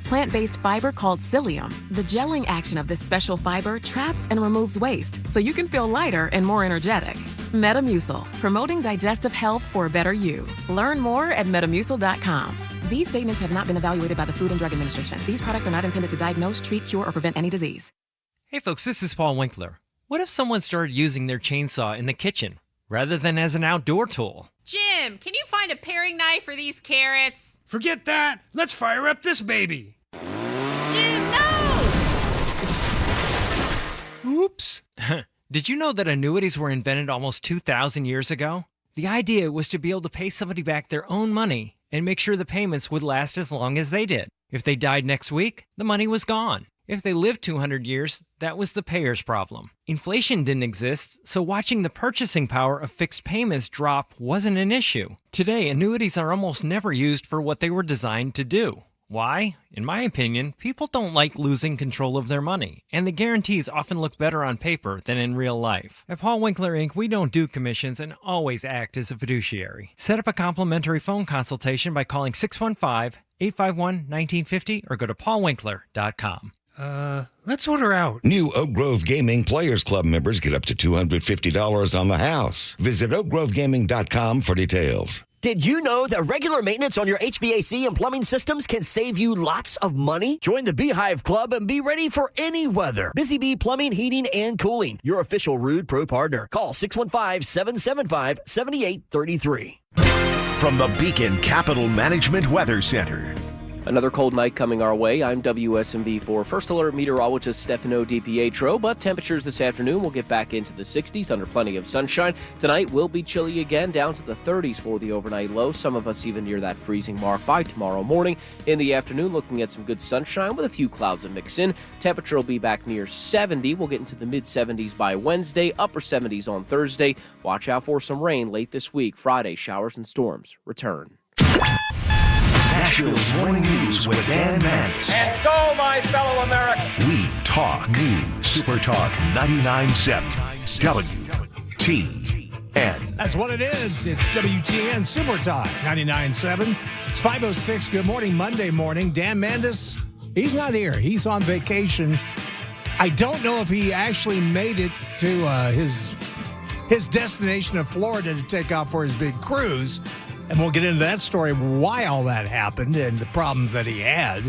plant-based fiber called psyllium. The gelling action of this special fiber traps and removes waste, so you can feel lighter and more energetic. Metamucil, promoting digestive health for a better you. Learn more at Metamucil.com. These statements have not been evaluated by the Food and Drug Administration. These products are not intended to diagnose, treat, cure, or prevent any disease. Hey folks, this is Paul Winkler. What if someone started using their chainsaw in the kitchen rather than as an outdoor tool? Jim, can you find a paring knife for these carrots? Forget that. Let's fire up this baby. Jim, no! Oops. Did you know that annuities were invented almost 2,000 years ago? The idea was to be able to pay somebody back their own money and make sure the payments would last as long as they did. If they died next week, the money was gone. If they lived 200 years, that was the payer's problem. Inflation didn't exist, so watching the purchasing power of fixed payments drop wasn't an issue. Today, annuities are almost never used for what they were designed to do. Why? In my opinion, people don't like losing control of their money, and the guarantees often look better on paper than in real life. At Paul Winkler Inc., we don't do commissions and always act as a fiduciary. Set up a complimentary phone consultation by calling 615-851-1950 or go to paulwinkler.com. Let's order out. New Oak Grove Gaming Players Club members get up to $250 on the house. Visit oakgrovegaming.com for details. Did you know that regular maintenance on your HVAC and plumbing systems can save you lots of money? Join the Beehive Club and be ready for any weather. Busy Bee Plumbing, Heating, and Cooling, your official Rude Pro partner. Call 615-775-7833. From the Beacon Capital Management Weather Center. Another cold night coming our way. I'm WSMV4 First Alert meteorologist Stefano DiPietro, but temperatures this afternoon will get back into the 60s under plenty of sunshine. Tonight will be chilly again, down to the 30s for the overnight low. Some of us even near that freezing mark by tomorrow morning. In the afternoon, looking at some good sunshine with a few clouds to mix in. Temperature will be back near 70. We'll get into the mid-70s by Wednesday, upper 70s on Thursday. Watch out for some rain late this week. Friday, showers and storms return. Nashville's Morning News with Dan Mandis. And go, my fellow Americans. We talk news. Super Talk 99.7 WTN. That's what it is. It's WTN Super Talk 99.7. It's 5:06. Good morning, Monday morning. Dan Mandis, he's not here. He's on vacation. I don't know if he actually made it to his destination of Florida to take off for his big cruise. And we'll get into that story, why all that happened and the problems that he had.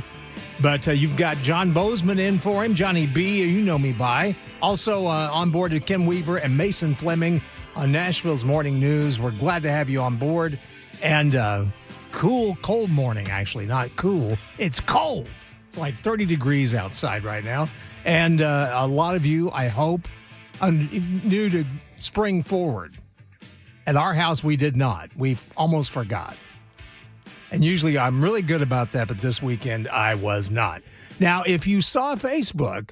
But you've got John Bozeman in for him, Johnny B, you know me by. Also on board to Kim Weaver and Mason Fleming on Nashville's Morning News. We're glad to have you on board. And cool, cold morning, actually. Not cool. It's cold. It's like 30 degrees outside right now. And a lot of you, I hope, knew to spring forward. At our house, we did not. We almost forgot. And usually I'm really good about that, but this weekend I was not. Now, if you saw Facebook,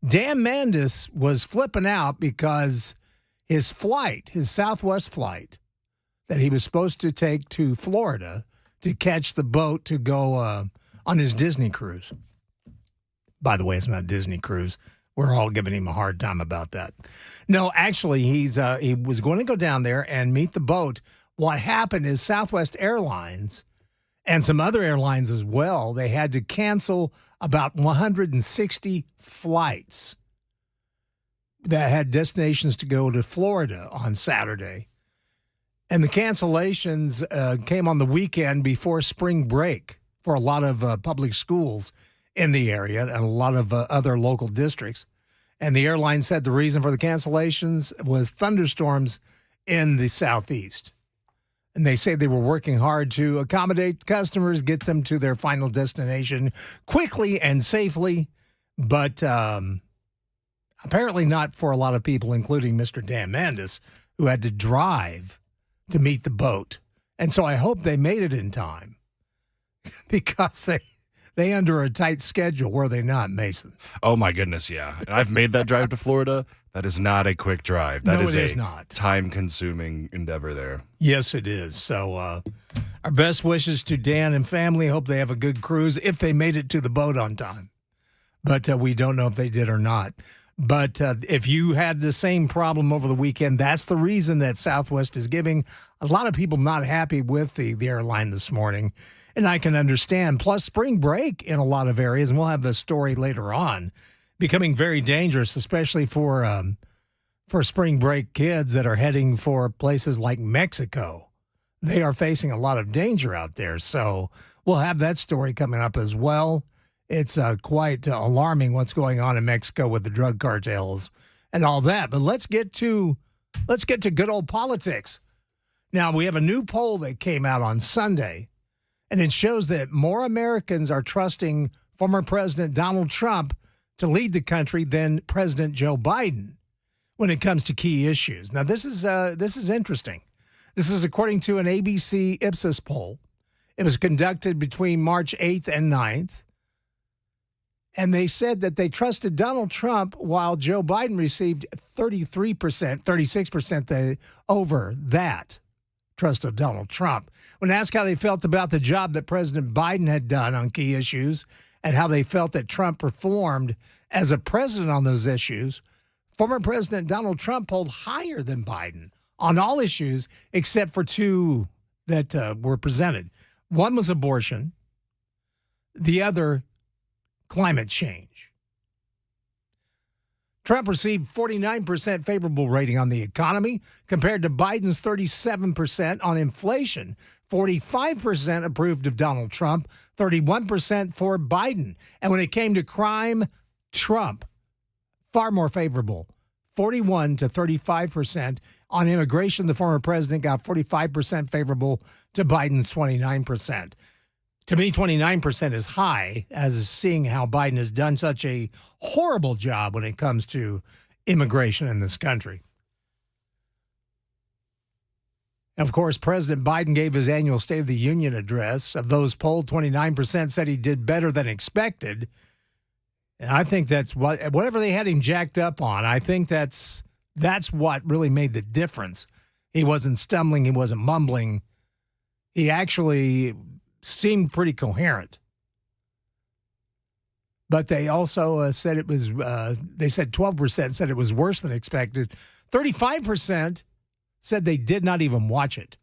Dan Mandis was flipping out because his flight, his Southwest flight, that he was supposed to take to Florida to catch the boat to go on his Disney cruise. By the way, it's not a Disney cruise. We're all giving him a hard time about that. No, actually, he was going to go down there and meet the boat. What happened is Southwest Airlines and some other airlines as well, they had to cancel about 160 flights that had destinations to go to Florida on Saturday. And the cancellations came on the weekend before spring break for a lot of public schools in the area and a lot of other local districts. And the airline said the reason for the cancellations was thunderstorms in the southeast. And they say they were working hard to accommodate customers, get them to their final destination quickly and safely, but apparently not for a lot of people, including Mr. Dan Mandis, who had to drive to meet the boat. And so I hope they made it in time because they under a tight schedule, were they not, Mason? Oh, my goodness, yeah. And I've made that drive to Florida. That is not a quick drive. That is not time-consuming endeavor there. Yes, it is. So our best wishes to Dan and family. Hope they have a good cruise if they made it to the boat on time. But we don't know if they did or not. But if you had the same problem over the weekend, that's the reason that Southwest is giving. A lot of people not happy with the airline this morning, and I can understand. Plus, spring break in a lot of areas, and we'll have the story later on, becoming very dangerous, especially for spring break kids that are heading for places like Mexico. They are facing a lot of danger out there. So we'll have that story coming up as well. It's quite alarming what's going on in Mexico with the drug cartels and all that. But let's get to good old politics. Now, we have a new poll that came out on Sunday, and it shows that more Americans are trusting former President Donald Trump to lead the country than President Joe Biden when it comes to key issues. Now, this is interesting. This is according to an ABC Ipsos poll. It was conducted between March 8th and 9th. And they said that they trusted Donald Trump while Joe Biden received 36% over that trust of Donald Trump. When asked how they felt about the job that President Biden had done on key issues and how they felt that Trump performed as a president on those issues, former President Donald Trump polled higher than Biden on all issues except for two that were presented. One was abortion. The other, climate change. Trump received 49% favorable rating on the economy compared to Biden's 37% on inflation. 45% approved of Donald Trump, 31% for Biden. And when it came to crime, Trump, far more favorable, 41 to 35%. On immigration, the former president got 45% favorable to Biden's 29%. To me, 29% is high, as seeing how Biden has done such a horrible job when it comes to immigration in this country. Of course, President Biden gave his annual State of the Union address. Of those polled, 29% said he did better than expected. And I think that's whatever they had him jacked up on, I think that's what really made the difference. He wasn't stumbling. He wasn't mumbling. He actually seemed pretty coherent. But they also said it was, they said 12% said it was worse than expected. 35% said they did not even watch it.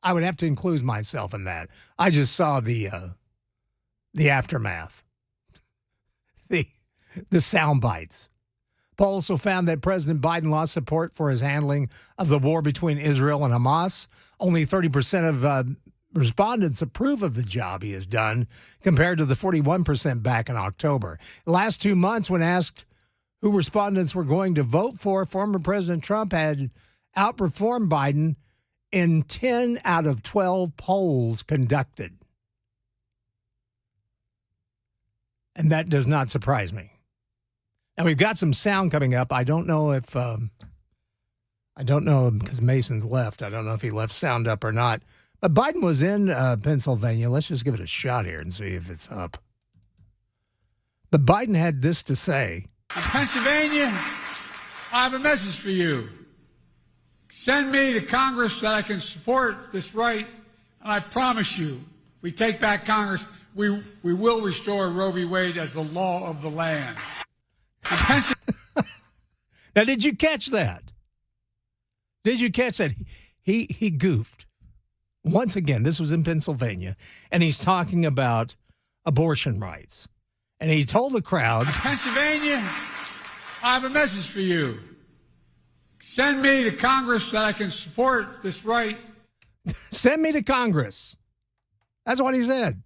I would have to include myself in that. I just saw the aftermath, the sound bites. Poll also found that President Biden lost support for his handling of the war between Israel and Hamas. Only 30% of respondents approve of the job he has done, compared to the 41% back in October. The last 2 months, when asked who respondents were going to vote for, former President Trump had outperformed Biden in 10 out of 12 polls conducted. And that does not surprise me. Now, we've got some sound coming up. I don't know if, because Mason's left. I don't know if he left sound up or not. But Biden was in Pennsylvania. Let's just give it a shot here and see if it's up. But Biden had this to say. In Pennsylvania, I have a message for you. Send me to Congress that I can support this right, and I promise you, if we take back Congress, we will restore Roe v. Wade as the law of the land. Now, did you catch that? Did you catch that? He goofed. Once again, this was in Pennsylvania, and he's talking about abortion rights. And he told the crowd, Pennsylvania, I have a message for you. Send me to Congress that I can support this right. Send me to Congress. That's what he said.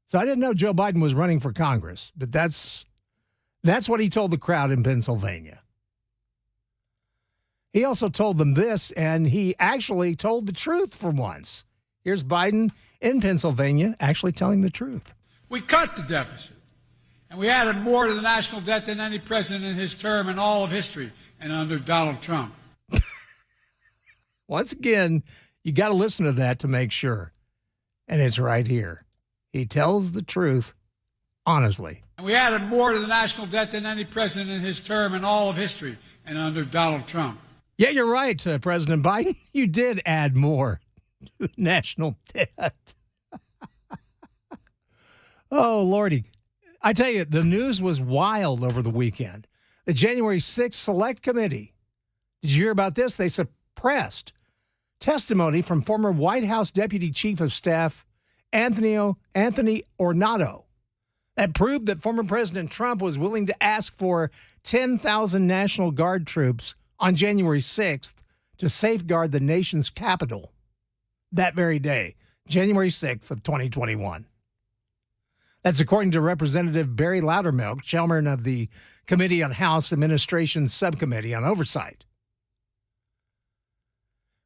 So I didn't know Joe Biden was running for Congress, but that's what he told the crowd in Pennsylvania. He also told them this, and he actually told the truth for once. Here's Biden in Pennsylvania actually telling the truth. We cut the deficit, and we added more to the national debt than any president in his term in all of history, and under Donald Trump. Once again, you got to listen to that to make sure. And it's right here. He tells the truth honestly. And we added more to the national debt than any president in his term in all of history, and under Donald Trump. Yeah, you're right, President Biden. You did add more to the national debt. Oh, Lordy. I tell you, the news was wild over the weekend. The January 6th Select Committee. Did you hear about this? They suppressed testimony from former White House Deputy Chief of Staff Anthony Ornato that proved that former President Trump was willing to ask for 10,000 National Guard troops on January 6th to safeguard the nation's capital that very day, January 6th of 2021. That's according to Representative Barry Loudermilk, chairman of the Committee on House Administration Subcommittee on Oversight.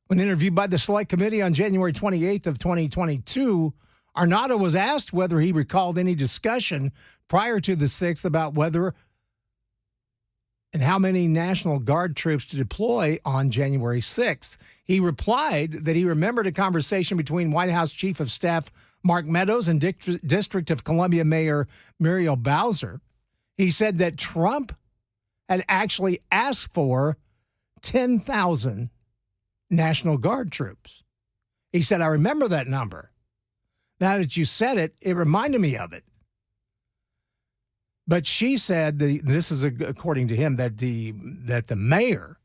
When interviewed by the Select Committee on January 28th of 2022, Ornato was asked whether he recalled any discussion prior to the 6th about whether and how many National Guard troops to deploy on January 6th. He replied that he remembered a conversation between White House Chief of Staff Mark Meadows and District of Columbia Mayor Muriel Bowser. He said that Trump had actually asked for 10,000 National Guard troops. He said, I remember that number. Now that you said it, it reminded me of it. But she said, this is according to him, that the mayor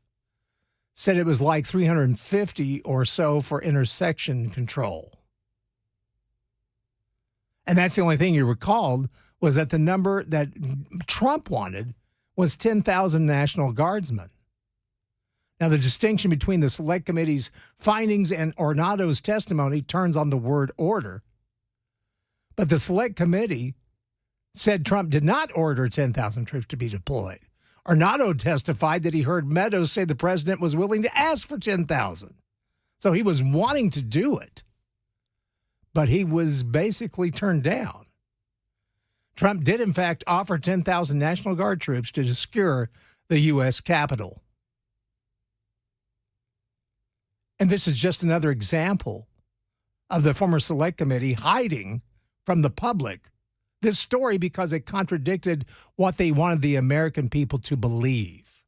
said it was like 350 or so for intersection control. And that's the only thing you recalled, was that the number that Trump wanted was 10,000 National Guardsmen. Now, the distinction between the Select Committee's findings and Ornato's testimony turns on the word order. But the Select Committee said Trump did not order 10,000 troops to be deployed. Ornato testified that he heard Meadows say the president was willing to ask for 10,000. So he was wanting to do it, but he was basically turned down. Trump did, in fact, offer 10,000 National Guard troops to secure the U.S. Capitol. And this is just another example of the former Select Committee hiding from the public this story because it contradicted what they wanted the American people to believe.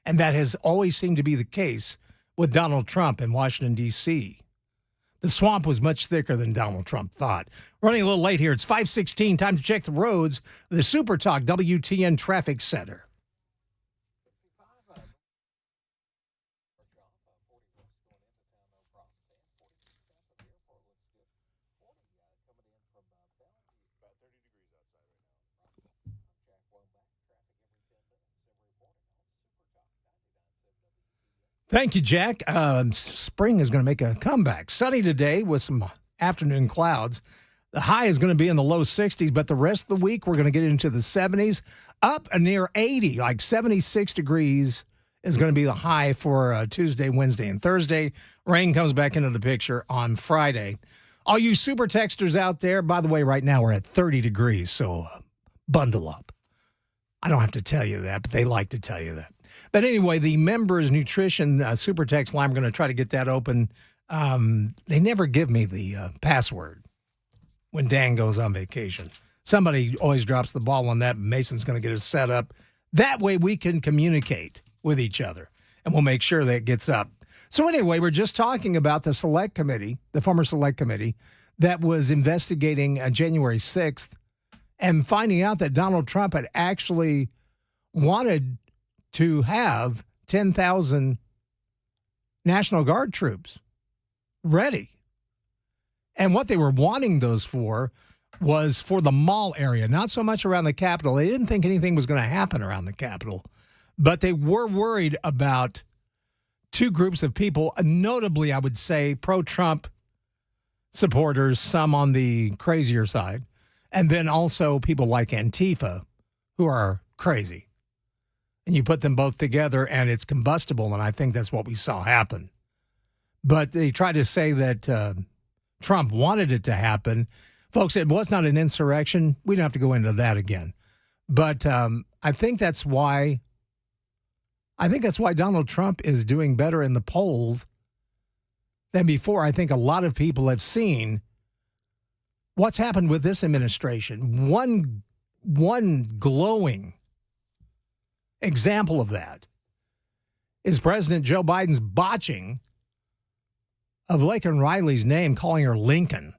And that has always seemed to be the case with Donald Trump in Washington, D.C. The swamp was much thicker than Donald Trump thought. Running a little late here. It's 5:16. Time to check the roads. The Super Talk WTN Traffic Center. Thank you, Jack. Spring is going to make a comeback. Sunny today with some afternoon clouds. The high is going to be in the low 60s, but the rest of the week we're going to get into the 70s, up near 80, like 76 degrees is going to be the high for Tuesday, Wednesday, and Thursday. Rain comes back into the picture on Friday. All you super texters out there, by the way, right now we're at 30 degrees, so bundle up. I don't have to tell you that, but they like to tell you that. But anyway, the Members Nutrition Super Text line, I'm going to try to get that open. They never give me the password when Dan goes on vacation. Somebody always drops the ball on that. Mason's going to get it set up. That way we can communicate with each other, and we'll make sure that it gets up. So anyway, we're just talking about the Select Committee, the former Select Committee, that was investigating January 6th and finding out that Donald Trump had actually wanted to have 10,000 National Guard troops ready. And what they were wanting those for was for the mall area, not so much around the Capitol. They didn't think anything was going to happen around the Capitol, but they were worried about two groups of people, notably, I would say, pro-Trump supporters, some on the crazier side, and then also people like Antifa who are crazy. And you put them both together, and it's combustible, and I think that's what we saw happen. But they tried to say that Trump wanted it to happen. Folks, it was not an insurrection. We don't have to go into that again. But I think that's why Donald Trump is doing better in the polls than before. I think a lot of people have seen what's happened with this administration. One glowing example of that is President Joe Biden's botching of Lincoln Riley's name, calling her Lincoln.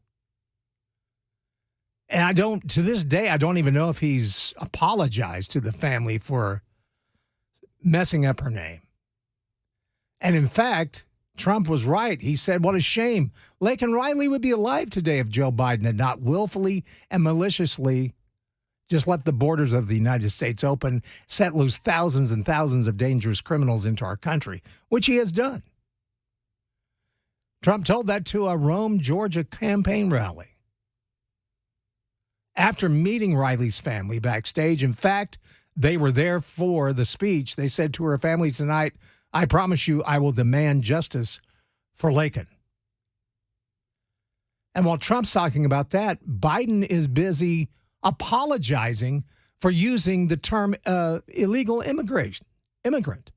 And to this day, I don't even know if he's apologized to the family for messing up her name. And in fact, Trump was right. He said, what a shame. Laken Riley would be alive today if Joe Biden had not willfully and maliciously just left the borders of the United States open, set loose thousands and thousands of dangerous criminals into our country, which he has done. Trump told that to a Rome, Georgia campaign rally. After meeting Riley's family backstage, in fact, they were there for the speech. They said to her family tonight, I promise you I will demand justice for Laken. And while Trump's talking about that, Biden is busy apologizing for using the term illegal immigrant.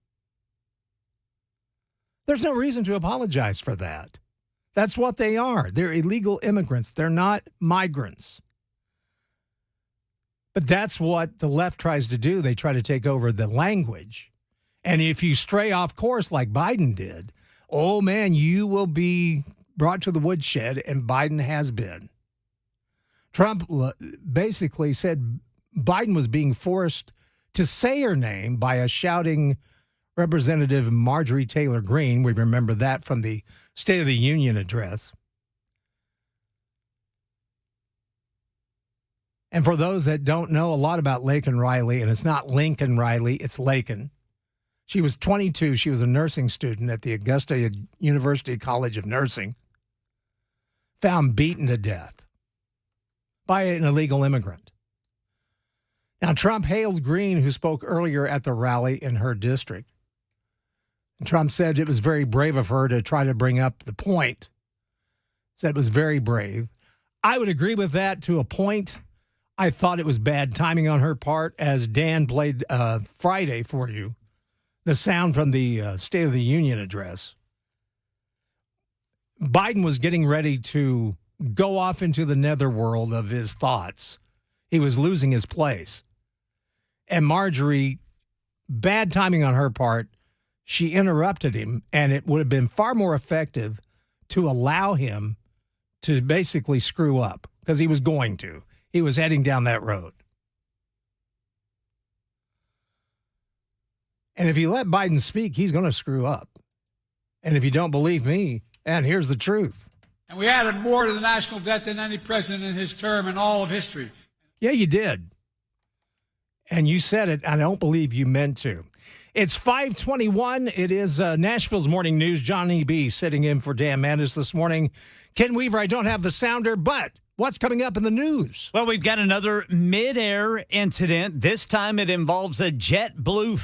There's no reason to apologize for that. That's what they are. They're illegal immigrants. They're not migrants. But that's what the left tries to do. They try to take over the language. And if you stray off course like Biden did, oh man, you will be brought to the woodshed, and Biden has been. Trump basically said Biden was being forced to say her name by a shouting Representative Marjorie Taylor Greene. We remember that from the State of the Union address. And for those that don't know a lot about Laken Riley, and it's not Lincoln Riley, it's Laken. She was 22. She was a nursing student at the Augusta University College of Nursing, found beaten to death by an illegal immigrant. Now, Trump hailed Greene, who spoke earlier at the rally in her district. And Trump said it was very brave of her to try to bring up the point. Said it was very brave. I would agree with that to a point. I thought it was bad timing on her part, as Dan played Friday for you, the sound from the State of the Union address. Biden was getting ready to go off into the netherworld of his thoughts. He was losing his place. And Marjorie, bad timing on her part, she interrupted him, and it would have been far more effective to allow him to basically screw up, because he was going to. He was heading down that road. And if you let Biden speak, he's going to screw up. And if you don't believe me, and here's the truth. And we added more to the national debt than any president in his term in all of history. Yeah, you did. And you said it. I don't believe you meant to. It's 5:21. It is Nashville's Morning News. Johnny B. sitting in for Dan Mandis this morning. Ken Weaver, I don't have the sounder, but what's coming up in the news? Well, we've got another mid-air incident. This time it involves a JetBlue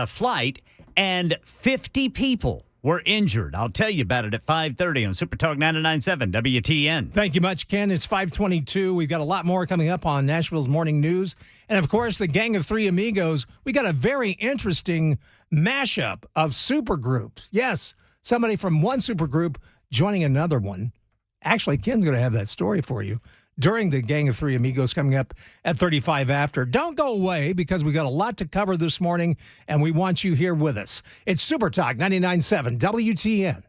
flight, and 50 people were injured. I'll tell you about it at 5:30 on Super Talk 99.7 WTN. Thank you much, Ken. It's 5:22. We've got a lot more coming up on Nashville's Morning News. And, of course, the Gang of Three Amigos. We got a very interesting mashup of supergroups. Yes, somebody from one supergroup joining another one. Actually, Ken's going to have that story for you during the Gang of Three Amigos coming up at 35 after. Don't go away, because we got a lot to cover this morning, and we want you here with us. It's Super Talk 99.7 WTN.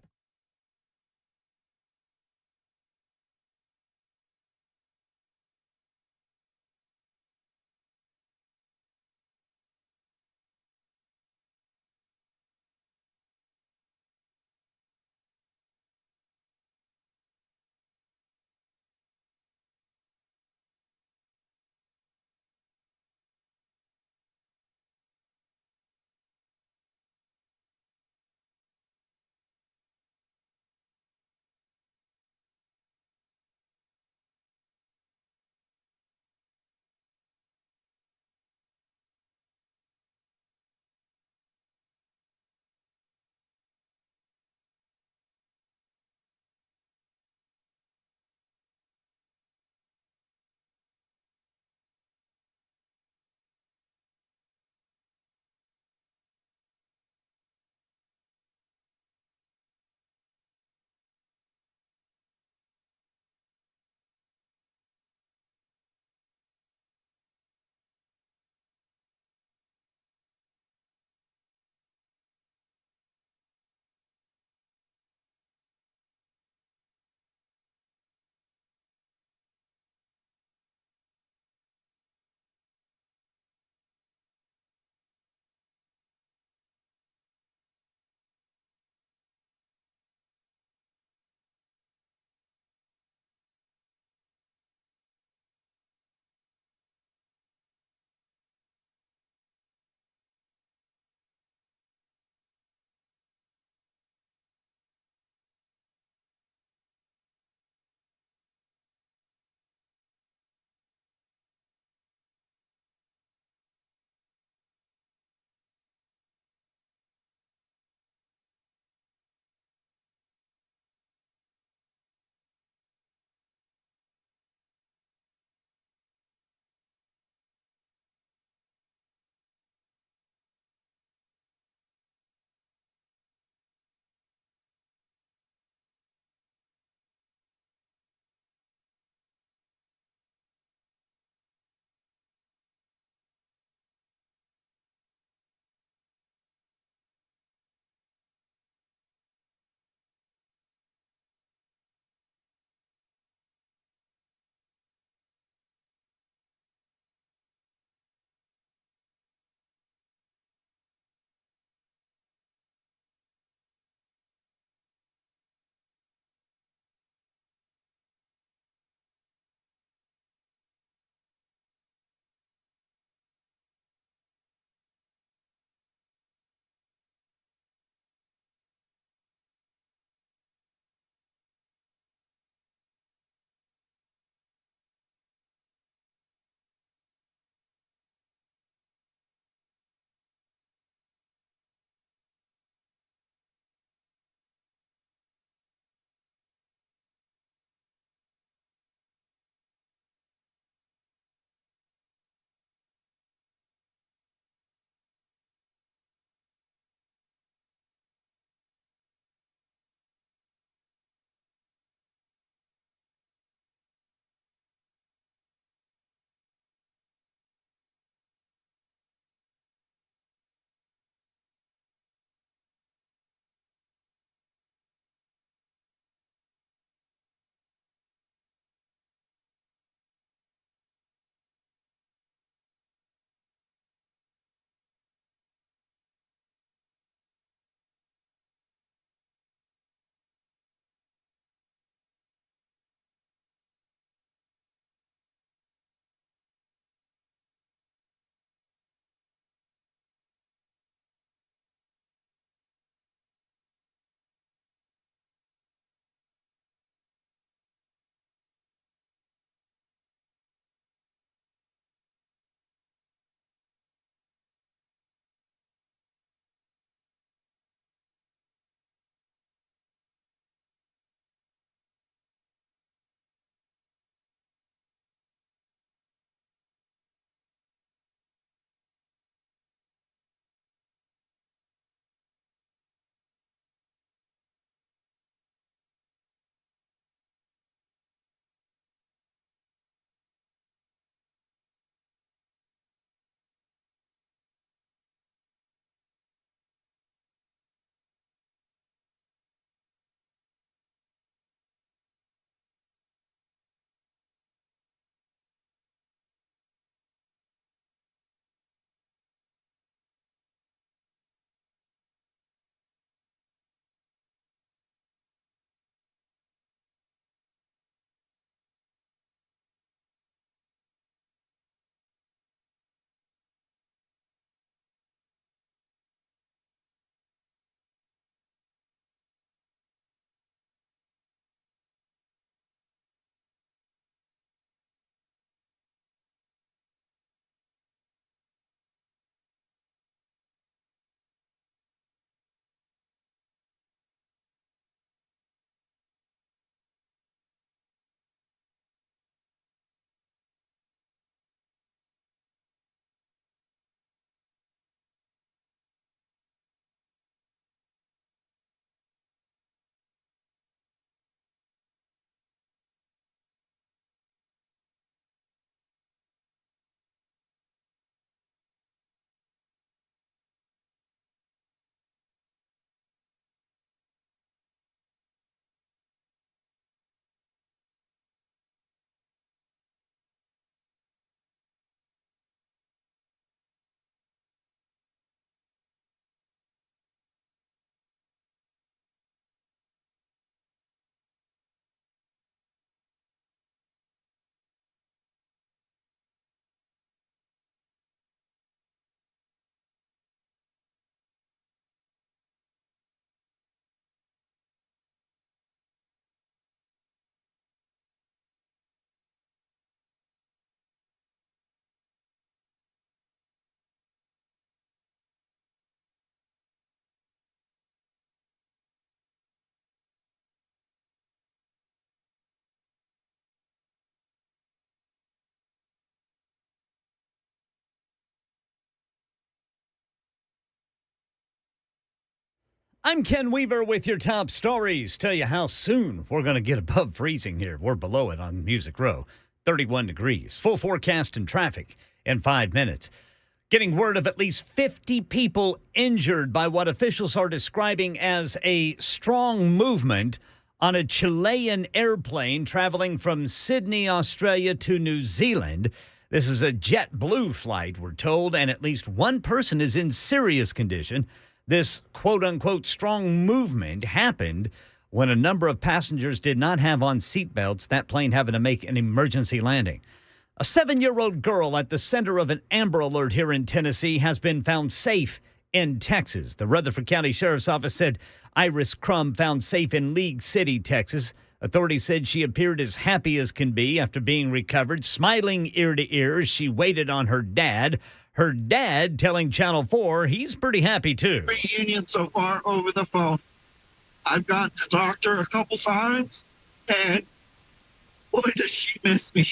I'm Ken Weaver with your top stories. Tell you how soon we're going to get above freezing here. We're below it on Music Row. 31 degrees. Full forecast and traffic in 5 minutes. Getting word of at least 50 people injured by what officials are describing as a strong movement on a Chilean airplane traveling from Sydney, Australia to New Zealand. This is a JetBlue flight, we're told, and at least one person is in serious condition. This quote-unquote strong movement happened when a number of passengers did not have on seatbelts, that plane having to make an emergency landing. A 7-year-old girl at the center of an Amber Alert here in Tennessee has been found safe in Texas. The Rutherford County Sheriff's Office said Iris Crum found safe in League City, Texas. Authorities said she appeared as happy as can be after being recovered, smiling ear to ear as she waited on her dad. Her dad telling Channel 4 he's pretty happy, too. Reunion so far over the phone. I've got to talk to her a couple times, and boy, does she miss me.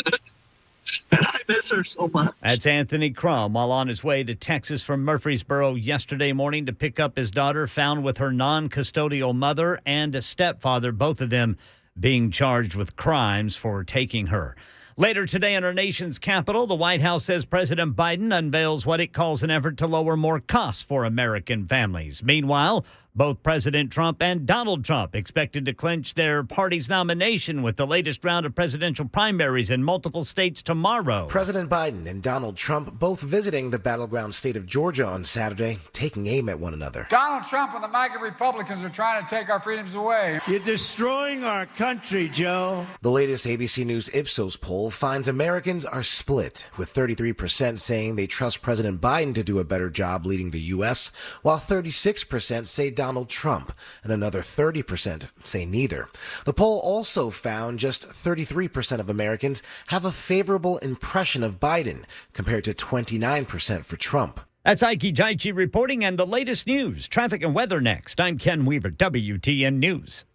And I miss her so much. That's Anthony Crum while on his way to Texas from Murfreesboro yesterday morning to pick up his daughter, found with her non-custodial mother and a stepfather, both of them being charged with crimes for taking her. Later today in our nation's capital, the White House says President Biden unveils what it calls an effort to lower more costs for American families. Meanwhile, both President Trump and Donald Trump expected to clinch their party's nomination with the latest round of presidential primaries in multiple states tomorrow. President Biden and Donald Trump both visiting the battleground state of Georgia on Saturday, taking aim at one another. Donald Trump and the MAGA Republicans are trying to take our freedoms away. You're destroying our country, Joe. The latest ABC News Ipsos poll finds Americans are split, with 33% saying they trust President Biden to do a better job leading the U.S., while 36% say Donald Trump, and another 30% say neither. The poll also found just 33% of Americans have a favorable impression of Biden, compared to 29% for Trump. That's Ike Jaichi reporting, and the latest news, traffic and weather next. I'm Ken Weaver, WTN News.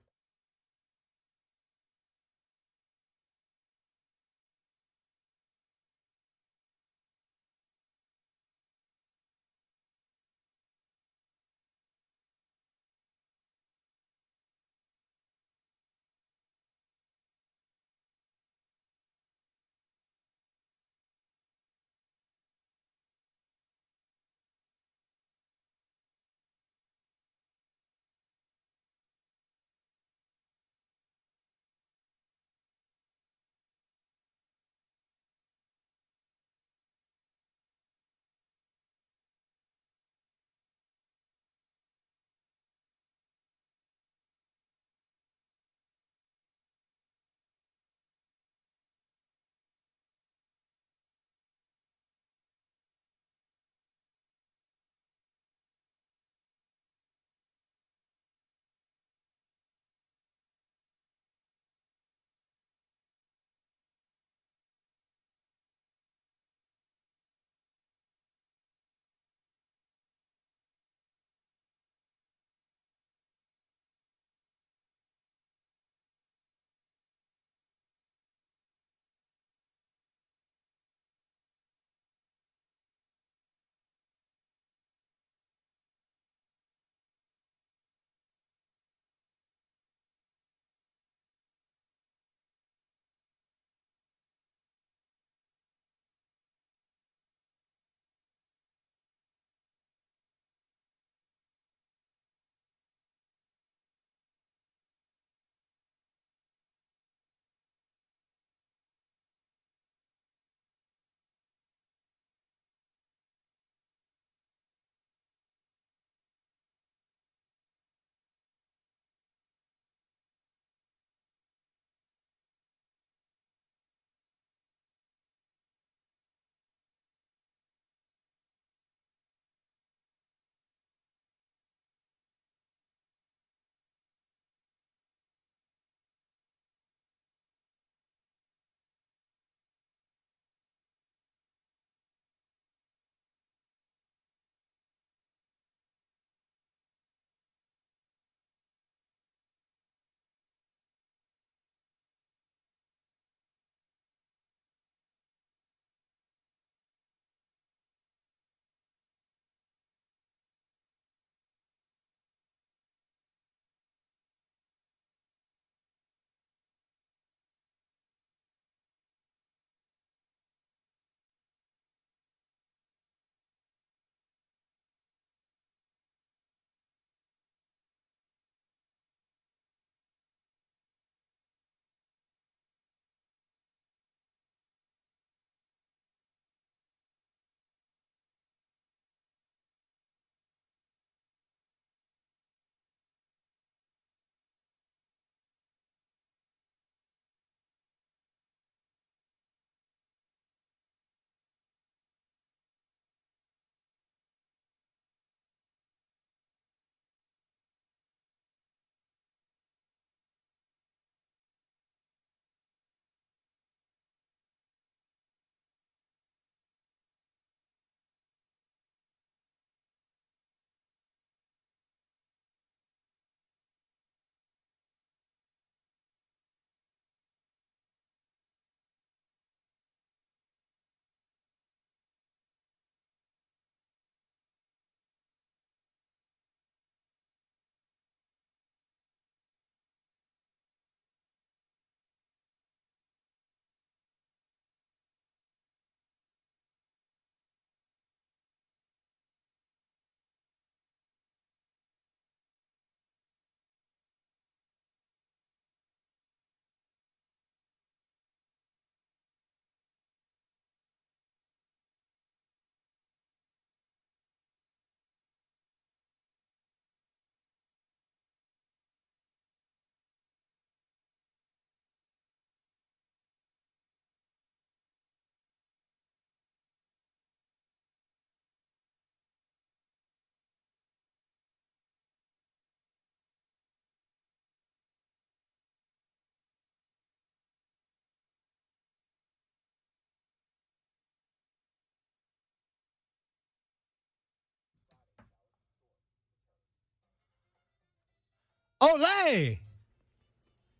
Ole!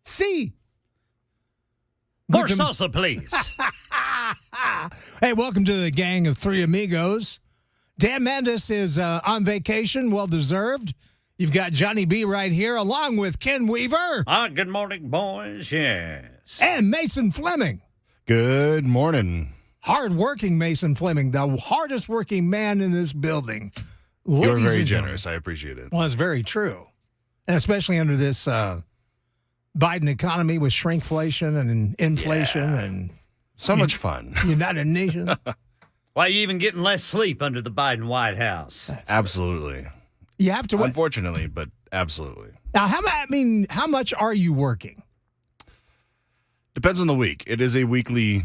See. More salsa, please. Hey, welcome to the gang of three amigos. Dan Mandis is on vacation, well-deserved. You've got Johnny B right here, along with Ken Weaver. Good morning, boys. Yes. And Mason Fleming. Good morning. Hard-working Mason Fleming, the hardest-working man in this building. You're very generous. I appreciate it. Well, it's very true. And especially under this Biden economy with shrinkflation and inflation and so much fun. United Nations. Why are you even getting less sleep under the Biden White House? Absolutely. You have to. Unfortunately, but absolutely. Now, how much are you working? Depends on the week. It is a weekly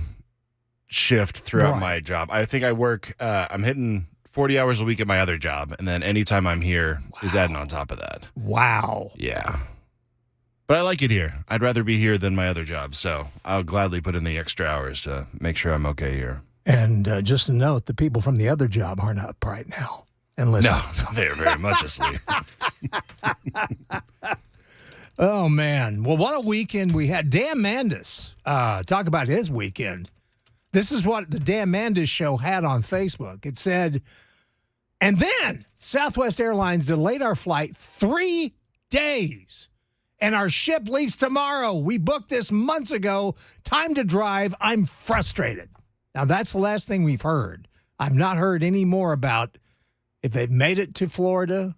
shift throughout my job. I think I work, I'm hitting 40 hours a week at my other job, and then anytime I'm here is adding on top of that. Wow. Yeah. But I like it here. I'd rather be here than my other job, so I'll gladly put in the extra hours to make sure I'm okay here. And just a note, the people from the other job aren't up right now. And listen. No, they're very much asleep. Oh, man. Well, what a weekend we had. Dan Mandis, talk about his weekend. This is what the Dan Mandis show had on Facebook. It said, and then Southwest Airlines delayed our flight 3 days. And our ship leaves tomorrow. We booked this months ago. Time to drive. I'm frustrated. Now, that's the last thing we've heard. I've not heard any more about if they've made it to Florida.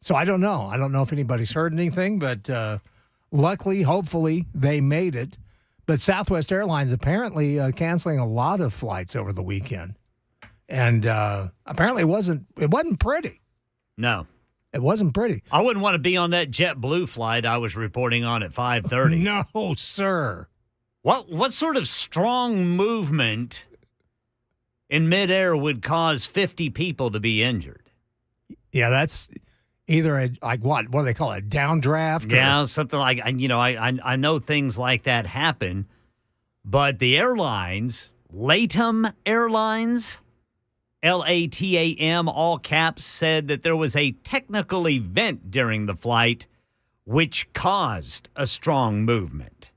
So I don't know. I don't know if anybody's heard anything, but luckily, hopefully, they made it. But Southwest Airlines apparently canceling a lot of flights over the weekend. And apparently it wasn't pretty. No. It wasn't pretty. I wouldn't want to be on that JetBlue flight I was reporting on at 5:30. No, sir. What sort of strong movement in midair would cause 50 people to be injured? Yeah, that's either what do they call it, a downdraft? Yeah, something like, I know things like that happen, but the airlines, LATAM Airlines, LATAM, all caps, said that there was a technical event during the flight which caused a strong movement.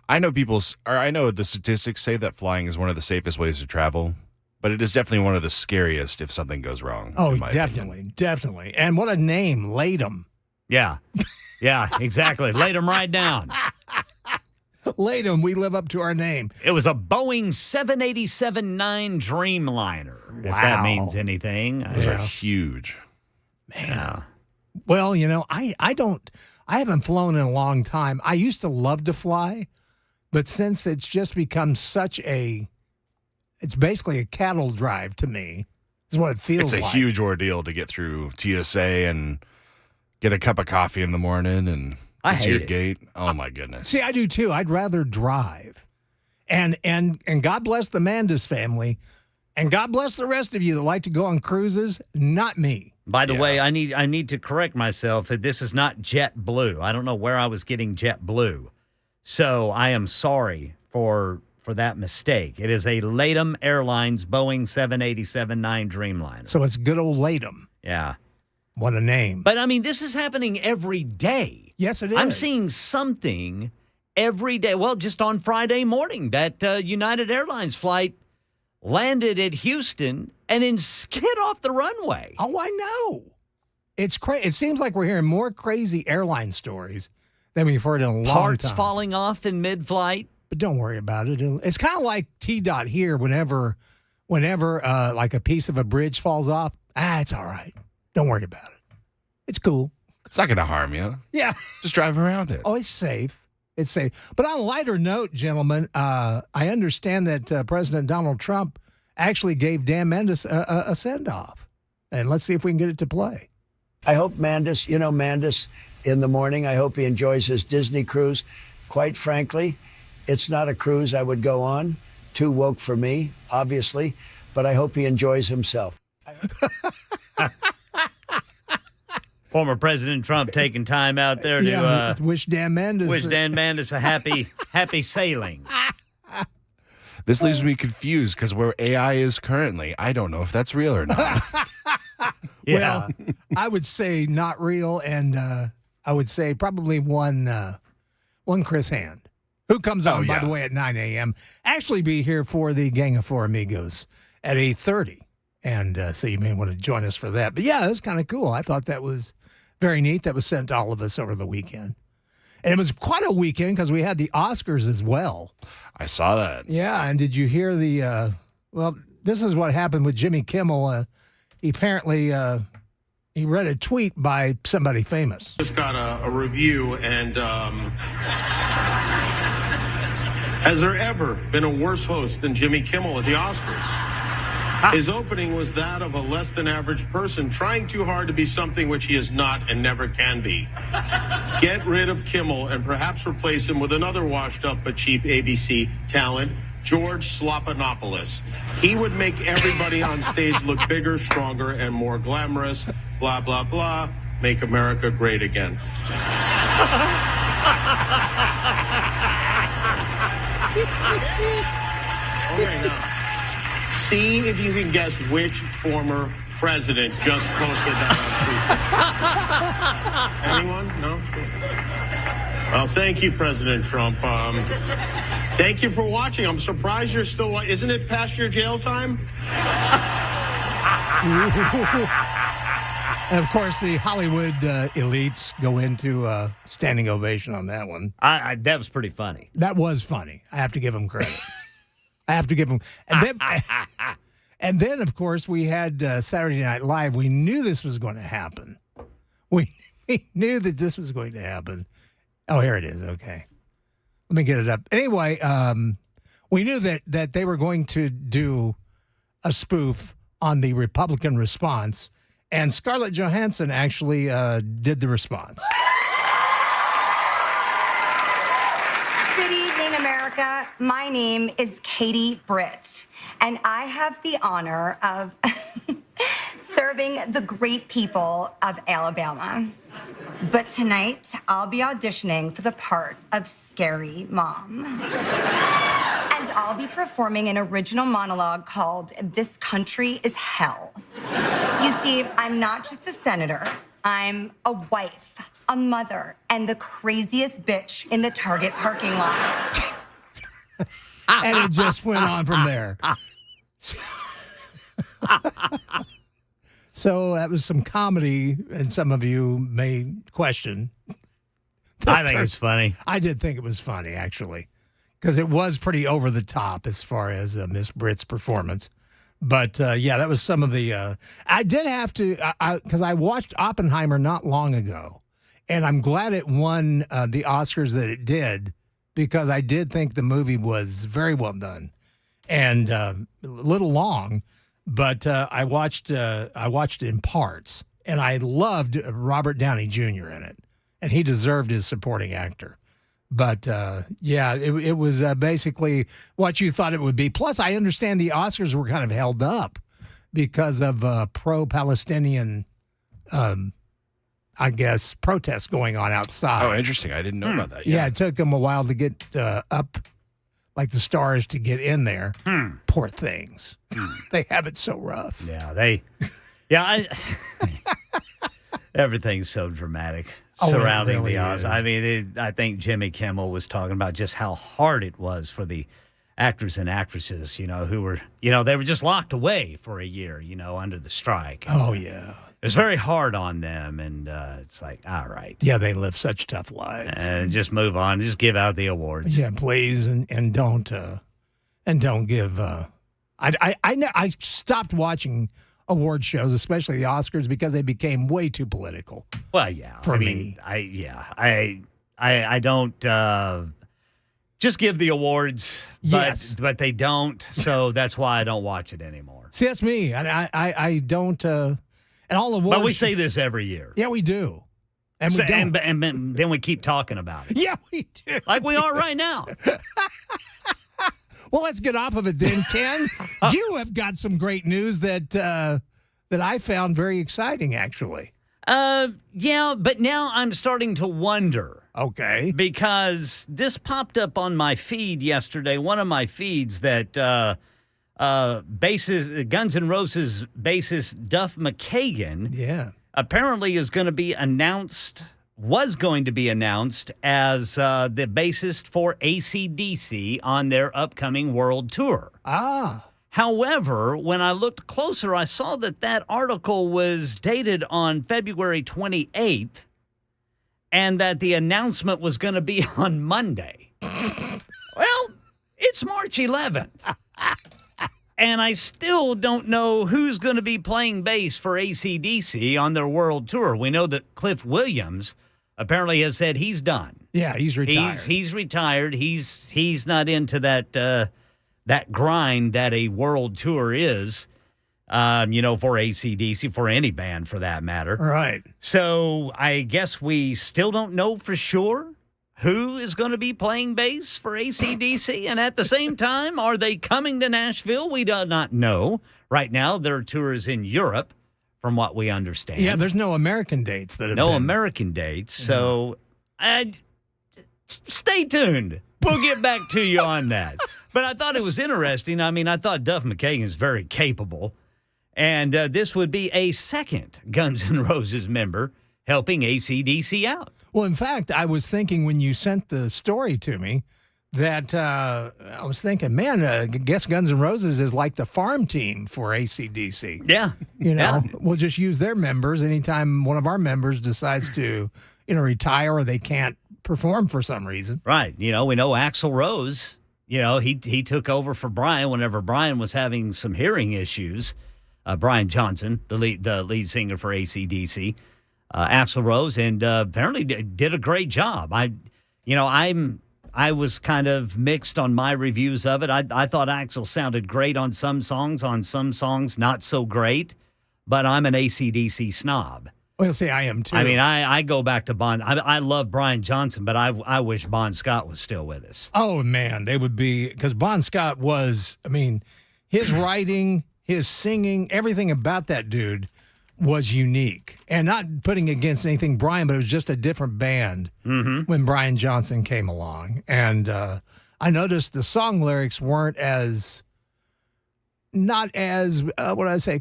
I know the statistics say that flying is one of the safest ways to travel, but it is definitely one of the scariest if something goes wrong. Oh, definitely. And what a name, LATAM. Yeah. Yeah, exactly. Laid them right down. LATAM, we live up to our name. It was a Boeing 787-9 Dreamliner, if that means anything. Those are huge. Man. Yeah. Well, I haven't flown in a long time. I used to love to fly, but since it's just become it's basically a cattle drive to me, is what it feels like. It's a huge ordeal to get through TSA and get a cup of coffee in the morning and it's your gate. Oh, my goodness. See, I do, too. I'd rather drive. And God bless the Mandis family, and God bless the rest of you that like to go on cruises. Not me. By the way, I need to correct myself. This is not JetBlue. I don't know where I was getting JetBlue. So I am sorry for that mistake. It is a LATAM Airlines Boeing 787-9 Dreamliner. So it's good old LATAM. Yeah. What a name. But, this is happening every day. Yes, it is. I'm seeing something every day. Well, just on Friday morning, that United Airlines flight landed at Houston and then skid off the runway. Oh, I know. It's crazy. It seems like we're hearing more crazy airline stories than we've heard in a long time. Parts falling off in mid-flight. But don't worry about it. It's kind of like TDOT here. Whenever like a piece of a bridge falls off, it's all right. Don't worry about it. It's cool. It's not going to harm you. Yeah. Just drive around it. Oh, it's safe. It's safe. But on a lighter note, gentlemen, I understand that President Donald Trump actually gave Dan Mandis a send-off. And let's see if we can get it to play. I hope Mandis, in the morning, I hope he enjoys his Disney cruise. Quite frankly, it's not a cruise I would go on. Too woke for me, obviously. But I hope he enjoys himself. Former President Trump taking time out there to wish Dan Mandis a happy sailing. This leaves me confused because where AI is currently, I don't know if that's real or not. Yeah. Well, I would say not real, and I would say probably one Chris Hand, who comes on, by the way, at 9 a.m. Actually be here for the Gang of Four Amigos at 8:30. And so you may want to join us for that. But, yeah, it was kind of cool. I thought that was very neat. That was sent to all of us over the weekend. And it was quite a weekend because we had the Oscars as well. I saw that. Yeah, and did you hear the well, this is what happened with Jimmy Kimmel. He apparently he read a tweet by somebody famous. Just got a review, and has there ever been a worse host than Jimmy Kimmel at the Oscars? His opening was that of a less-than-average person trying too hard to be something which he is not and never can be. Get rid of Kimmel and perhaps replace him with another washed-up but cheap ABC talent, George Slopinopoulos. He would make everybody on stage look bigger, stronger, and more glamorous. Blah, blah, blah. Make America great again. Okay, now. See if you can guess which former president just posted that on Twitter. Anyone? No? Well, thank you, President Trump. Thank you for watching. I'm surprised you're still watching. Isn't it past your jail time? And, of course, the Hollywood elites go into standing ovation on that one. That was pretty funny. That was funny. I have to give him credit. I have to give him. And then, of course, we had Saturday Night Live. We knew this was going to happen. We knew that this was going to happen. Oh, here it is. Okay. Let me get it up. Anyway, we knew that they were going to do a spoof on the Republican response, and Scarlett Johansson actually did the response. America, my name is Katie Britt, and I have the honor of serving the great people of Alabama. But tonight, I'll be auditioning for the part of Scary Mom. And I'll be performing an original monologue called This Country is Hell. You see, I'm not just a senator. I'm a wife, a mother, and the craziest bitch in the Target parking lot. And it just went on from there. So that was some comedy, and some of you may question. I think it's funny. I did think it was funny, actually, because it was pretty over the top as far as Miss Britt's performance. But, yeah, that was some of the I did have to, because I watched Oppenheimer not long ago, and I'm glad it won the Oscars that it did, because I did think the movie was very well done and a little long, but I watched it in parts, and I loved Robert Downey Jr. in it, and he deserved his supporting actor. But, yeah, it was basically what you thought it would be. Plus, I understand the Oscars were kind of held up because of pro-Palestinian I guess, protests going on outside. Oh, interesting. I didn't know about that. Yeah, it took them a while to get up, like the stars, to get in there. Poor things. They have it so rough. Yeah, everything's so dramatic surrounding the Oscars. I mean, I think Jimmy Kimmel was talking about just how hard it was for the actors and actresses, who were, they were just locked away for a year, under the strike. Oh, yeah. It's very hard on them, and it's like, all right. Yeah, they live such tough lives. And just move on. Just give out the awards. Yeah, please, and don't give. I stopped watching award shows, especially the Oscars, because they became way too political. Well, yeah. For me. I don't just give the awards, but they don't, so that's why I don't watch it anymore. See, that's me. I don't. And all awards. But we say this every year. Yeah, we do. And we don't. And then we keep talking about it. Yeah, we do. Like we are right now. Well, let's get off of it then, Ken. You have got some great news that I found very exciting, actually. Yeah, but now I'm starting to wonder. Okay. Because this popped up on my feed yesterday, one of my feeds, that Guns N' Roses bassist Duff McKagan apparently was going to be announced as the bassist for AC/DC on their upcoming world tour. However, when I looked closer, I saw that article was dated on February 28th and that the announcement was going to be on Monday. Well, it's March 11th. And I still don't know who's going to be playing bass for AC/DC on their world tour. We know that Cliff Williams apparently has said he's done. Yeah, he's retired. He's retired. He's not into that grind that a world tour is, for AC/DC, for any band for that matter. Right. So I guess we still don't know for sure who is going to be playing bass for AC/DC. And at the same time, are they coming to Nashville? We do not know. Right now, their tour is in Europe, from what we understand. Yeah, there's no American dates that have No been. American dates. So stay tuned. We'll get back to you on that. But I thought it was interesting. I mean, I thought Duff McKagan is very capable. And this would be a second Guns N' Roses member helping AC/DC out. Well, in fact, I was thinking when you sent the story to me that I was thinking, man, I guess Guns N' Roses is like the farm team for AC/DC. Yeah. We'll just use their members anytime one of our members decides to, retire or they can't perform for some reason. Right. We know Axl Rose, he took over for Brian whenever Brian was having some hearing issues. Brian Johnson, the lead singer for AC/DC. Axl Rose, and apparently did a great job. I was kind of mixed on my reviews of it. I thought Axl sounded great on some songs not so great, but I'm an AC/DC snob. Well, see, I am too. I mean, I go back to Bon. I love Brian Johnson, but I wish Bon Scott was still with us. Oh, man, they would be, because Bon Scott was, his writing, his singing, everything about that dude was unique. And not putting against anything Brian, but it was just a different band when Brian Johnson came along. And I noticed the song lyrics weren't not as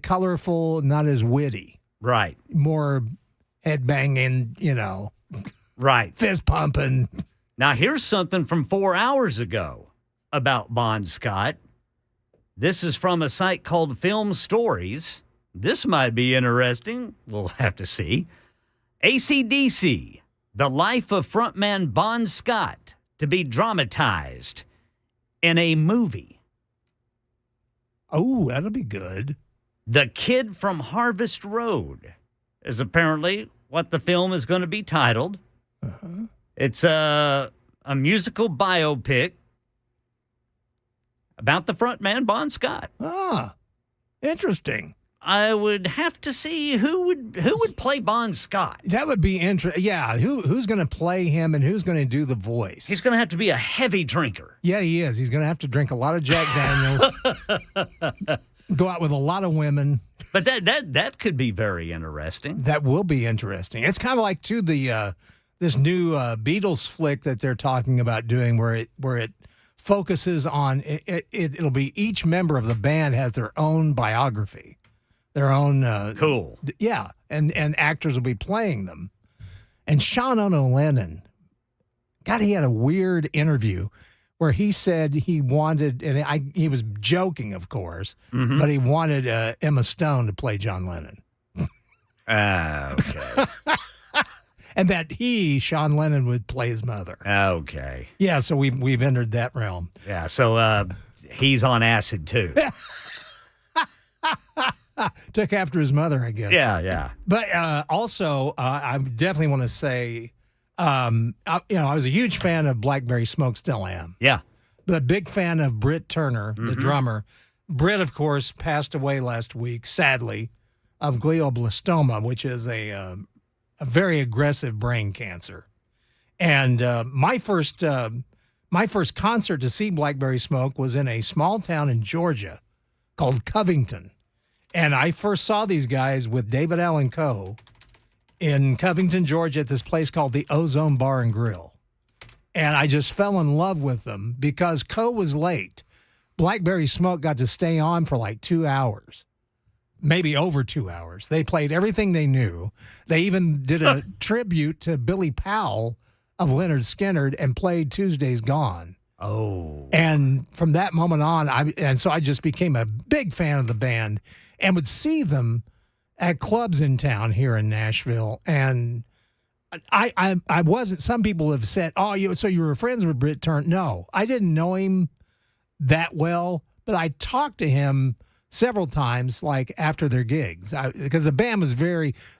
colorful, not as witty. Right. More headbanging, right. Fist pumping. Now, here's something from 4 hours ago about Bon Scott. This is from a site called Film Stories. This might be interesting. We'll have to see. AC/DC, the life of frontman Bon Scott to be dramatized in a movie. Oh, that'll be good. The Kid from Harvest Road is apparently what the film is going to be titled. It's a musical biopic about the frontman Bon Scott. Ah, interesting. I would have to see who would play Bon Scott. That would be interesting. Yeah, who's going to play him and who's going to do the voice? He's going to have to be a heavy drinker. Yeah, he is. He's going to have to drink a lot of Jack Daniels, go out with a lot of women. But that could be very interesting. That will be interesting. It's kind of like too this new Beatles flick that they're talking about doing, where it focuses on it'll be each member of the band has their own biography. Their own cool, yeah, and actors will be playing them. And Sean Lennon, God, he had a weird interview where he said he wanted, and he was joking, of course, but he wanted Emma Stone to play John Lennon. Okay. And that Sean Lennon, would play his mother. Okay. Yeah, so we've entered that realm. Yeah, so he's on acid too. Took after his mother, I guess. Yeah. But also, I definitely want to say, I was a huge fan of Blackberry Smoke, still am. Yeah. But a big fan of Britt Turner, the drummer. Britt, of course, passed away last week, sadly, of glioblastoma, which is a very aggressive brain cancer. And my first concert to see Blackberry Smoke was in a small town in Georgia called Covington. And I first saw these guys with David Allen Coe in Covington, Georgia, at this place called the Ozone Bar and Grill. And I just fell in love with them because Coe was late. Blackberry Smoke got to stay on for like 2 hours. maybe over 2 hours. They played everything they knew. They even did a tribute to Billy Powell of Leonard Skinner and played Tuesday's Gone. Oh. And from that moment on, so I just became a big fan of the band and would see them at clubs in town here in Nashville. And I wasn't, some people have said, so you were friends with Britt Turner. No, I didn't know him that well, but I talked to him several times, like after their gigs, because the band was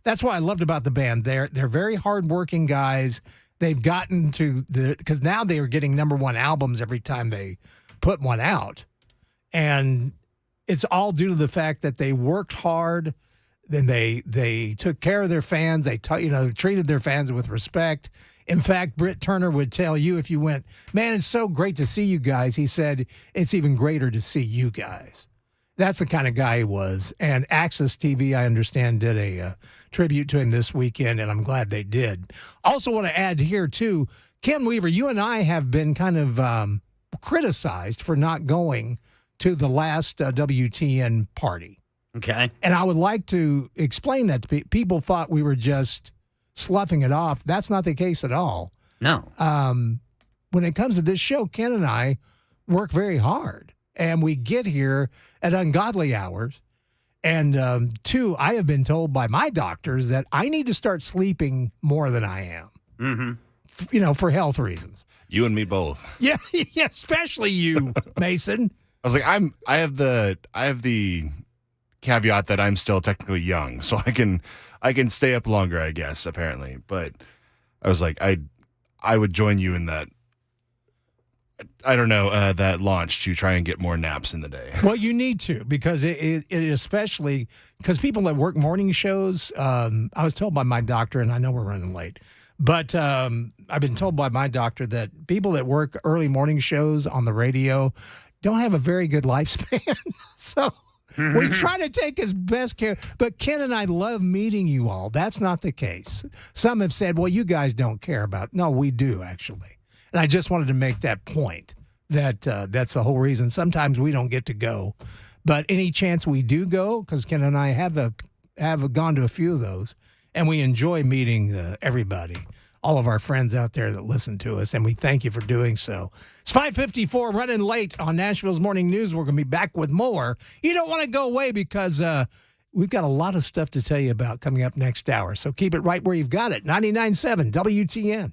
that's what I loved about the band. They're very hardworking guys. They've gotten to because now they are getting #1 albums every time they put one out. And it's all due to the fact that they worked hard. Then they took care of their fans. They treated their fans with respect. In fact, Britt Turner would tell you if you went, man, it's so great to see you guys. He said, it's even greater to see you guys. That's the kind of guy he was. And Access TV, I understand, did a tribute to him this weekend, and I'm glad they did. Also want to add here, too, Ken Weaver, you and I have been kind of criticized for not going to the last WTN party. Okay. And I would like to explain that to people. People thought we were just sloughing it off. That's not the case at all. No. When it comes to this show, Ken and I work very hard. And we get here at ungodly hours. And two, I have been told by my doctors that I need to start sleeping more than I am. Mm-hmm. For health reasons. You and me both. Yeah, especially you, Mason. I was like, I have the caveat that I'm still technically young, so I can stay up longer, I guess, apparently. But I was like, I would join you in that. I don't know, that launch to try and get more naps in the day. Well, you need to, because it especially because people that work morning shows, I was told by my doctor, and I know we're running late, but I've been told by my doctor that people that work early morning shows on the radio don't have a very good lifespan. So we try to take as best care. But Ken and I love meeting you all. That's not the case. Some have said, well, you guys don't care about. No, we do, actually. And I just wanted to make that point that that's the whole reason. Sometimes we don't get to go. But any chance we do go, because Ken and I have gone to a few of those, and we enjoy meeting everybody, all of our friends out there that listen to us, and we thank you for doing so. It's 5:54, running late on Nashville's Morning News. We're going to be back with more. You don't want to go away because we've got a lot of stuff to tell you about coming up next hour. So keep it right where you've got it. 99.7 WTN.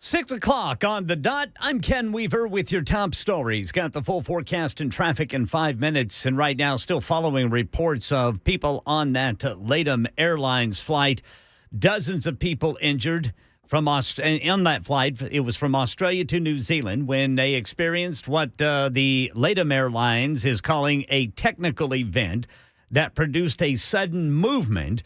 6 o'clock on the dot. I'm Ken Weaver with your top stories. Got the full forecast and traffic in 5 minutes. And right now, still following reports of people on that LATAM Airlines flight. Dozens of people injured on that flight. It was from Australia to New Zealand when they experienced what the LATAM Airlines is calling a technical event that produced a sudden movement.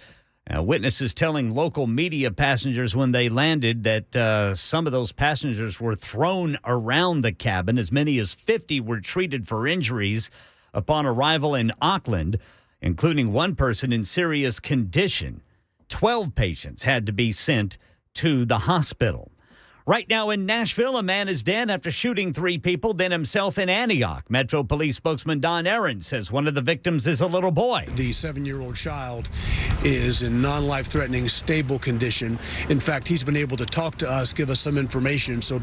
Witnesses telling local media passengers when they landed that some of those passengers were thrown around the cabin. As many as 50 were treated for injuries upon arrival in Auckland, including one person in serious condition. 12 patients had to be sent to the hospital. Right now in Nashville, a man is dead after shooting 3 people, then himself in Antioch. Metro Police spokesman Don Aaron says one of the victims is a little boy. The 7-year-old child is in non-life-threatening, stable condition. In fact, he's been able to talk to us, give us some information. So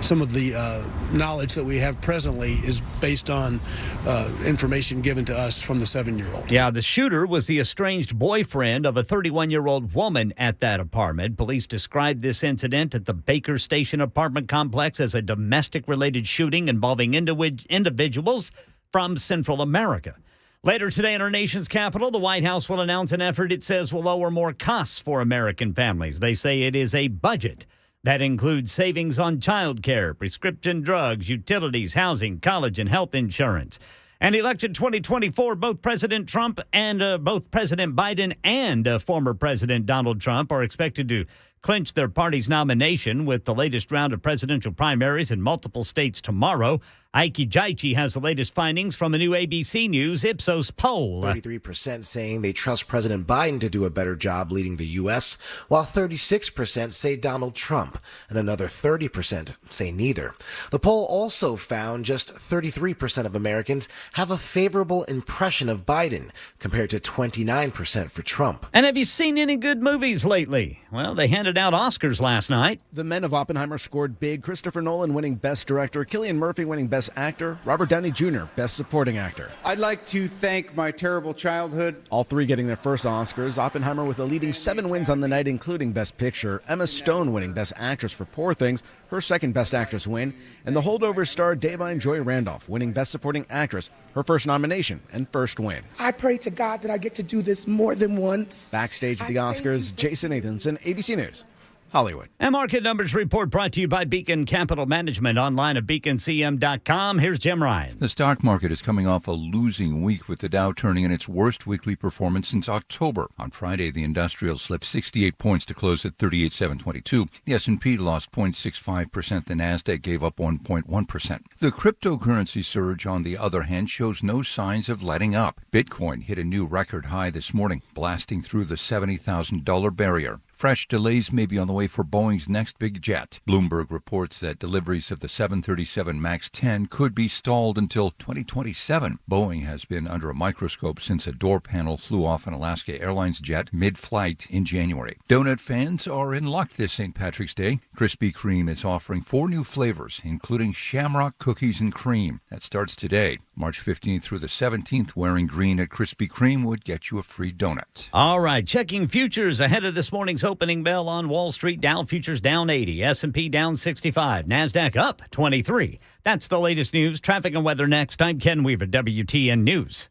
some of the knowledge that we have presently is based on information given to us from the 7-year-old. Yeah, the shooter was the estranged boyfriend of a 31-year-old woman at that apartment. Police described this incident at the Baker Station apartment complex as a domestic-related shooting involving individuals from Central America. Later today in our nation's capital, the White House will announce an effort it says will lower more costs for American families. They say it is a budget that includes savings on child care, prescription drugs, utilities, housing, college, and health insurance. And election 2024, both President Trump and both President Biden and former President Donald Trump are expected to clinch their party's nomination with the latest round of presidential primaries in multiple states tomorrow. Ike Jaichi has the latest findings from a new ABC News Ipsos poll. 33% saying they trust President Biden to do a better job leading the U.S., while 36% say Donald Trump, and another 30% say neither. The poll also found just 33% of Americans have a favorable impression of Biden, compared to 29% for Trump. And have you seen any good movies lately? Well, they handed out Oscars last night. The men of Oppenheimer scored big. Christopher Nolan winning Best Director, Cillian Murphy winning Best Actor, Robert Downey Jr. Best Supporting Actor. I'd like to thank my terrible childhood. All 3 getting their first Oscars. Oppenheimer with a leading 7 wins on the night, including Best Picture. Emma Stone winning Best Actress for Poor Things, her second Best Actress win. And The Holdovers star Da'Vine Joy Randolph winning Best Supporting Actress, her first nomination and first win. I pray to God that I get to do this more than once. Backstage at the Oscars, Jason Nathanson, ABC News, Hollywood. And Market Numbers Report brought to you by Beacon Capital Management, online at beaconcm.com. Here's Jim Ryan. The stock market is coming off a losing week with the Dow turning in its worst weekly performance since October. On Friday, the industrial slipped 68 points to close at 38,722. The S&P lost 0.65%. The Nasdaq gave up 1.1%. The cryptocurrency surge, on the other hand, shows no signs of letting up. Bitcoin hit a new record high this morning, blasting through the $70,000 barrier. Fresh delays may be on the way for Boeing's next big jet. Bloomberg reports that deliveries of the 737 MAX 10 could be stalled until 2027. Boeing has been under a microscope since a door panel flew off an Alaska Airlines jet mid-flight in January. Donut fans are in luck this St. Patrick's Day. Krispy Kreme is offering 4 new flavors, including shamrock cookies and cream. That starts today. March 15th through the 17th, wearing green at Krispy Kreme would get you a free donut. All right, checking futures ahead of this morning's opening bell on Wall Street. Dow futures down 80, S&P down 65, NASDAQ up 23. That's the latest news. Traffic and weather next. I'm Ken Weaver, WTN News.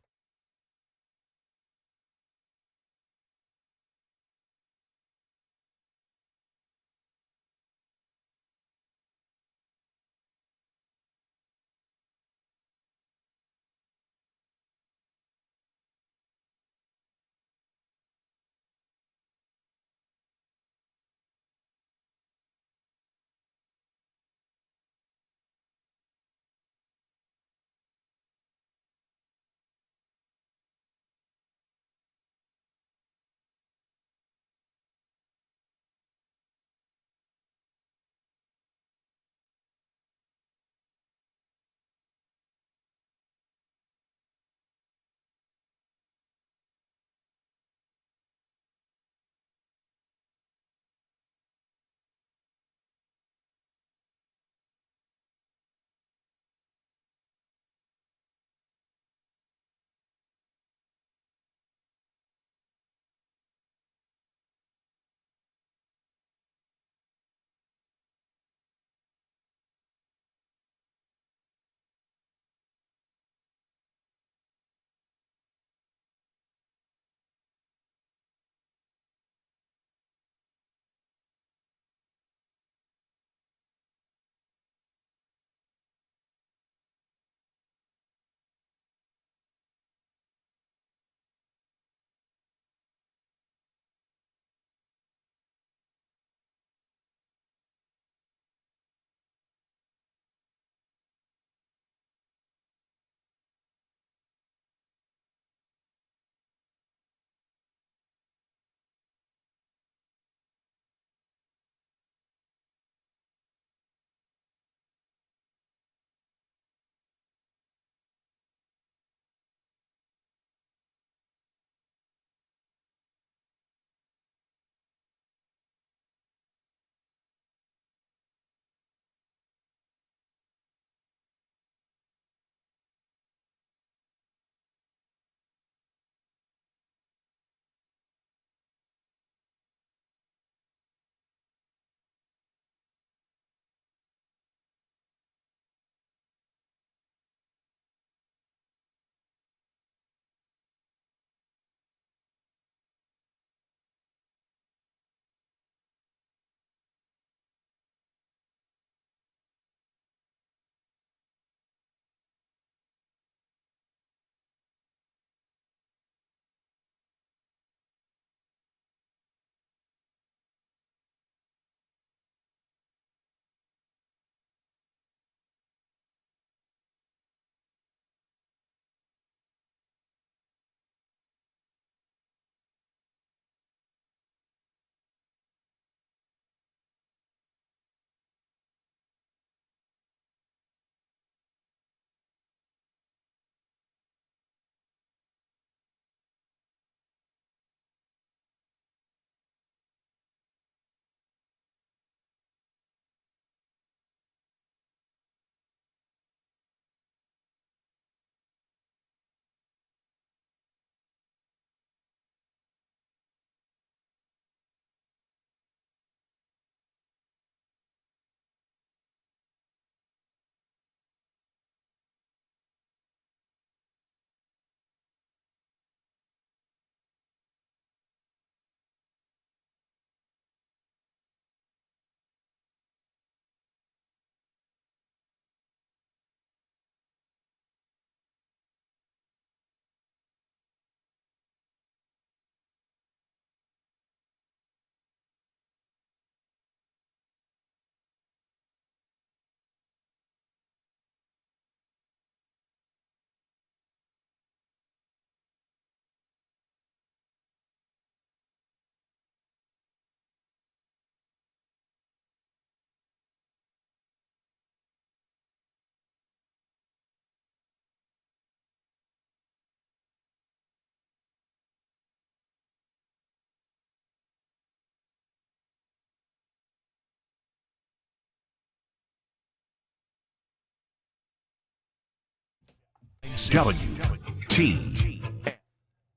WT.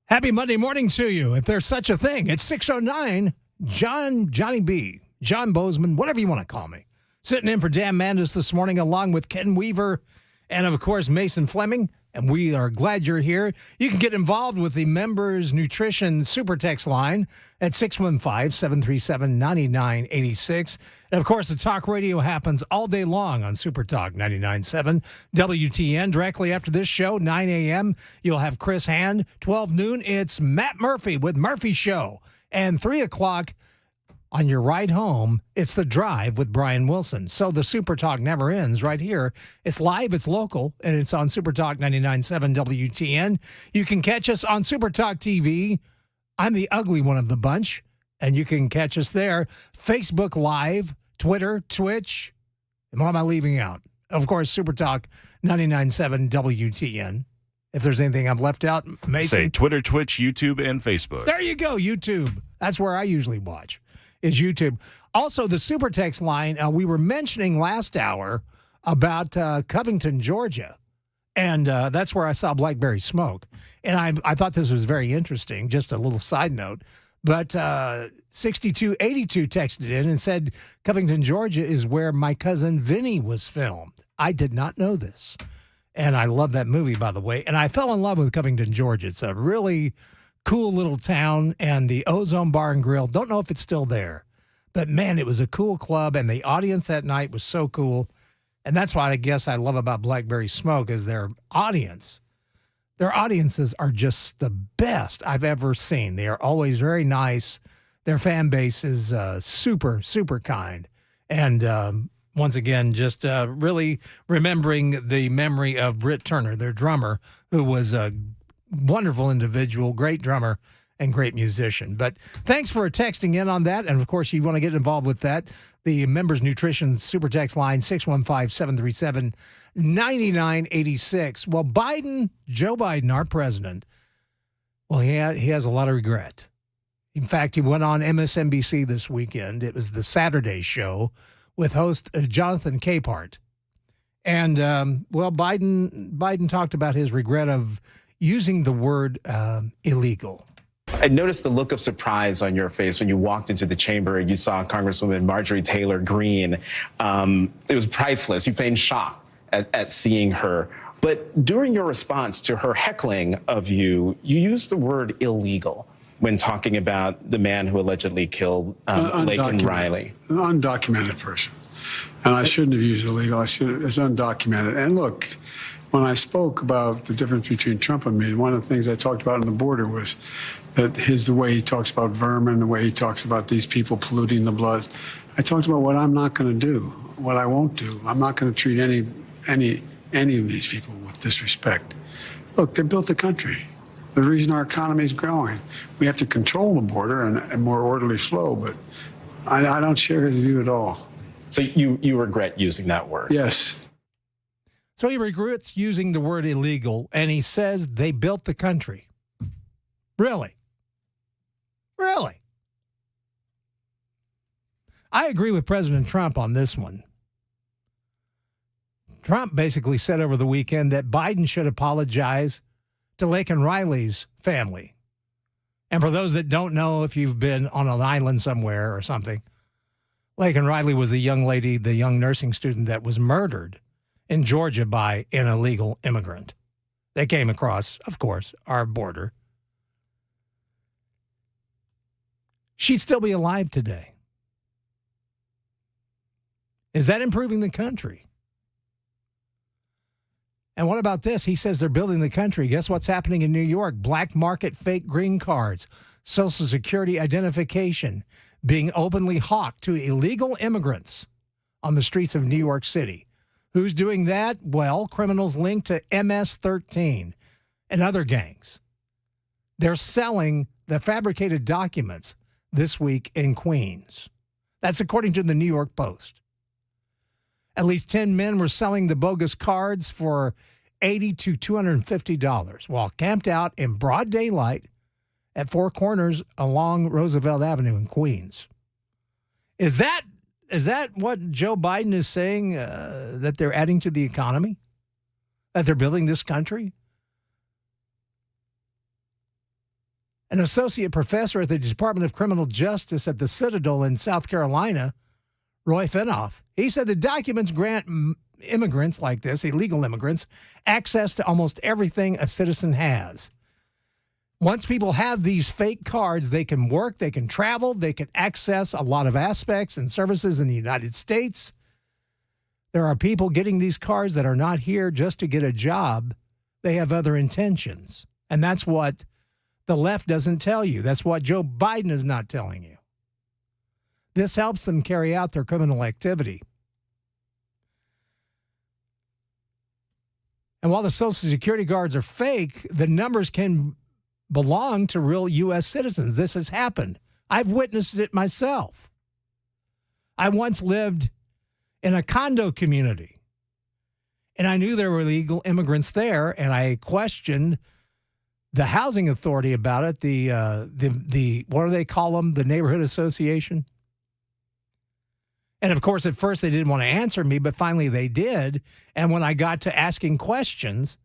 Happy Monday morning to you. If there's such a thing, it's 6:09. Johnny B, John Bozeman, whatever you want to call me, sitting in for Dan Mandis this morning, along with Ken Weaver and, of course, Mason Fleming. And we are glad you're here. You can get involved with the Members Nutrition Super Text line at 615-737-9986. And, of course, the talk radio happens all day long on Super Talk 99.7 WTN. Directly after this show, 9 a.m., you'll have Chris Hand. 12 noon, it's Matt Murphy with Murphy Show. And 3 o'clock, on your ride home, it's The Drive with Brian Wilson. So the Super Talk never ends right here. It's live, it's local, and it's on Super Talk 99.7 WTN. You can catch us on Super Talk TV. I'm the ugly one of the bunch, and you can catch us there. Facebook Live, Twitter, Twitch. And what am I leaving out? Of course, Super Talk 99.7 WTN. If there's anything I've left out, Mason. Say Twitter, Twitch, YouTube, and Facebook. There you go, YouTube. That's where I usually watch. Is YouTube. Also, the Super Text line, we were mentioning last hour about Covington, Georgia, and that's where I saw Blackberry Smoke. And I thought this was very interesting, just a little side note. But 6282 texted in and said, Covington, Georgia is where My Cousin Vinny was filmed. I did not know this. And I love that movie, by the way. And I fell in love with Covington, Georgia. It's a really cool little town, and the Ozone Bar and Grill, don't know if it's still there, but man, it was a cool club, and the audience that night was so cool. And that's what I guess I love about Blackberry Smoke is their audiences are just the best I've ever seen. They are always very nice. Their fan base is super, super kind. And once again, just really remembering the memory of Britt Turner, their drummer, who was a wonderful individual, great drummer, and great musician. But thanks for texting in on that. And, of course, you want to get involved with that. The Members Nutrition Super Text line, 615-737-9986. Well, Joe Biden, our president, well, he has a lot of regret. In fact, he went on MSNBC this weekend. It was the Saturday show with host Jonathan Capehart. And, well, Biden talked about his regret of using the word illegal. I noticed the look of surprise on your face when you walked into the chamber and you saw Congresswoman Marjorie Taylor Greene. It was priceless. You feigned shock at seeing her. But during your response to her heckling of you, you used the word illegal when talking about the man who allegedly killed Lake and Riley. An undocumented person. And I shouldn't have used illegal. It's undocumented. And look, when I spoke about the difference between Trump and me, one of the things I talked about on the border was that the way he talks about vermin, the way he talks about these people polluting the blood. I talked about what I'm not going to do, what I won't do. I'm not going to treat any of these people with disrespect. Look, they built the country. The reason our economy is growing. We have to control the border and more orderly flow, but I don't share his view at all. So you regret using that word? Yes. So he regrets using the word illegal, and he says they built the country. Really? Really? I agree with President Trump on this one. Trump basically said over the weekend that Biden should apologize to Lake and Riley's family. And for those that don't know, if you've been on an island somewhere or something, Lake and Riley was the young lady, the young nursing student that was murdered in Georgia by an illegal immigrant. They came across, of course, our border. She'd still be alive today. Is that improving the country? And what about this? He says they're building the country. Guess what's happening in New York? Black market fake green cards, Social Security identification being openly hawked to illegal immigrants on the streets of New York City. Who's doing that? Well, criminals linked to MS-13 and other gangs. They're selling the fabricated documents this week in Queens. That's according to the New York Post. At least 10 men were selling the bogus cards for $80 to $250 while camped out in broad daylight at Four Corners along Roosevelt Avenue in Queens. Is that what Joe Biden is saying, that they're adding to the economy? That they're building this country? An associate professor at the Department of Criminal Justice at the Citadel in South Carolina, Roy Finoff, he said the documents grant immigrants like this, illegal immigrants, access to almost everything a citizen has. Once people have these fake cards, they can work, they can travel, they can access a lot of aspects and services in the United States. There are people getting these cards that are not here just to get a job. They have other intentions. And that's what the left doesn't tell you. That's what Joe Biden is not telling you. This helps them carry out their criminal activity. And while the Social Security cards are fake, the numbers can belong to real U.S. citizens. This has happened. I've witnessed it myself. I once lived in a condo community, and I knew there were illegal immigrants there, and I questioned the housing authority about it, the what do they call them, the neighborhood association? And, of course, at first they didn't want to answer me, but finally they did. And when I got to asking questions,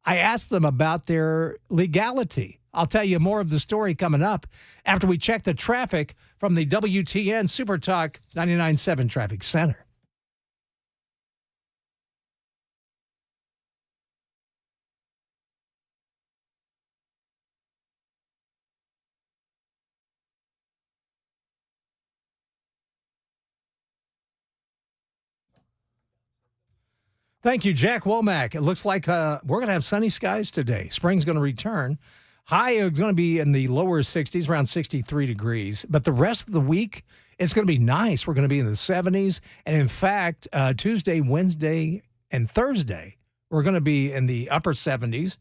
I asked them about their legality. I'll tell you more of the story coming up after we check the traffic from the WTN Super Talk 99.7 Traffic Center. Thank you, Jack Womack. It looks like we're going to have sunny skies today. Spring's going to return. High is going to be in the lower 60s, around 63 degrees. But the rest of the week, it's going to be nice. We're going to be in the 70s. And in fact, Tuesday, Wednesday, and Thursday, we're going to be in the upper 70s.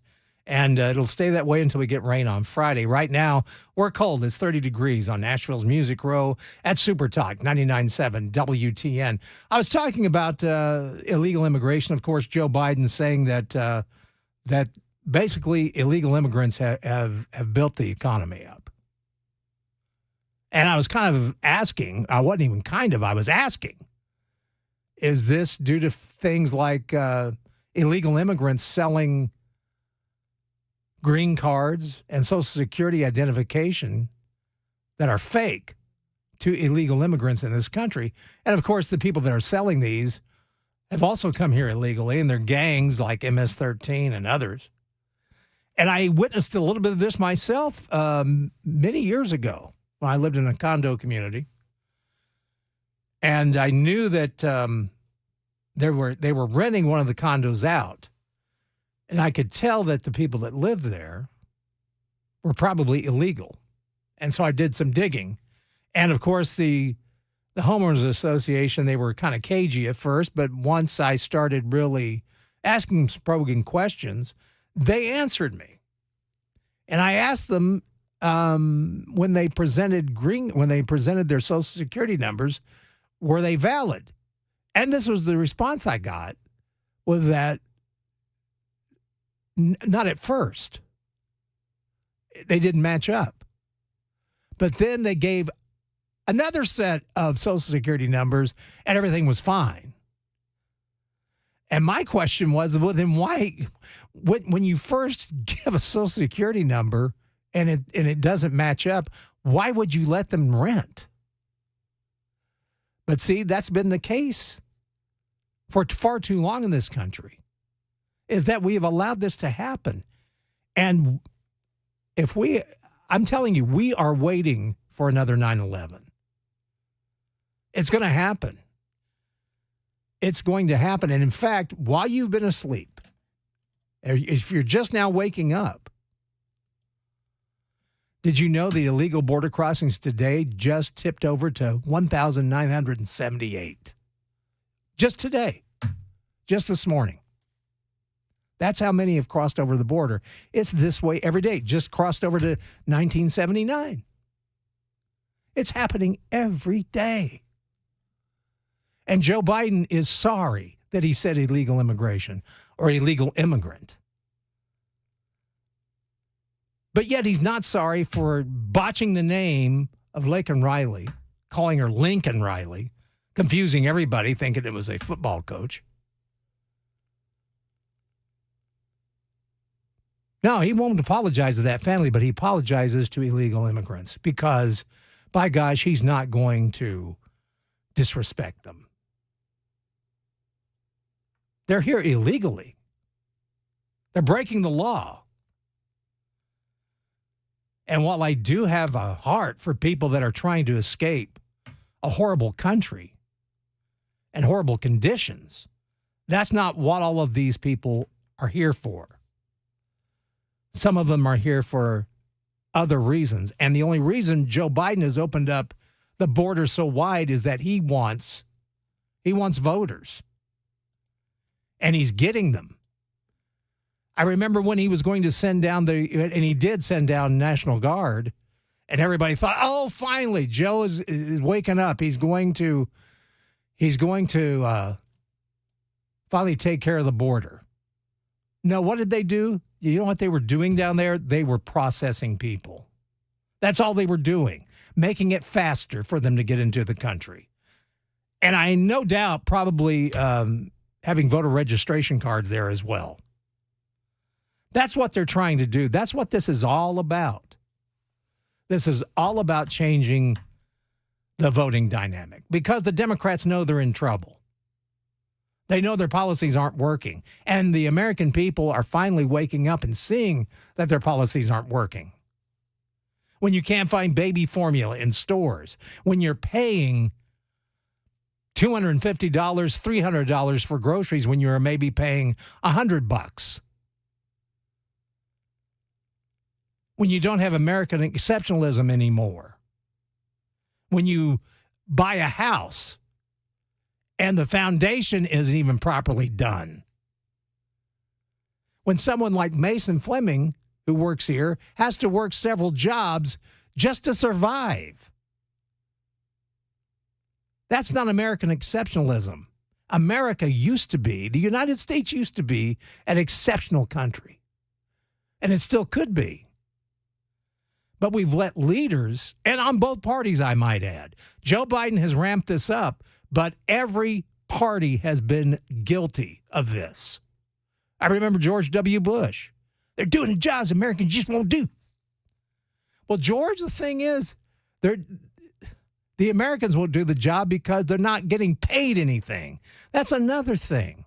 And it'll stay that way until we get rain on Friday. Right now, we're cold. It's 30 degrees on Nashville's Music Row at Super Talk 99.7 WTN. I was talking about illegal immigration. Of course, Joe Biden saying that that basically illegal immigrants have built the economy up. And I was kind of asking, I wasn't even kind of, I was asking, is this due to things like illegal immigrants selling green cards and Social Security identification that are fake to illegal immigrants in this country? And, of course, the people that are selling these have also come here illegally, and they're gangs like MS-13 and others. And I witnessed a little bit of this myself many years ago when I lived in a condo community. And I knew that they were renting one of the condos out. And I could tell that the people that lived there were probably illegal. And so I did some digging. And, of course, the homeowners association, they were kind of cagey at first. But once I started really asking some probing questions, they answered me. And I asked them when they presented their Social Security numbers, were they valid? And this was the response I got, was that not at first. They didn't match up. But then they gave another set of Social Security numbers, and everything was fine. And my question was, well, then why, when you first give a Social Security number and it doesn't match up, why would you let them rent? But see, that's been the case for far too long in this country, is that we have allowed this to happen. And I'm telling you, we are waiting for another 9/11. It's going to happen. It's going to happen. And in fact, while you've been asleep, if you're just now waking up, did you know the illegal border crossings today just tipped over to 1,978? Just today. Just this morning. That's how many have crossed over the border. It's this way every day. Just crossed over to 1979. It's happening every day. And Joe Biden is sorry that he said illegal immigration or illegal immigrant. But yet he's not sorry for botching the name of Lincoln Riley, calling her Lincoln Riley, confusing everybody, thinking it was a football coach. No, he won't apologize to that family, but he apologizes to illegal immigrants because, by gosh, he's not going to disrespect them. They're here illegally. They're breaking the law. And while I do have a heart for people that are trying to escape a horrible country and horrible conditions, that's not what all of these people are here for. Some of them are here for other reasons. And the only reason Joe Biden has opened up the border so wide is that he wants voters. And he's getting them. I remember when he was going to send down and he did send down National Guard, and everybody thought, oh, finally, Joe is waking up. He's going to finally take care of the border. No, what did they do? You know what they were doing down there? They were processing people. That's all they were doing, making it faster for them to get into the country. And I no doubt probably having voter registration cards there as well. That's what they're trying to do. That's what this is all about. This is all about changing the voting dynamic because the Democrats know they're in trouble. They know their policies aren't working. And the American people are finally waking up and seeing that their policies aren't working. When you can't find baby formula in stores, when you're paying $250, $300 for groceries when you're maybe paying $100. When you don't have American exceptionalism anymore. When you buy a house and the foundation isn't even properly done. When someone like Mason Fleming, who works here, has to work several jobs just to survive. That's not American exceptionalism. America used to be, the United States used to be an exceptional country. And it still could be. But we've let leaders, and on both parties, I might add, Joe Biden has ramped this up, but every party has been guilty of this. I remember George W. Bush. They're doing the jobs Americans just won't do. Well, George, the thing is, the Americans won't do the job because they're not getting paid anything. That's another thing.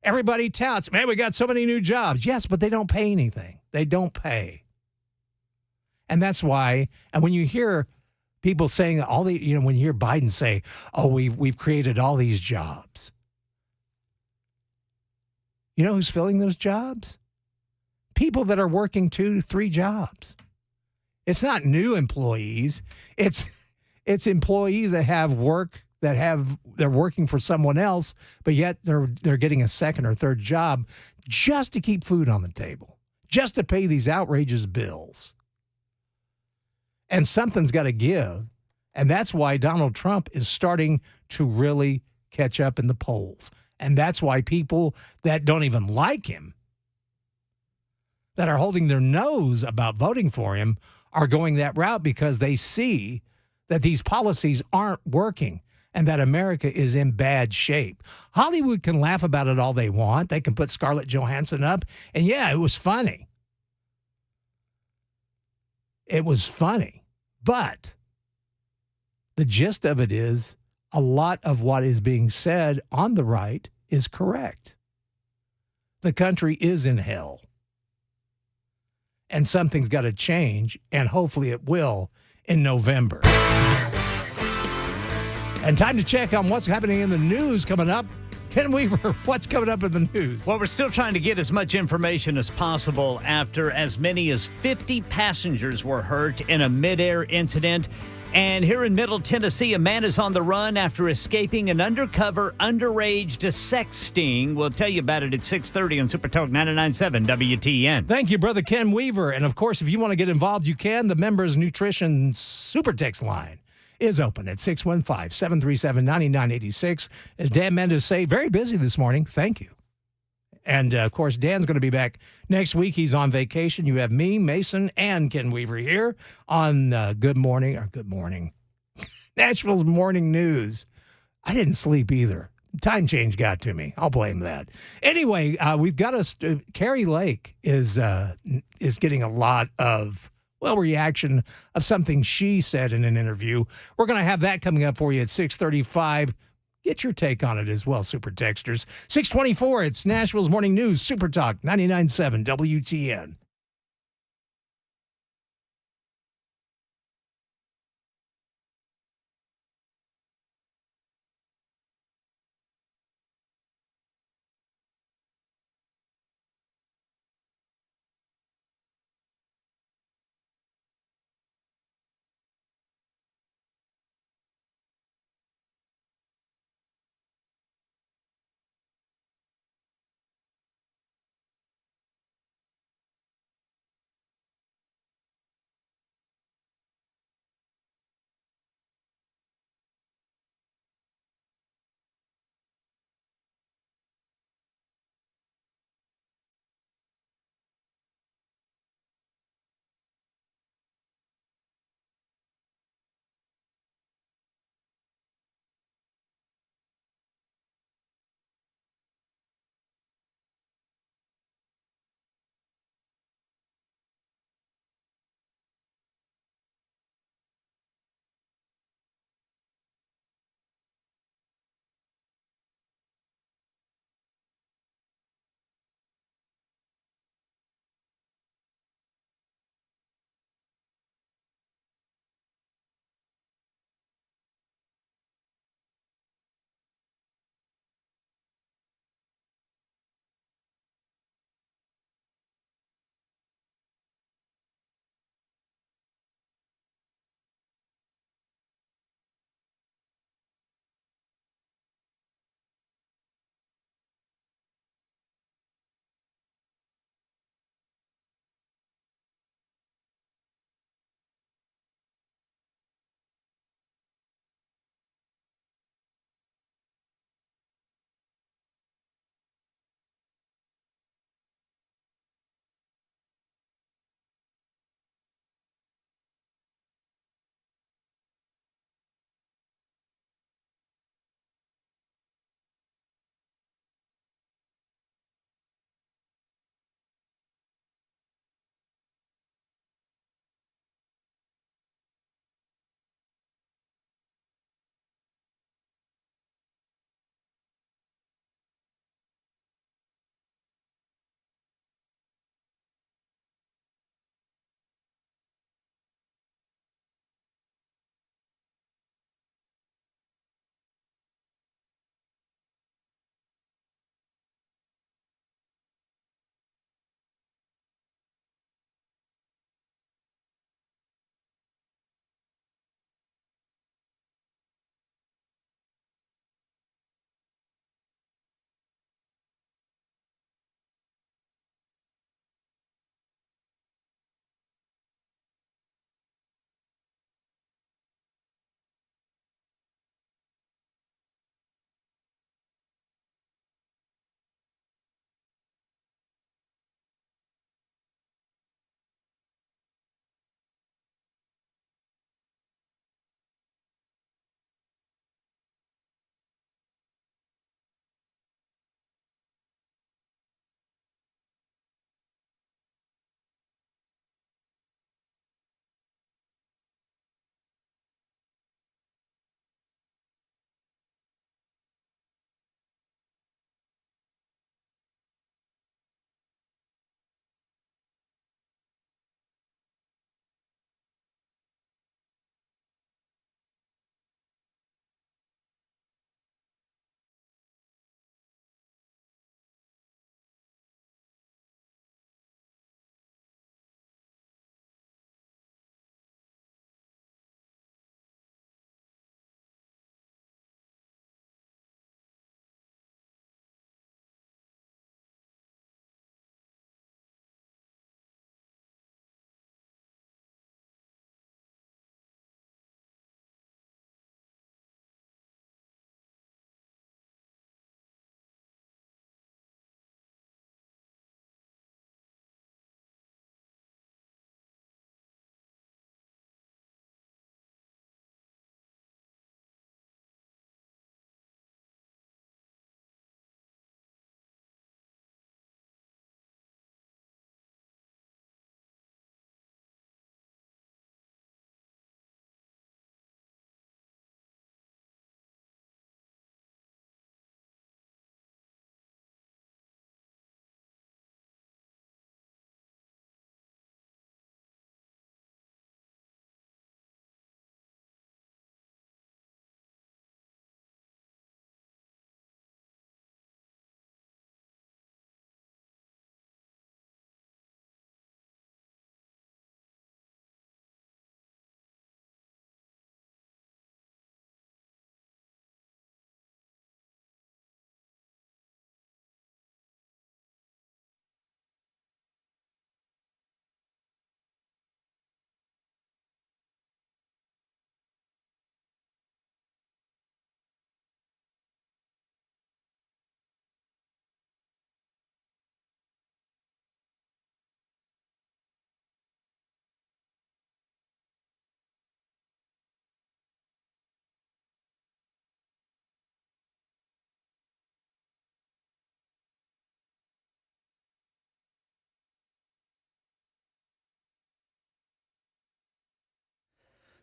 Everybody touts, man, we got so many new jobs. Yes, but they don't pay anything. They don't pay. And that's why, and when you hear people saying when you hear Biden say, oh, we've created all these jobs. You know who's filling those jobs? People that are working 2 to 3 jobs. It's not new employees. It's employees that have work they're working for someone else, but yet they're getting a second or third job just to keep food on the table, just to pay these outrageous bills. And something's got to give. And that's why Donald Trump is starting to really catch up in the polls. And that's why people that don't even like him, that are holding their nose about voting for him, are going that route because they see that these policies aren't working and that America is in bad shape. Hollywood can laugh about it all they want. They can put Scarlett Johansson up. And yeah, it was funny. It was funny. But the gist of it is a lot of what is being said on the right is correct. The country is in hell. And something's got to change, and hopefully it will in November. And time to check on what's happening in the news coming up. Ken Weaver, what's coming up in the news? Well, we're still trying to get as much information as possible after as many as 50 passengers were hurt in a midair incident. And here in Middle Tennessee, a man is on the run after escaping an undercover underage sex sting. We'll tell you about it at 6:30 on Super Talk 99.7 WTN. Thank you, Brother Ken Weaver. And, of course, if you want to get involved, you can. The Members Nutrition Super Text line is open at 615-737-9986. As Dan Mandis say, very busy this morning. Thank you. And, of course, Dan's going to be back next week. He's on vacation. You have me, Mason, and Ken Weaver here on Good Morning, Nashville's Morning News. I didn't sleep either. time change got to me. I'll blame that. Anyway, we've got Carrie Lake is getting a lot of reaction of something she said in an interview. We're going to have that coming up for you at 6:35. Get your take on it as well, Super Texters. 6:24. It's Nashville's Morning News, Super Talk 99.7 WTN.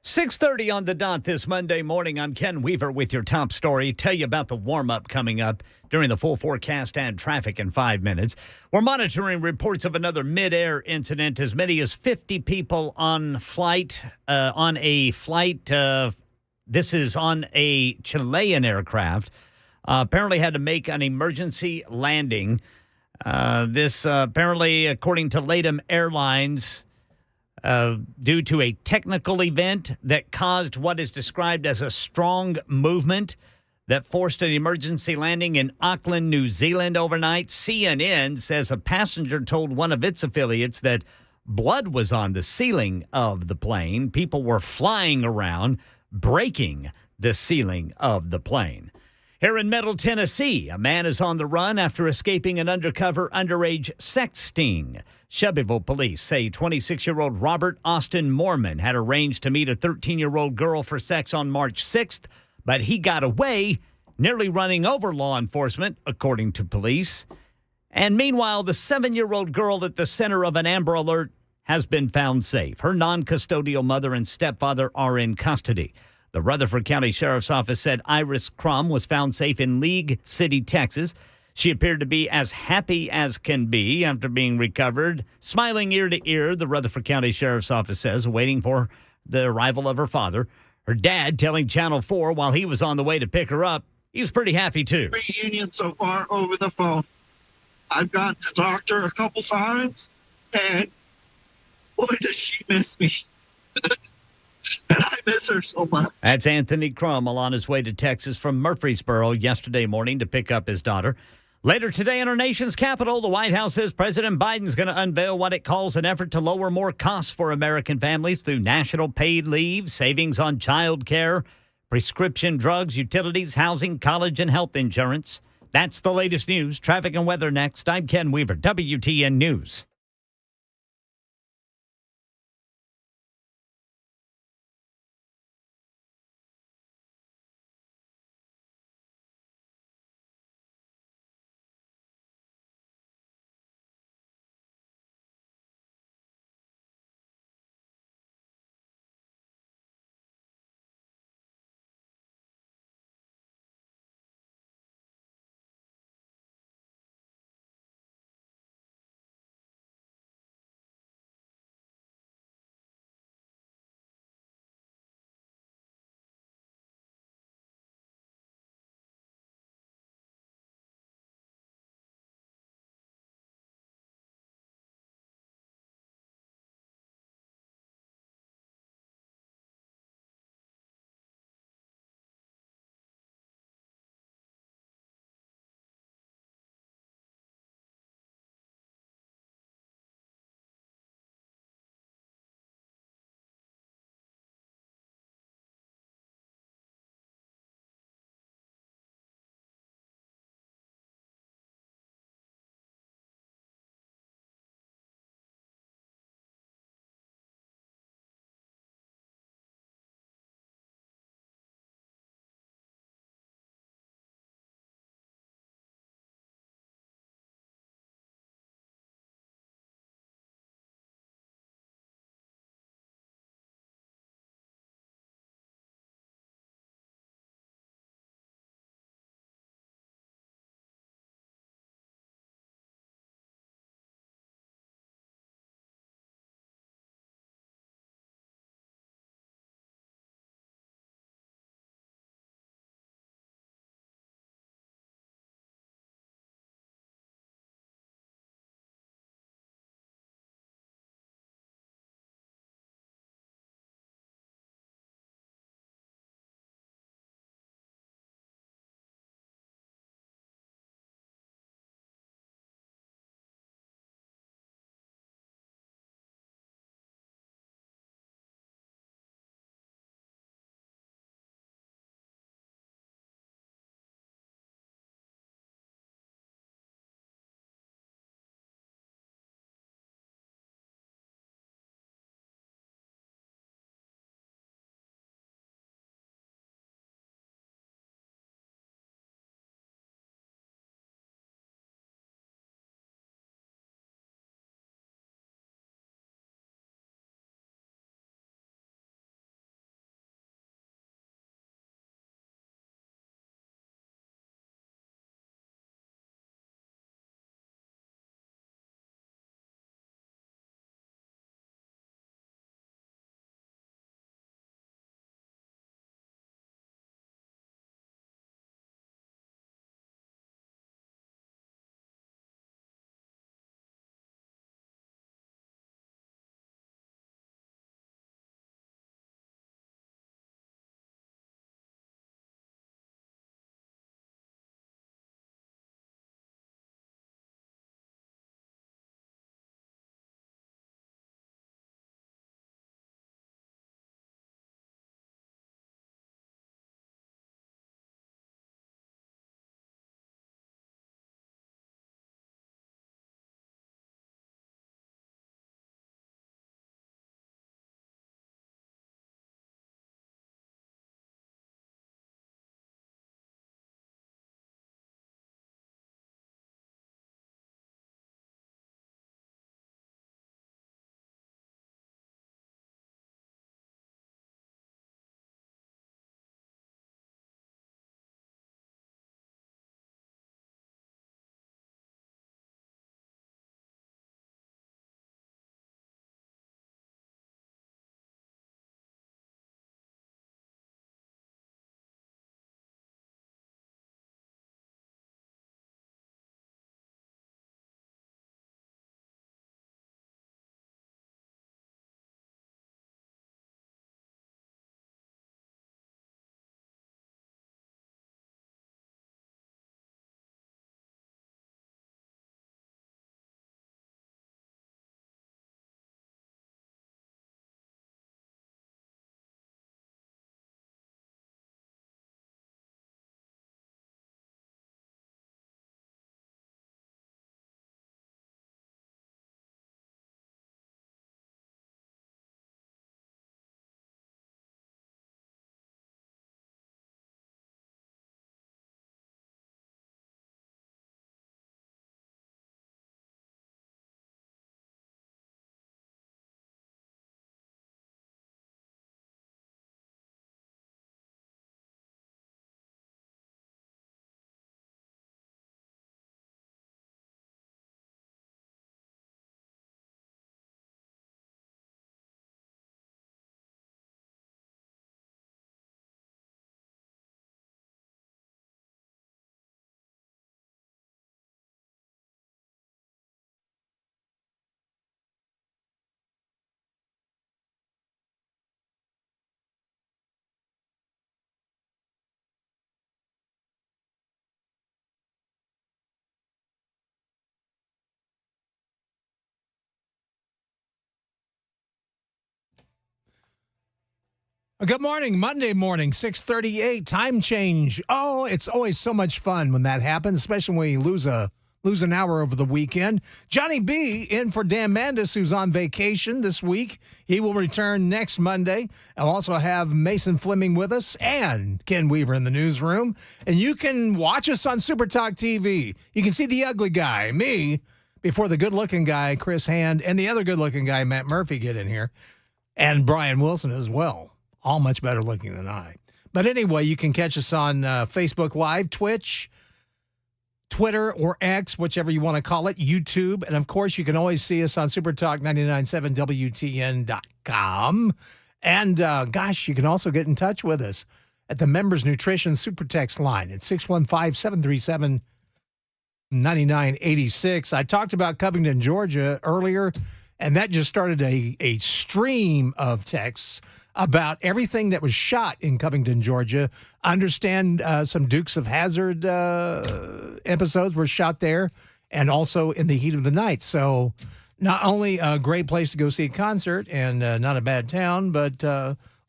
6:30 on the dot this Monday morning. I'm Ken Weaver with your top story. Tell you about the warm-up coming up during the full forecast and traffic in 5 minutes. We're monitoring reports of another mid-air incident. As many as 50 people on a flight. This is on a Chilean aircraft. Apparently had to make an emergency landing. This apparently, according to LATAM Airlines, due to a technical event that caused what is described as a strong movement that forced an emergency landing in Auckland, New Zealand overnight. CNN says a passenger told one of its affiliates that blood was on the ceiling of the plane. People were flying around, breaking the ceiling of the plane. Here in Middle Tennessee, a man is on the run after escaping an undercover underage sex sting. Shelbyville police say 26-year-old Robert Austin Mormon had arranged to meet a 13-year-old girl for sex on March 6th, but he got away, nearly running over law enforcement, according to police. And meanwhile, the 7-year-old girl at the center of an Amber Alert has been found safe. Her non-custodial mother and stepfather are in custody. The Rutherford County Sheriff's Office said Iris Crum was found safe in League City, Texas. She appeared to be as happy as can be after being recovered, smiling ear to ear, the Rutherford County Sheriff's Office says, waiting for the arrival of her father. Her dad telling Channel 4 while he was on the way to pick her up, he was pretty happy too. Reunion so far over the phone. I've got to talk to her a couple times, and boy, does she miss me. And I miss her so much. That's Anthony Crummell on his way to Texas from Murfreesboro yesterday morning to pick up his daughter. Later today in our nation's capital, the White House says President Biden's going to unveil what it calls an effort to lower more costs for American families through national paid leave, savings on child care, prescription drugs, utilities, housing, college, and health insurance. That's the latest news. Traffic and weather next. I'm Ken Weaver, WTN News. Good morning, Monday morning, 6:38, time change. Oh, it's always so much fun when that happens, especially when you lose an hour over the weekend. Johnny B in for Dan Mandis, who's on vacation this week. He will return next Monday. I'll also have Mason Fleming with us and Ken Weaver in the newsroom. And you can watch us on Super Talk TV. You can see the ugly guy, me, before the good-looking guy, Chris Hand, and the other good-looking guy, Matt Murphy, get in here. And Brian Wilson as well. All much better looking than I. But anyway, you can catch us on Facebook Live, Twitch, Twitter, or X, whichever you want to call it, YouTube. And, of course, you can always see us on supertalk997wtn.com. And, gosh, you can also get in touch with us at the Members Nutrition Super Text line at 615-737-9986. I talked about Covington, Georgia earlier, and that just started a stream of texts about everything that was shot in Covington, Georgia. I understand some Dukes of Hazzard episodes were shot there, and also in the heat of the night. So not only a great place to go see a concert and not a bad town, but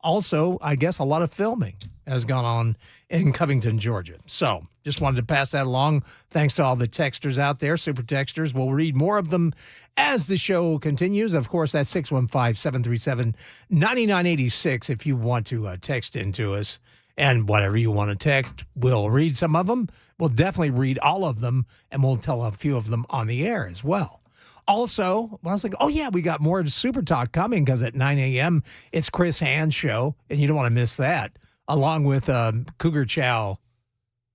also, I guess, a lot of filming has gone on in Covington, Georgia. So just wanted to pass that along. Thanks to all the texters out there, super texters. We'll read more of them as the show continues. Of course, that's 615-737-9986 if you want to text into us. And whatever you want to text, we'll read some of them. We'll definitely read all of them, and we'll tell a few of them on the air as well. Also, I was like, oh, yeah, we got more Super Talk coming because at 9 a.m., it's Chris Hand's show, and you don't want to miss that, along with Cougar Chow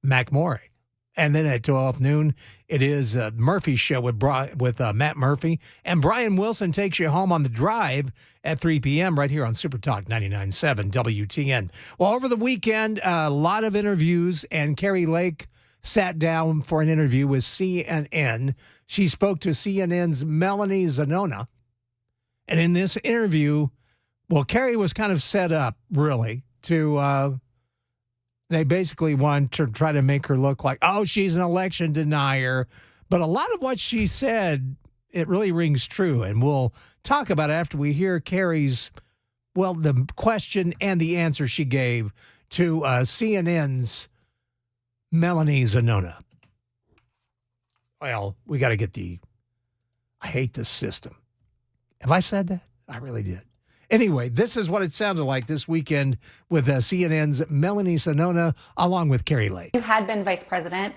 McMorray. And then at 12 noon, it is Murphy's show with Matt Murphy. And Brian Wilson takes you home on the drive at 3 p.m. right here on Super Talk 99.7 WTN. Well, over the weekend, a lot of interviews, and Carrie Lake sat down for an interview with CNN. She spoke to CNN's Melanie Zanona. And in this interview, well, Carrie was kind of set up, really, to they basically want to try to make her look like, oh, she's an election denier. But a lot of what she said, it really rings true. And we'll talk about it after we hear Carrie's, well, the question and the answer she gave to CNN's Melanie Zanona. Well, we got to get I hate this system. Have I said that? I really did. Anyway, this is what it sounded like this weekend with CNN's Melanie Zanona along with Carrie Lake. You had been vice president.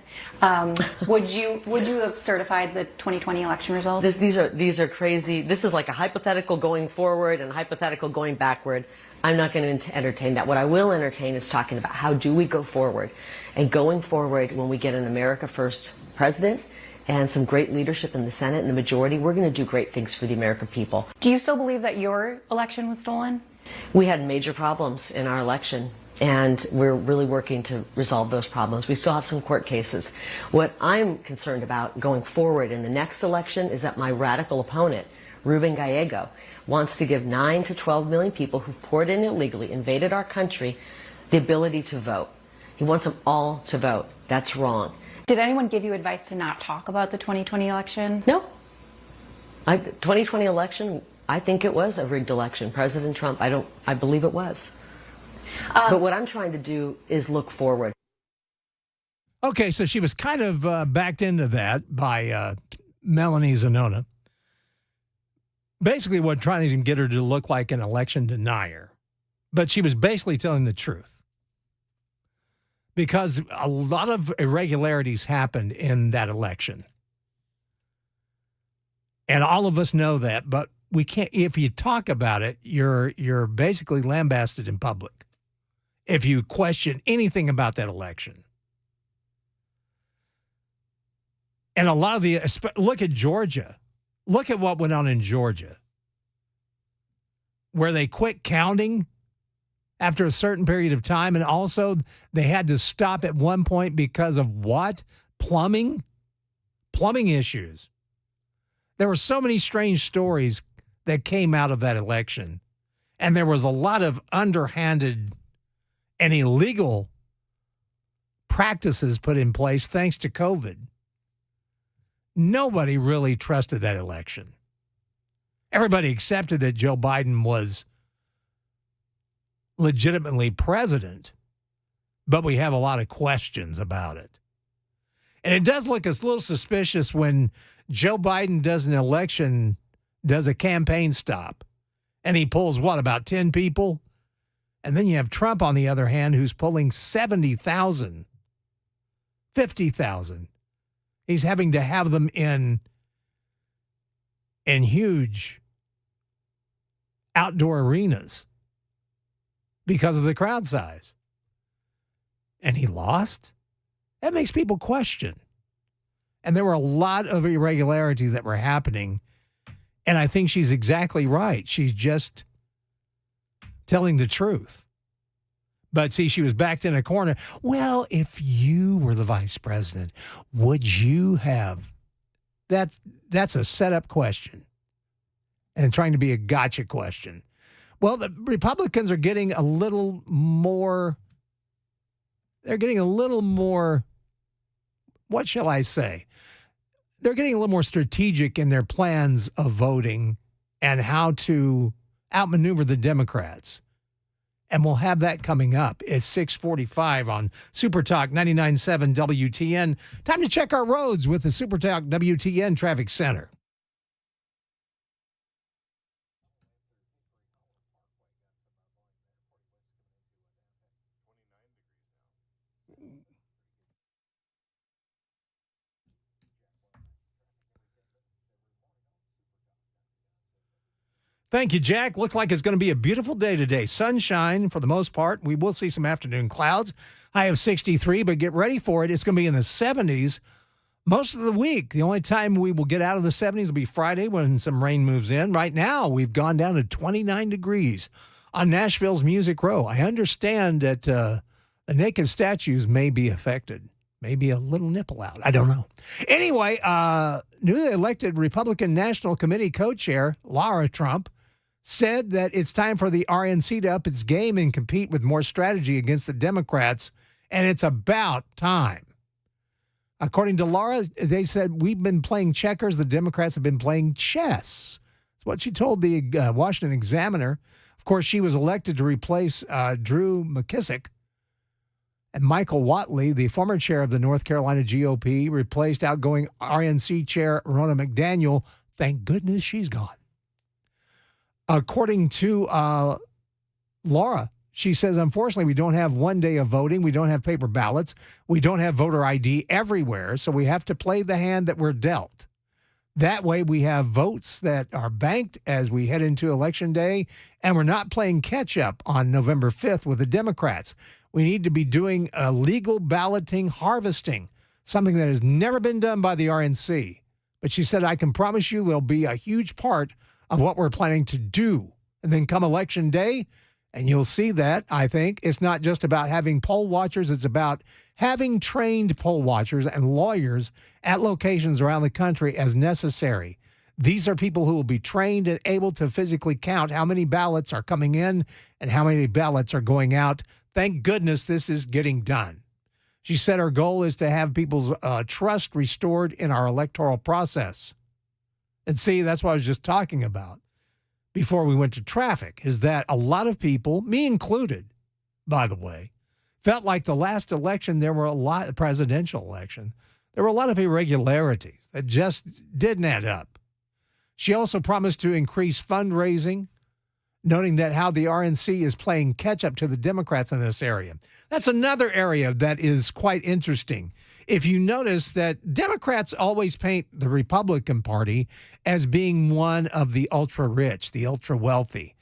Would you have certified the 2020 election results? These are crazy. This is like a hypothetical going forward and a hypothetical going backward. I'm not going to entertain that. What I will entertain is talking about how do we go forward. And going forward, when we get an America First president and some great leadership in the Senate and the majority, we're going to do great things for the American people. Do you still believe that your election was stolen? We had major problems in our election, and we're really working to resolve those problems. We still have some court cases. What I'm concerned about going forward in the next election is that my radical opponent, Ruben Gallego, wants to give 9 to 12 million people who poured in illegally, invaded our country, the ability to vote. He wants them all to vote. That's wrong. Did anyone give you advice to not talk about the 2020 election? No. 2020 election, I think it was a rigged election. President Trump, I believe it was. But what I'm trying to do is look forward. Okay, so she was kind of backed into that by Melanie Zanona. Basically, trying to get her to look like an election denier. But she was basically telling the truth. Because a lot of irregularities happened in that election. And all of us know that, but we can't, if you talk about it, you're basically lambasted in public. If you question anything about that election. And a lot of look at Georgia. Look at what went on in Georgia. Where they quit counting after a certain period of time, and also they had to stop at one point because of what? Plumbing issues. There were so many strange stories that came out of that election, and there was a lot of underhanded and illegal practices put in place thanks to COVID. Nobody really trusted that election. Everybody accepted that Joe Biden was legitimately president, but we have a lot of questions about it. And it does look a little suspicious when Joe Biden does a campaign stop, and he pulls, about 10 people? And then you have Trump, on the other hand, who's pulling 70,000, 50,000. He's having to have them in huge outdoor arenas because of the crowd size. And he lost? That makes people question. And there were a lot of irregularities that were happening. And I think she's exactly right. She's just telling the truth. But see, she was backed in a corner. Well, if you were the vice president, would you have? That's a setup question and trying to be a gotcha question. Well, the Republicans are getting a little more, what shall I say? They're getting a little more strategic in their plans of voting and how to outmaneuver the Democrats. And we'll have that coming up at 6:45 on Super Talk 99.7 WTN. Time to check our roads with the Super Talk WTN Traffic Center. Thank you, Jack. Looks like it's going to be a beautiful day today. Sunshine for the most part. We will see some afternoon clouds. High of 63, but get ready for it. It's going to be in the 70s most of the week. The only time we will get out of the 70s will be Friday when some rain moves in. Right now, we've gone down to 29 degrees on Nashville's Music Row. I understand that the naked statues may be affected. Maybe a little nipple out. I don't know. Anyway, newly elected Republican National Committee co-chair Lara Trump said that it's time for the RNC to up its game and compete with more strategy against the Democrats, and it's about time. According to Lara, they said, we've been playing checkers. The Democrats have been playing chess. That's what she told the Washington Examiner. Of course, she was elected to replace Drew McKissick. And Michael Whatley, the former chair of the North Carolina GOP, replaced outgoing RNC chair Ronna McDaniel. Thank goodness she's gone. According to Laura, she says, unfortunately, we don't have one day of voting. We don't have paper ballots. We don't have voter ID everywhere. So we have to play the hand that we're dealt. That way we have votes that are banked as we head into Election Day. And we're not playing catch up on November 5th with the Democrats. We need to be doing legal balloting harvesting, something that has never been done by the RNC. But she said, I can promise you there'll be a huge part of what we're planning to do. And then come Election Day, and you'll see that, I think, it's not just about having poll watchers. It's about having trained poll watchers and lawyers at locations around the country as necessary. These are people who will be trained and able to physically count how many ballots are coming in and how many ballots are going out. Thank goodness this is getting done. She said her goal is to have people's trust restored in our electoral process. And see, that's what I was just talking about before we went to traffic, is that a lot of people, me included, by the way, felt like the last election, presidential election, there were a lot of irregularities that just didn't add up. She also promised to increase fundraising, noting that how the RNC is playing catch up to the Democrats in this area. That's another area that is quite interesting. If you notice that Democrats always paint the Republican Party as being one of the ultra-rich, the ultra-wealthy.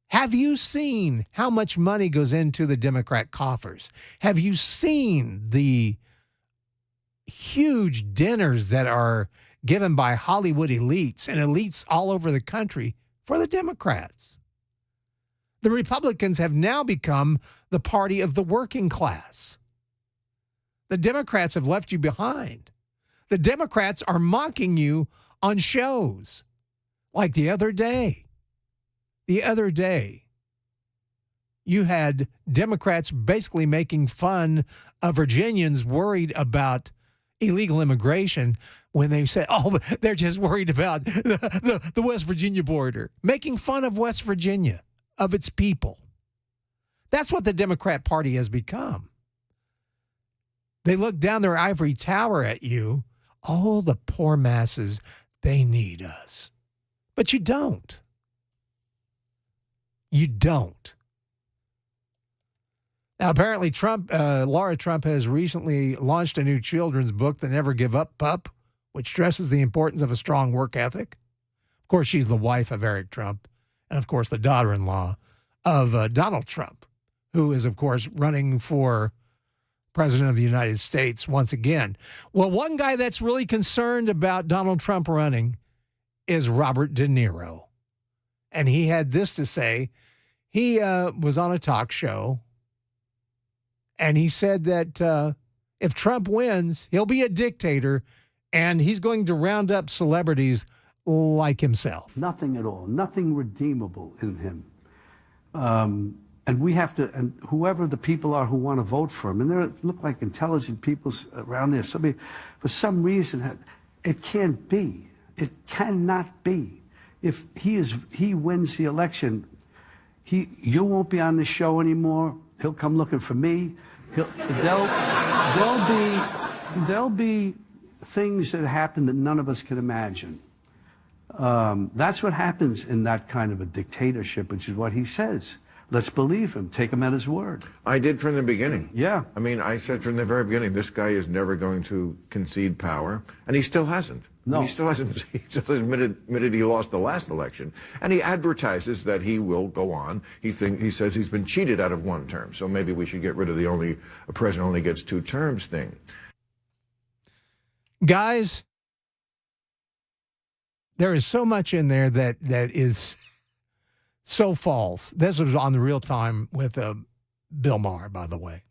Have you seen how much money goes into the Democrat coffers? Have you seen the huge dinners that are given by Hollywood elites and elites all over the country for the Democrats? The Republicans have now become the party of the working class. The Democrats have left you behind. The Democrats are mocking you on shows like the other day. The other day, you had Democrats basically making fun of Virginians worried about illegal immigration when they said, oh, they're just worried about the West Virginia border, making fun of West Virginia, of its people. That's what the Democrat Party has become. They look down their ivory tower at you. Oh, the poor masses, they need us. But you don't. You don't. Now, apparently, Laura Trump has recently launched a new children's book, The Never Give Up Pup, which stresses the importance of a strong work ethic. Of course, she's the wife of Eric Trump, and of course, the daughter-in-law of Donald Trump, who is, of course, running for President of the United States once again. Well, one guy that's really concerned about Donald Trump running is Robert De Niro. And he had this to say. He was on a talk show, and he said that if Trump wins, he'll be a dictator, and he's going to round up celebrities like himself. Nothing at all, nothing redeemable in him. And we have to, and whoever the people are who want to vote for him, and there look like intelligent people around there. Somebody, for some reason, it can't be. It cannot be. If he wins the election, you won't be on the show anymore. He'll come looking for me. There'll be things that happen that none of us can imagine. That's what happens in that kind of a dictatorship, which is what he says. Let's believe him. Take him at his word. I did from the beginning. Yeah. I mean, I said from the very beginning, this guy is never going to concede power, and he still hasn't. No. He still hasn't admitted he lost the last election, and he advertises that he will go on. He says he's been cheated out of one term, so maybe we should get rid of the a president only gets 2 terms thing. Guys, there is so much in there that is so false. This was on the Real Time with Bill Maher, by the way.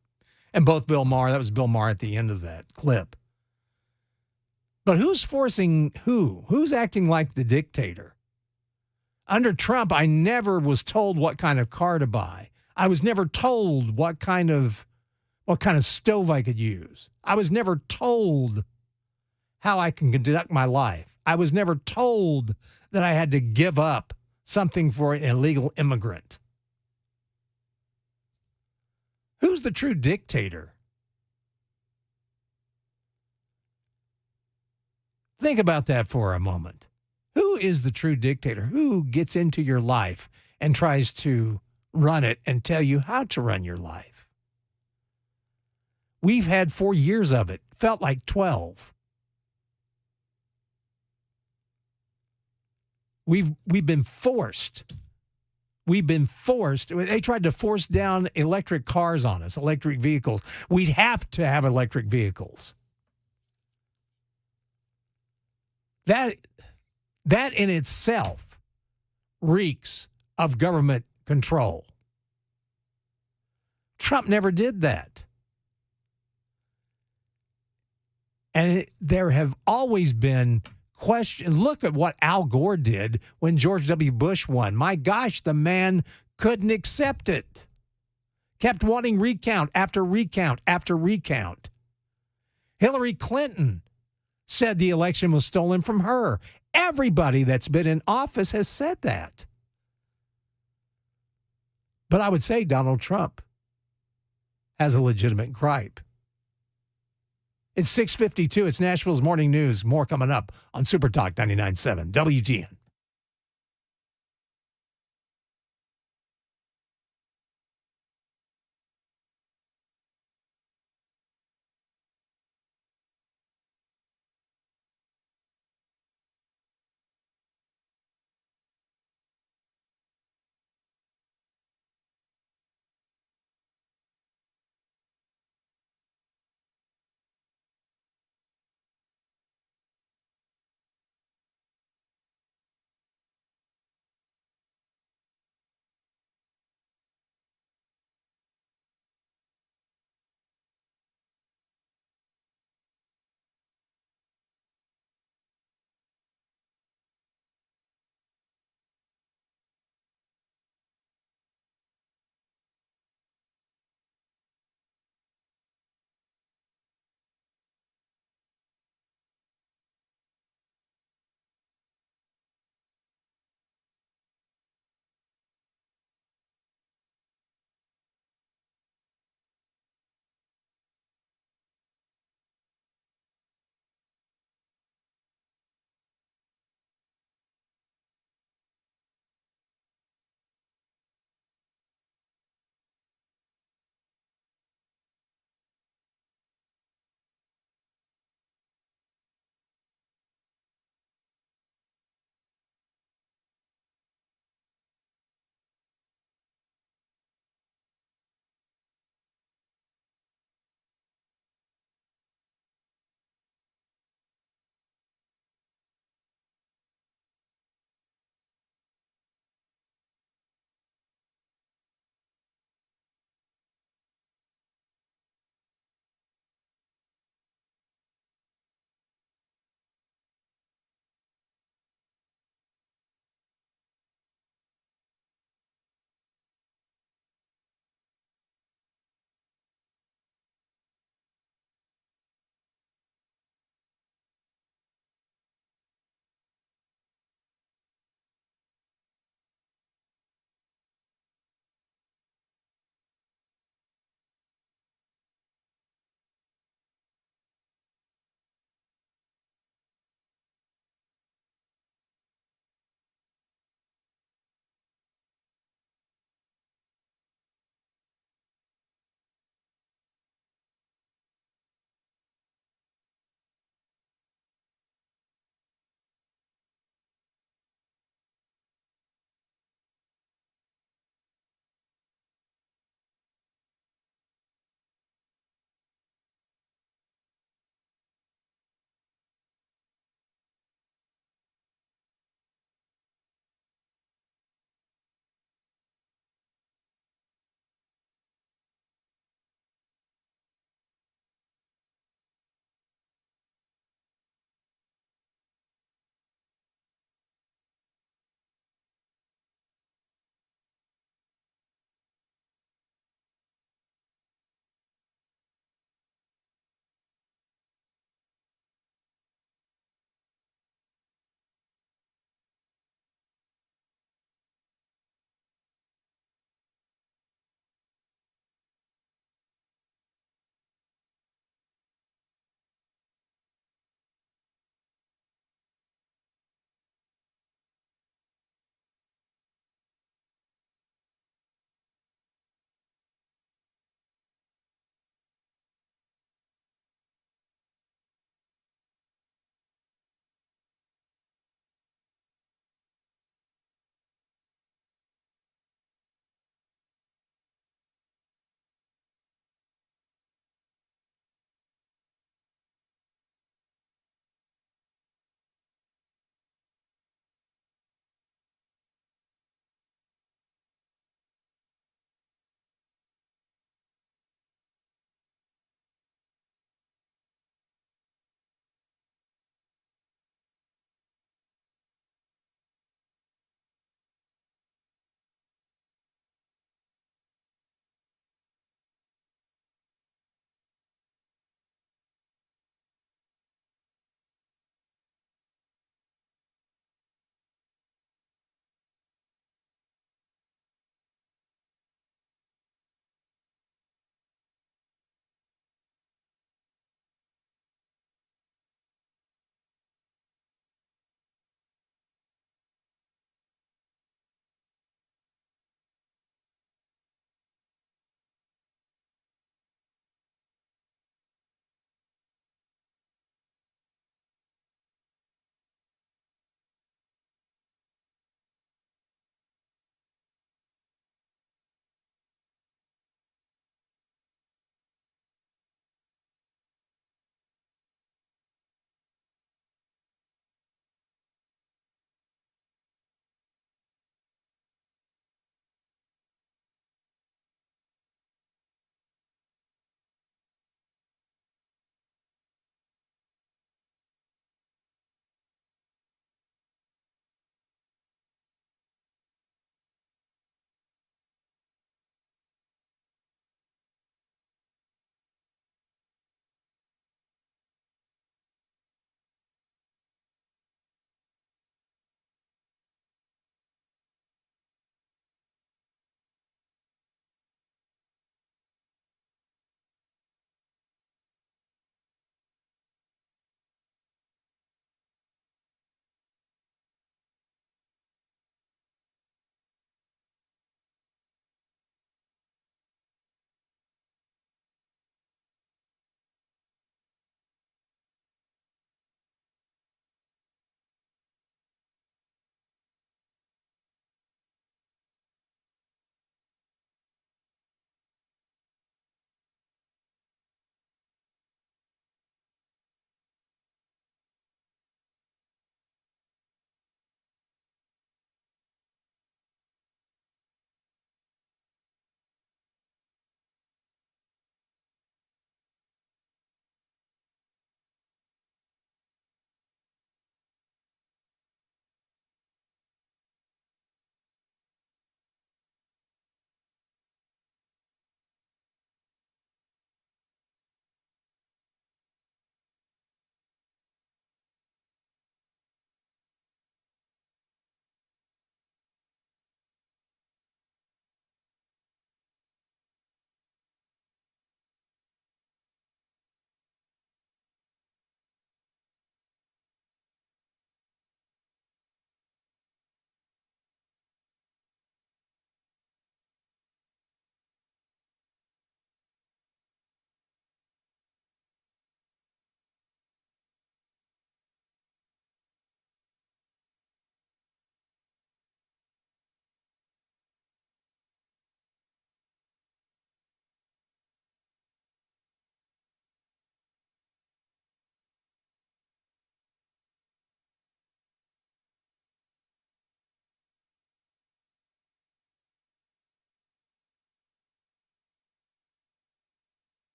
And both Bill Maher, that was Bill Maher at the end of that clip. But who's forcing who? Who's acting like the dictator? Under Trump, I never was told what kind of car to buy. I was never told what kind of stove I could use. I was never told how I can conduct my life. I was never told that I had to give up something for an illegal immigrant. Who's the true dictator? Think about that for a moment. Who is the true dictator? Who gets into your life and tries to run it and tell you how to run your life? We've had 4 years of it. Felt like 12. We've been forced. We've been forced. They tried to force down electric cars on us, electric vehicles. We'd have to have electric vehicles. That in itself reeks of government control. Trump never did that. And there have always been questions. Look at what Al Gore did when George W. Bush won. My gosh, the man couldn't accept it. Kept wanting recount after recount after recount. Hillary Clinton said the election was stolen from her. Everybody that's been in office has said that. But I would say Donald Trump has a legitimate gripe. It's 6:52. It's Nashville's Morning News. More coming up on Super Talk 99.7 WGN.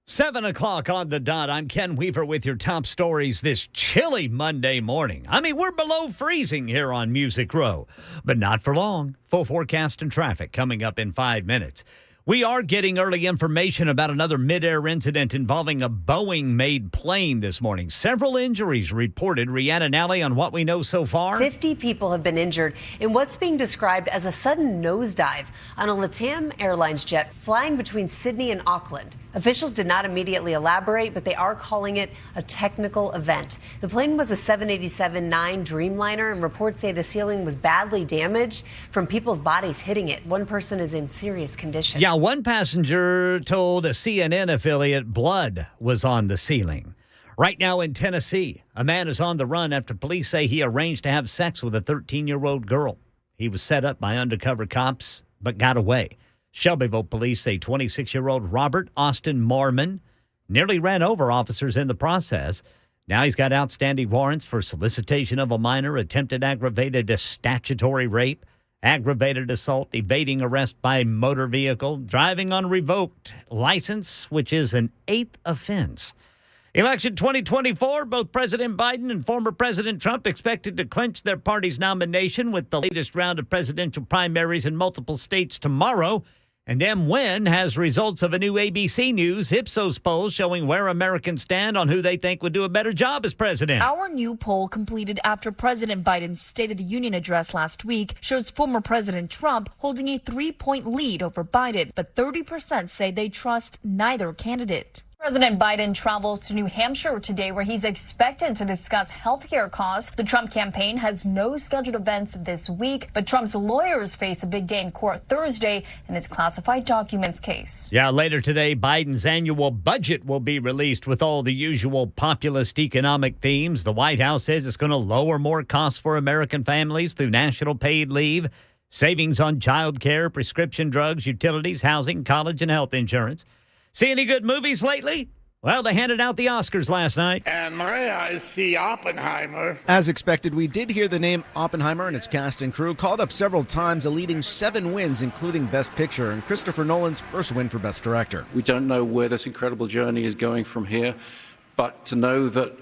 7 o'clock on the dot. I'm Ken Weaver with your top stories this chilly Monday morning. I mean, we're below freezing here on Music Row, but not for long. Full forecast and traffic coming up in 5 minutes. We are getting early information about another midair incident involving a Boeing-made plane this morning. Several injuries reported. Rhiannon Alley on what we know so far. 50 people have been injured in what's being described as a sudden nosedive on a LATAM Airlines jet flying between Sydney and Auckland. Officials did not immediately elaborate, but they are calling it a technical event. The plane was a 787-9 Dreamliner, and reports say the ceiling was badly damaged from people's bodies hitting it. One person is in serious condition. Yeah, one passenger told a CNN affiliate blood was on the ceiling. Right now in Tennessee, a man is on the run after police say he arranged to have sex with a 13-year-old girl. He was set up by undercover cops, but got away. Shelbyville police say 26-year-old Robert Austin Marmon nearly ran over officers in the process. Now he's got outstanding warrants for solicitation of a minor, attempted aggravated statutory rape, aggravated assault, evading arrest by motor vehicle, driving on revoked license, which is an 8th offense. Election 2024, both President Biden and former President Trump expected to clinch their party's nomination with the latest round of presidential primaries in multiple states tomorrow. And NMN has results of a new ABC News Ipsos poll showing where Americans stand on who they think would do a better job as president. Our new poll, completed after President Biden's State of the Union address last week, shows former President Trump holding a 3-point lead over Biden, but 30% say they trust neither candidate. President Biden travels to New Hampshire today, where he's expected to discuss healthcare costs. The Trump campaign has no scheduled events this week, but Trump's lawyers face a big day in court Thursday in his classified documents case. Yeah, later today, Biden's annual budget will be released with all the usual populist economic themes. The White House says it's going to lower more costs for American families through national paid leave, savings on child care, prescription drugs, utilities, housing, college, and health insurance. See any good movies lately? Well, they handed out the Oscars last night. And my eyes see Oppenheimer. As expected, we did hear the name Oppenheimer and its cast and crew called up several times, a leading 7 wins, including Best Picture and Christopher Nolan's first win for Best Director. We don't know where this incredible journey is going from here, but to know that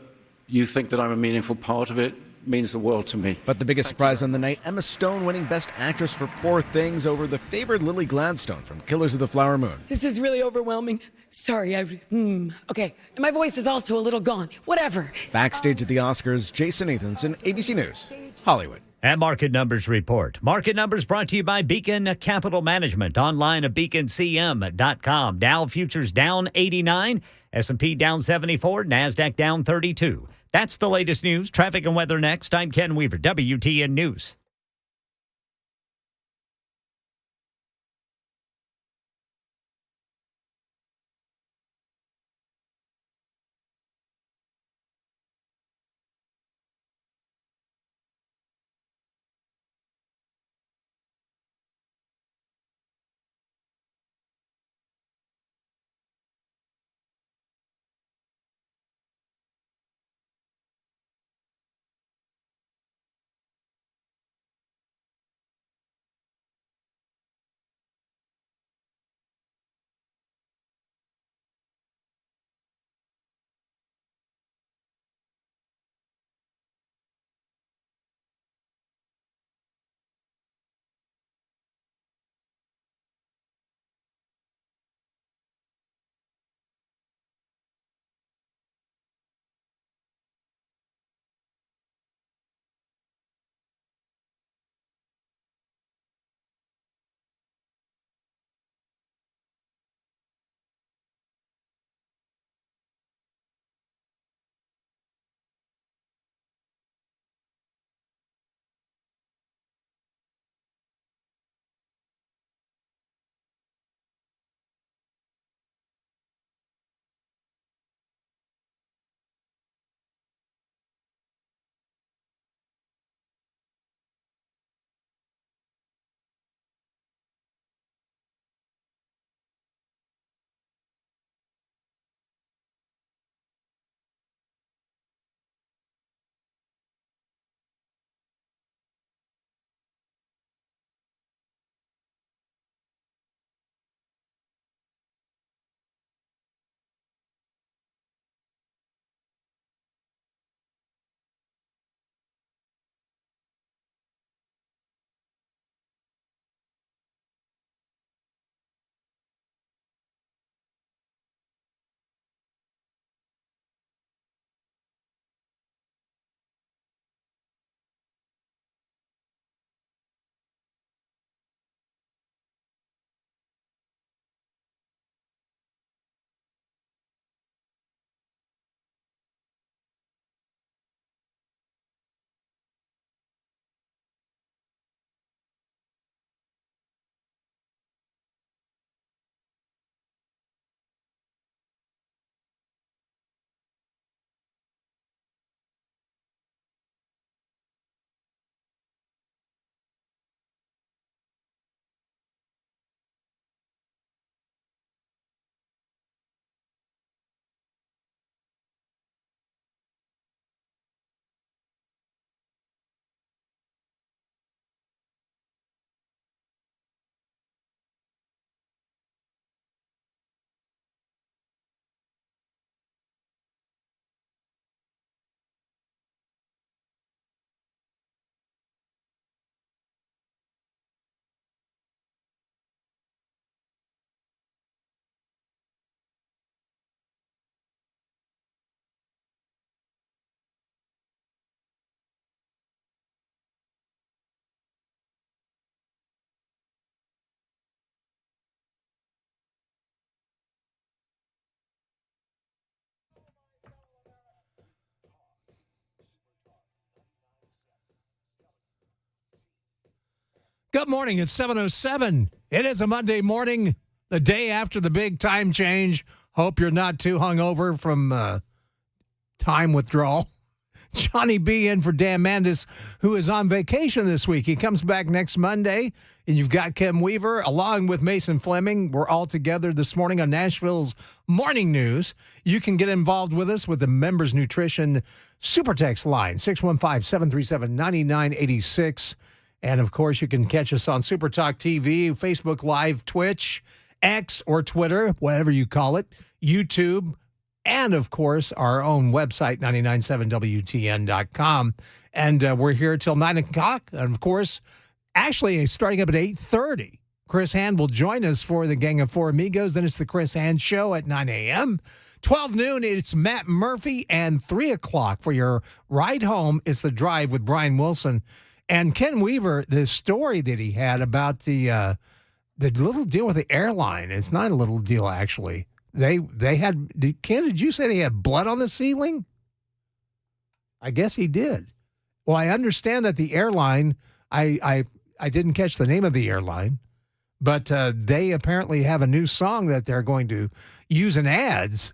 you think that I'm a meaningful part of it means the world to me. But the biggest surprise on the night, Emma Stone winning Best Actress for Poor Things over the favored Lily Gladstone from Killers of the Flower Moon. This is really overwhelming. Sorry, okay. And my voice is also a little gone. Whatever. Backstage at the Oscars, Jason Nathanson, ABC News, Hollywood. And Market Numbers Report. Market Numbers brought to you by Beacon Capital Management. Online at beaconcm.com. Dow Futures down 89. S&P down 74. NASDAQ down 32. That's the latest news. Traffic and weather next. I'm Ken Weaver, WTN News. Good morning. It's 7:07. It is a Monday morning, the day after the big time change. Hope you're not too hungover from time withdrawal. Johnny B in for Dan Mandis, who is on vacation this week. He comes back next Monday, and you've got Kim Weaver along with Mason Fleming. We're all together this morning on Nashville's Morning News. You can get involved with us with the Members Nutrition Super Text line, 615-737-9986. And, of course, you can catch us on Super Talk TV, Facebook Live, Twitch, X, or Twitter, whatever you call it, YouTube, and, of course, our own website, 997wtn.com. And we're here till 9 o'clock. And, of course, actually starting up at 8:30, Chris Hand will join us for the Gang of Four Amigos. Then it's the Chris Hand Show at 9 a.m. 12 noon, it's Matt Murphy. And 3 o'clock for your ride home is The Drive with Brian Wilson. And Ken Weaver, the story that he had about the little deal with the airline, it's not a little deal, actually. They had, Ken, did you say they had blood on the ceiling? I guess he did. Well, I understand that the airline, I didn't catch the name of the airline, but they apparently have a new song that they're going to use in ads.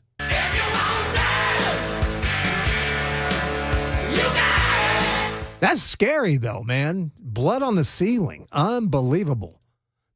That's scary, though, man. Blood on the ceiling. Unbelievable.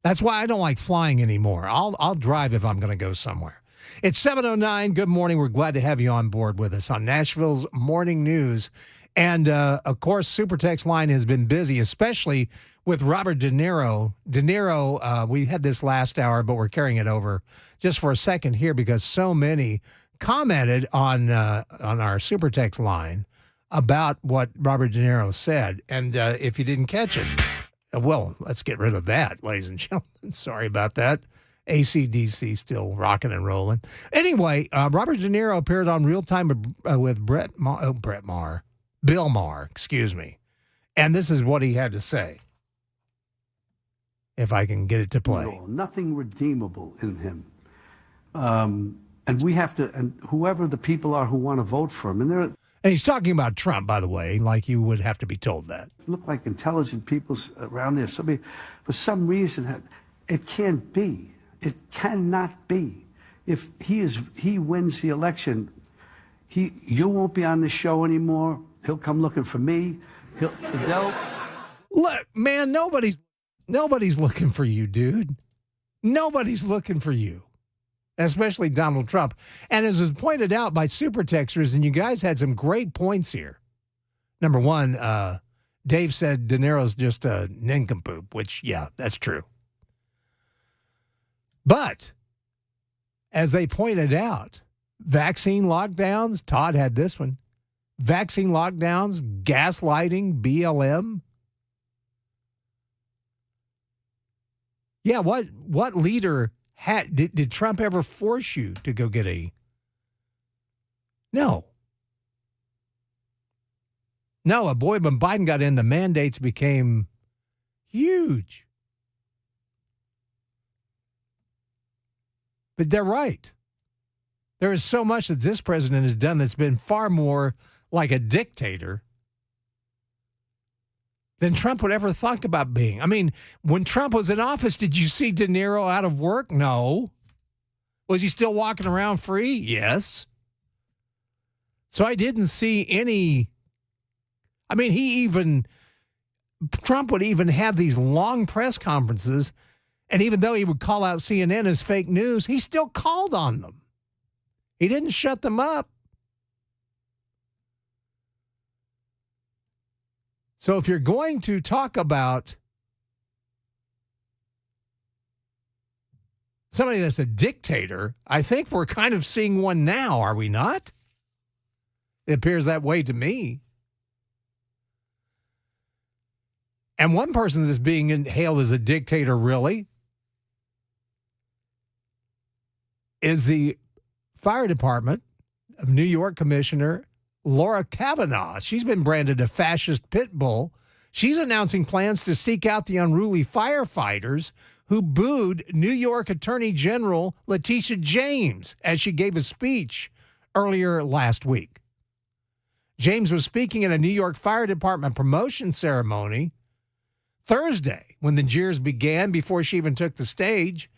That's why I don't like flying anymore. I'll drive if I'm going to go somewhere. It's 7:09. Good morning. We're glad to have you on board with us on Nashville's Morning News. And, of course, Super Text line has been busy, especially with Robert De Niro. De Niro, we had this last hour, but we're carrying it over just for a second here because so many commented on our Super Text line about what Robert De Niro said. And if you didn't catch it, well, let's get rid of that, ladies and gentlemen. Sorry about that. AC/DC still rocking and rolling. Anyway, Robert De Niro appeared on Real Time with Bill Maher, excuse me. And this is what he had to say, if I can get it to play. Nothing redeemable in him. And we have to, and whoever the people are who want to vote for him, and he's talking about Trump, by the way, like you would have to be told that. Look like intelligent people around there. Somebody, for some reason, it can't be. It cannot be. If he wins the election, you won't be on the show anymore. He'll come looking for me. Look, man, nobody's looking for you, dude. Nobody's looking for you, especially Donald Trump. And as was pointed out by Super Texters, and you guys had some great points here. Number one, Dave said De Niro's just a nincompoop, which, yeah, that's true. But as they pointed out, vaccine lockdowns, Todd had this one, vaccine lockdowns, gaslighting, BLM. Yeah, what leader did Trump ever force you to go get a? No. No, boy, when Biden got in, the mandates became huge. But they're right. There is so much that this president has done that's been far more like a dictator than Trump would ever think about being. I mean, when Trump was in office, did you see De Niro out of work? No. Was he still walking around free? Yes. So I didn't see any. I mean, Trump would even have these long press conferences. And even though he would call out CNN as fake news, he still called on them. He didn't shut them up. So if you're going to talk about somebody that's a dictator, I think we're kind of seeing one now, are we not? It appears that way to me. And one person that's being hailed as a dictator, really, is the fire department of New York Commissioner Laura Kavanaugh. She's been branded a fascist pit bull. She's announcing plans to seek out the unruly firefighters who booed New York Attorney General Letitia James as she gave a speech earlier last week. James was speaking at a New York Fire Department promotion ceremony Thursday, when the jeers began before she even took the stage,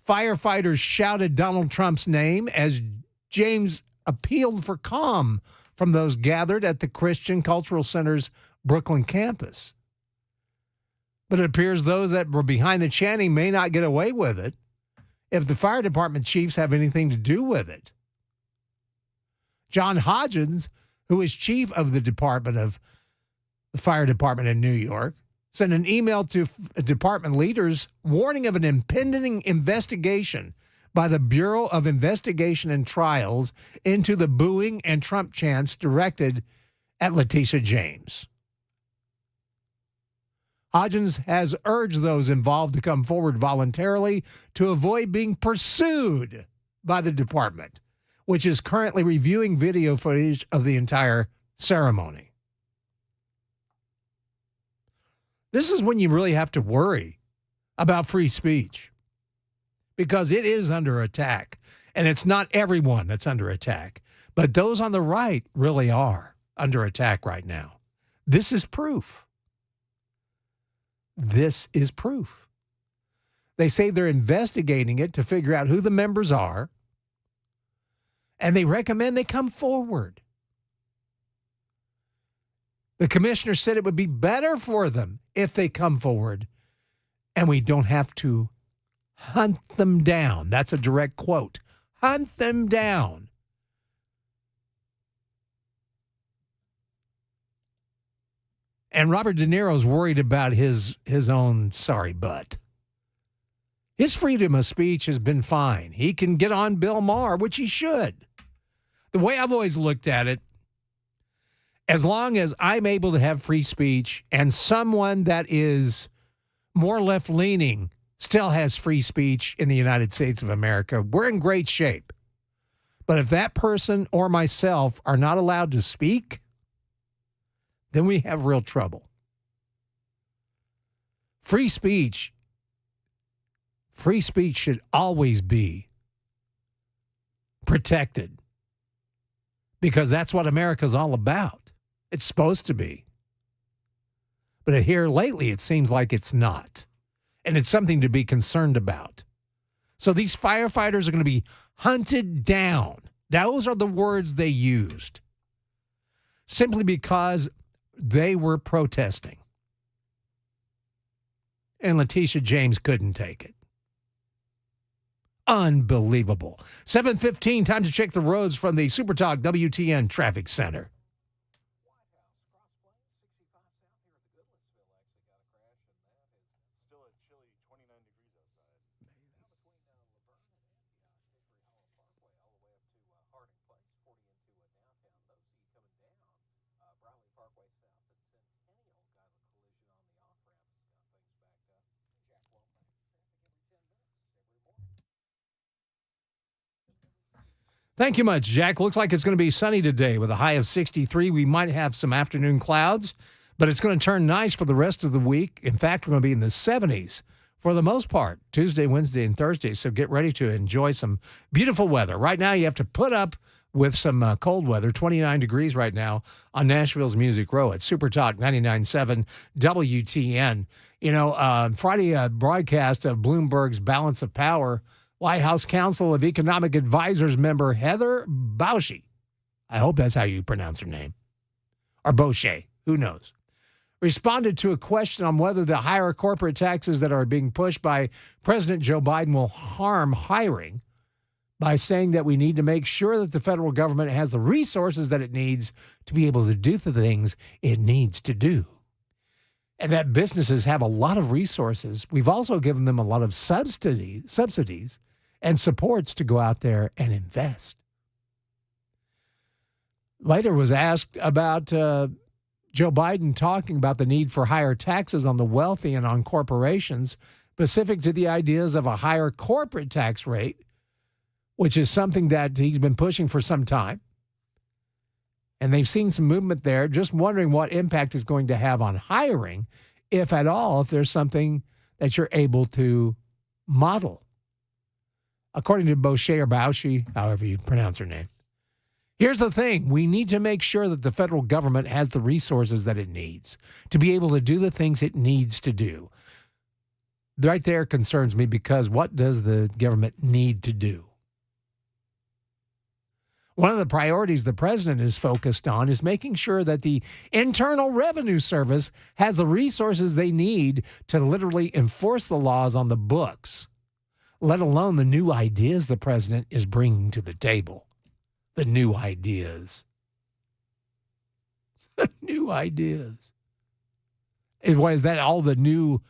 firefighters shouted Donald Trump's name as James appealed for calm from those gathered at the Christian Cultural Center's Brooklyn campus. But it appears those that were behind the chanting may not get away with it if the fire department chiefs have anything to do with it. John Hodgins, who is chief of the fire department in New York, sent an email to department leaders warning of an impending investigation by the Bureau of Investigation and Trials into the booing and Trump chants directed at Letitia James. Hodgins has urged those involved to come forward voluntarily to avoid being pursued by the department, which is currently reviewing video footage of the entire ceremony. This is when you really have to worry about free speech, because it is under attack. And it's not everyone that's under attack, but those on the right really are under attack right now. This is proof. This is proof. They say they're investigating it to figure out who the members are, and they recommend they come forward. The commissioner said it would be better for them if they come forward and we don't have to hunt them down. That's a direct quote. Hunt them down. And Robert De Niro's worried about his own sorry butt. His freedom of speech has been fine. He can get on Bill Maher, which he should. The way I've always looked at it, as long as I'm able to have free speech and someone that is more left-leaning still has free speech in the United States of America, we're in great shape. But if that person or myself are not allowed to speak, then we have real trouble. Free speech should always be protected, because that's what America's all about. It's supposed to be. But here lately, it seems like it's not. And it's something to be concerned about. So these firefighters are going to be hunted down. Those are the words they used. Simply because they were protesting. And Letitia James couldn't take it. Unbelievable. 7:15, time to check the roads from the SuperTalk WTN Traffic Center. Thank you much, Jack. Looks like it's going to be sunny today with a high of 63. We might have some afternoon clouds, but it's going to turn nice for the rest of the week. In fact, we're going to be in the 70s for the most part, Tuesday, Wednesday, and Thursday. So get ready to enjoy some beautiful weather. Right now, you have to put up with some cold weather, 29 degrees right now on Nashville's Music Row at SuperTalk 99.7 WTN. You know, Friday broadcast of Bloomberg's Balance of Power, White House Council of Economic Advisors member Heather Bauchy, I hope that's how you pronounce her name, or Bauchy, who knows, responded to a question on whether the higher corporate taxes that are being pushed by President Joe Biden will harm hiring by saying that we need to make sure that the federal government has the resources that it needs to be able to do the things it needs to do. And that businesses have a lot of resources. We've also given them a lot of subsidies and supports to go out there and invest. Later was asked about Joe Biden talking about the need for higher taxes on the wealthy and on corporations, specific to the ideas of a higher corporate tax rate, which is something that he's been pushing for some time. And they've seen some movement there, just wondering what impact it's going to have on hiring, if at all, if there's something that you're able to model. According to Bauchy or Bauchy, however you pronounce her name, Here's the thing. We need to make sure that the federal government has the resources that it needs to be able to do the things it needs to do. Right there concerns me, because what does the government need to do? One of the priorities the president is focused on is making sure that the Internal Revenue Service has the resources they need to literally enforce the laws on the books, let alone the new ideas the president is bringing to the table. The new ideas. The new ideas. What is that? All the new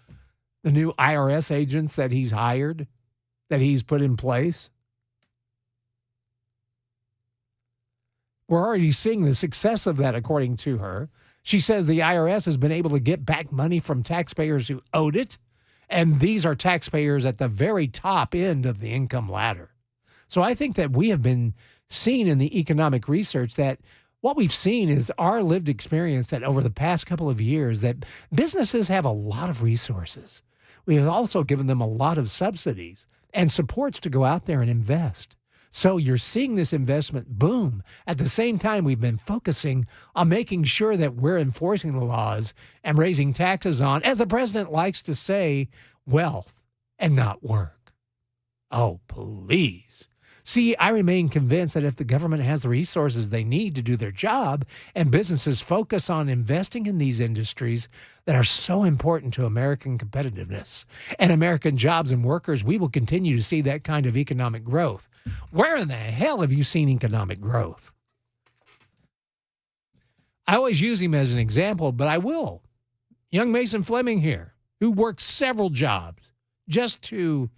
IRS agents that he's hired, that he's put in place? We're already seeing the success of that, according to her. She says the IRS has been able to get back money from taxpayers who owed it, and these are taxpayers at the very top end of the income ladder. So I think that we have been seeing in the economic research that what we've seen is our lived experience that over the past couple of years that businesses have a lot of resources. We have also given them a lot of subsidies and supports to go out there and invest. So you're seeing this investment boom. At the same time, we've been focusing on making sure that we're enforcing the laws and raising taxes on, as the president likes to say, wealth and not work. Oh, please. See, I remain convinced that if the government has the resources they need to do their job and businesses focus on investing in these industries that are so important to American competitiveness and American jobs and workers, we will continue to see that kind of economic growth. Where in the hell have you seen economic growth? I always use him as an example, but I will. Young Mason Fleming here, who worked several jobs just to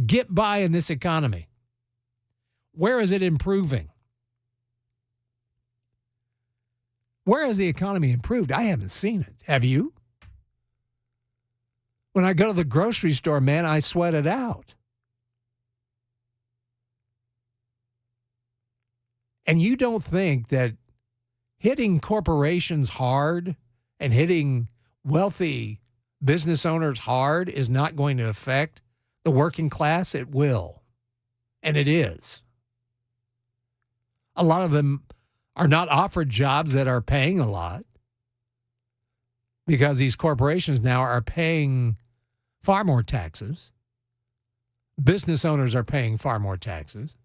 get by in this economy. Where is it improving? Where has the economy improved? I haven't seen it. Have you? When I go to the grocery store, man, I sweat it out. And you don't think that hitting corporations hard and hitting wealthy business owners hard is not going to affect the working class? It will. And it is. A lot of them are not offered jobs that are paying a lot because these corporations now are paying far more taxes. Business owners are paying far more taxes.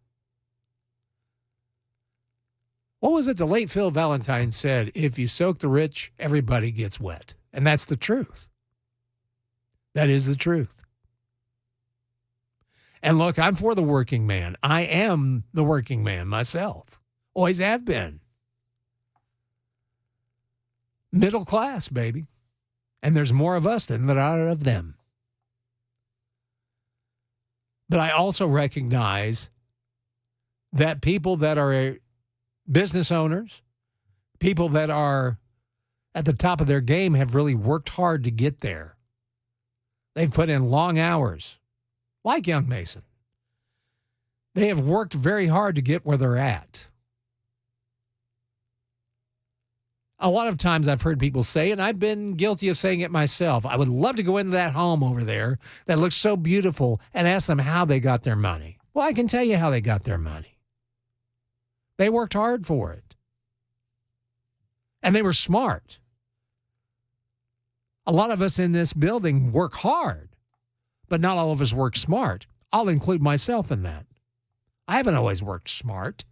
What was it the late Phil Valentine said? If you soak the rich, everybody gets wet. And that's the truth. That is the truth. And look, I'm for the working man. I am the working man myself. Always have been. Middle class, baby. And there's more of us than there are of them. But I also recognize that people that are business owners, people that are at the top of their game have really worked hard to get there. They've put in long hours, like young Mason. They have worked very hard to get where they're at. A lot of times I've heard people say, and I've been guilty of saying it myself, I would love to go into that home over there that looks so beautiful and ask them how they got their money. Well, I can tell you how they got their money. They worked hard for it. And they were smart. A lot of us in this building work hard, but not all of us work smart. I'll include myself in that. I haven't always worked smart.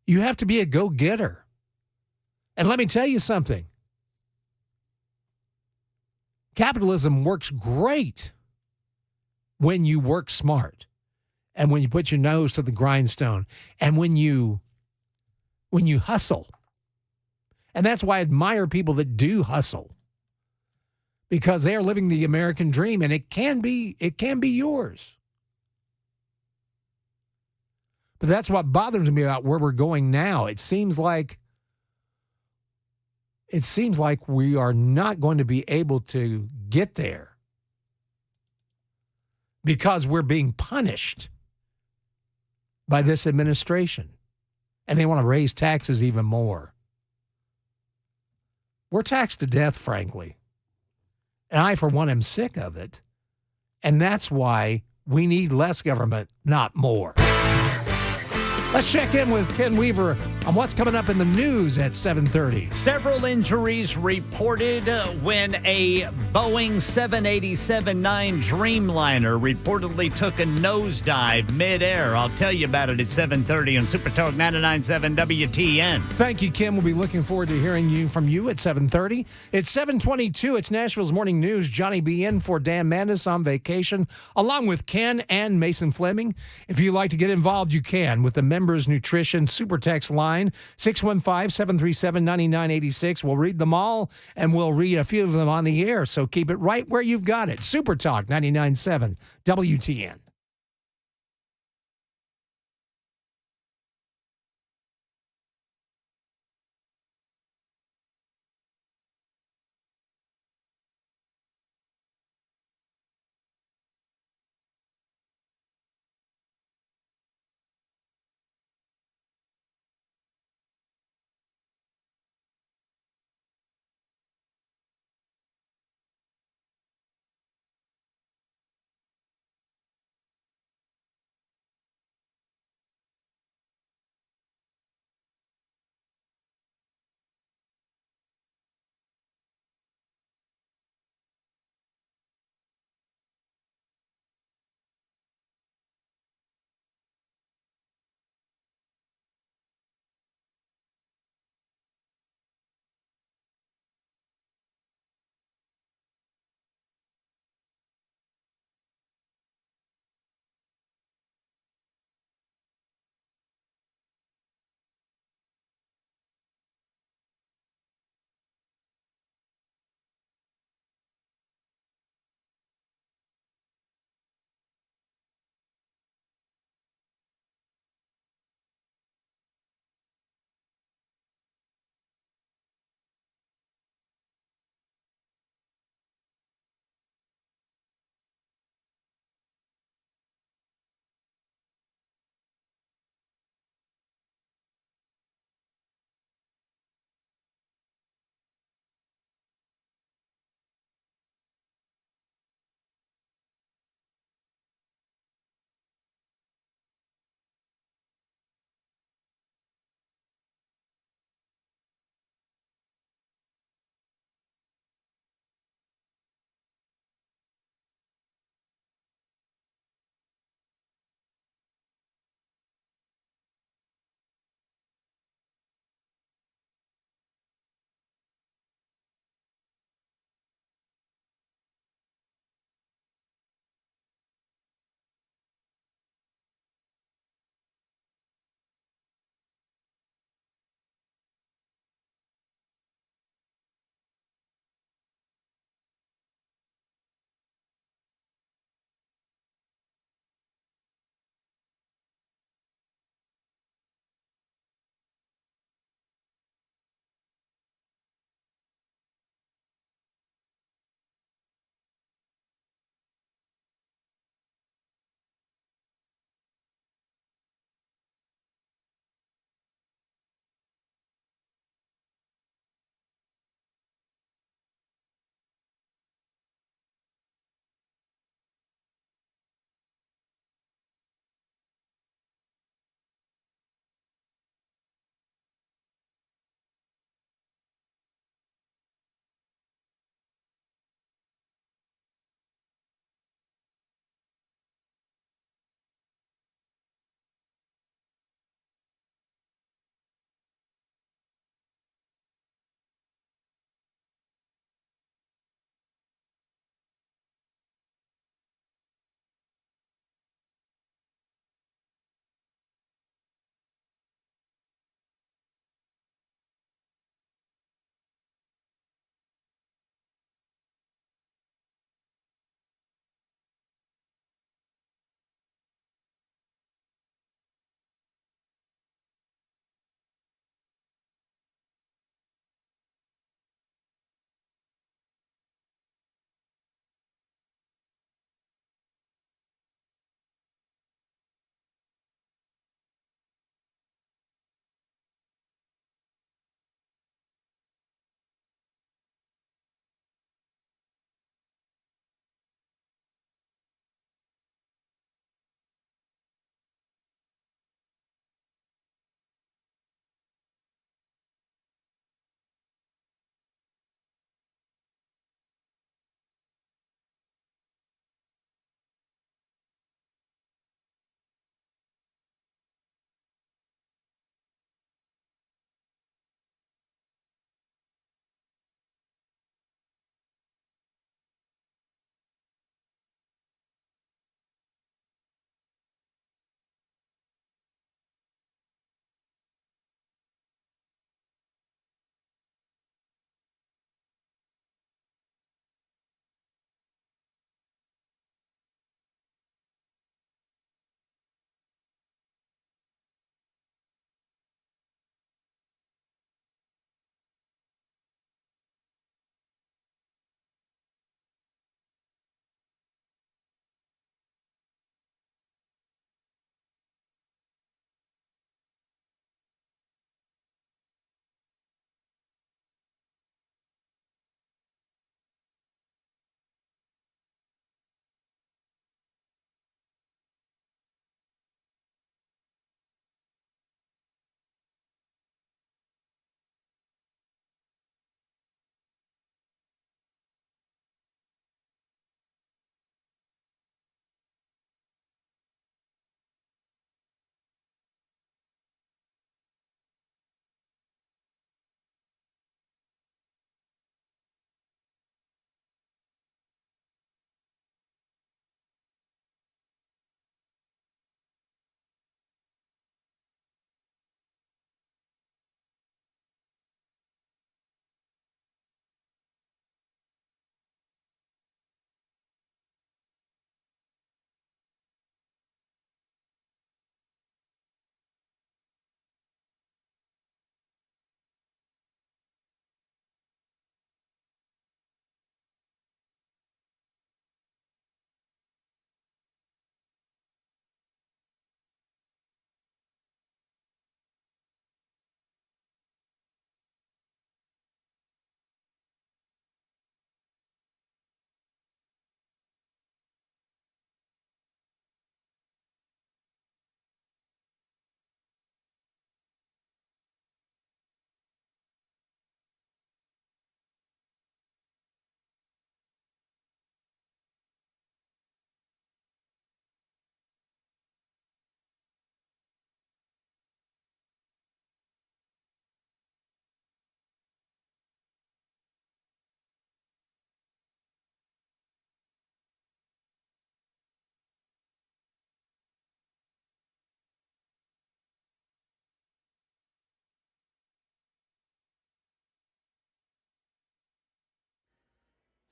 You have to be a go-getter. And let me tell you something. Capitalism works great when you work smart and when you put your nose to the grindstone and when you hustle. And that's why I admire people that do hustle, because they are living the American dream, and it can be yours. But that's what bothers me about where we're going now. It seems like we are not going to be able to get there because we're being punished by this administration. And they want to raise taxes even more. We're taxed to death, frankly. And I, for one, am sick of it. And that's why we need less government, not more. Let's check in with Ken Weaver on what's coming up in the news at 7:30. Several injuries reported when a Boeing 787-9 Dreamliner reportedly took a nosedive midair. I'll tell you about it at 7:30 on Super Talk 99.7 WTN. Thank you, Kim. We'll be looking forward to hearing from you at 7:30. It's 7:22. It's Nashville's Morning News. Johnny B. in for Dan Mandis on vacation, along with Ken and Mason Fleming. If you'd like to get involved, you can with the Members Nutrition Super Text line, 615-737-9986. We'll read them all, and we'll read a few of them on the air, so keep it right where you've got it. Super Talk 99.7 WTN.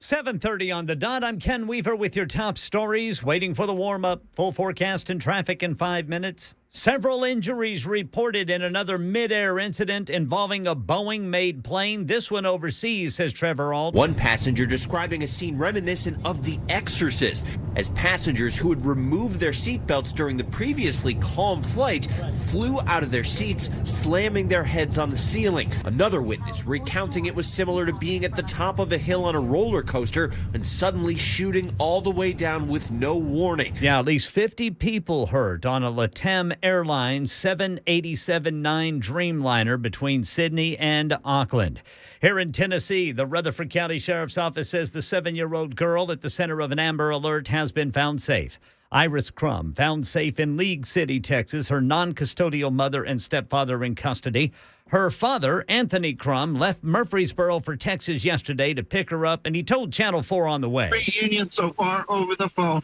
7:30 on the dot. I'm Ken Weaver with your top stories. Waiting for the warm-up. Full forecast and traffic in 5 minutes. Several injuries reported in another mid-air incident involving a Boeing-made plane. This one overseas, says Trevor Alt. One passenger describing a scene reminiscent of The Exorcist, as passengers who had removed their seatbelts during the previously calm flight flew out of their seats, slamming their heads on the ceiling. Another witness recounting it was similar to being at the top of a hill on a roller coaster and suddenly shooting all the way down with no warning. Yeah, at least 50 people hurt on a Latam Airline 787-9 Dreamliner between Sydney and Auckland. Here in Tennessee, the Rutherford County Sheriff's Office says the 7-year-old girl at the center of an Amber Alert has been found safe. Iris Crum found safe in League City, Texas, her non-custodial mother and stepfather in custody. Her father, Anthony Crum, left Murfreesboro for Texas yesterday to pick her up, and he told Channel 4 on the way. Reunion so far over the phone.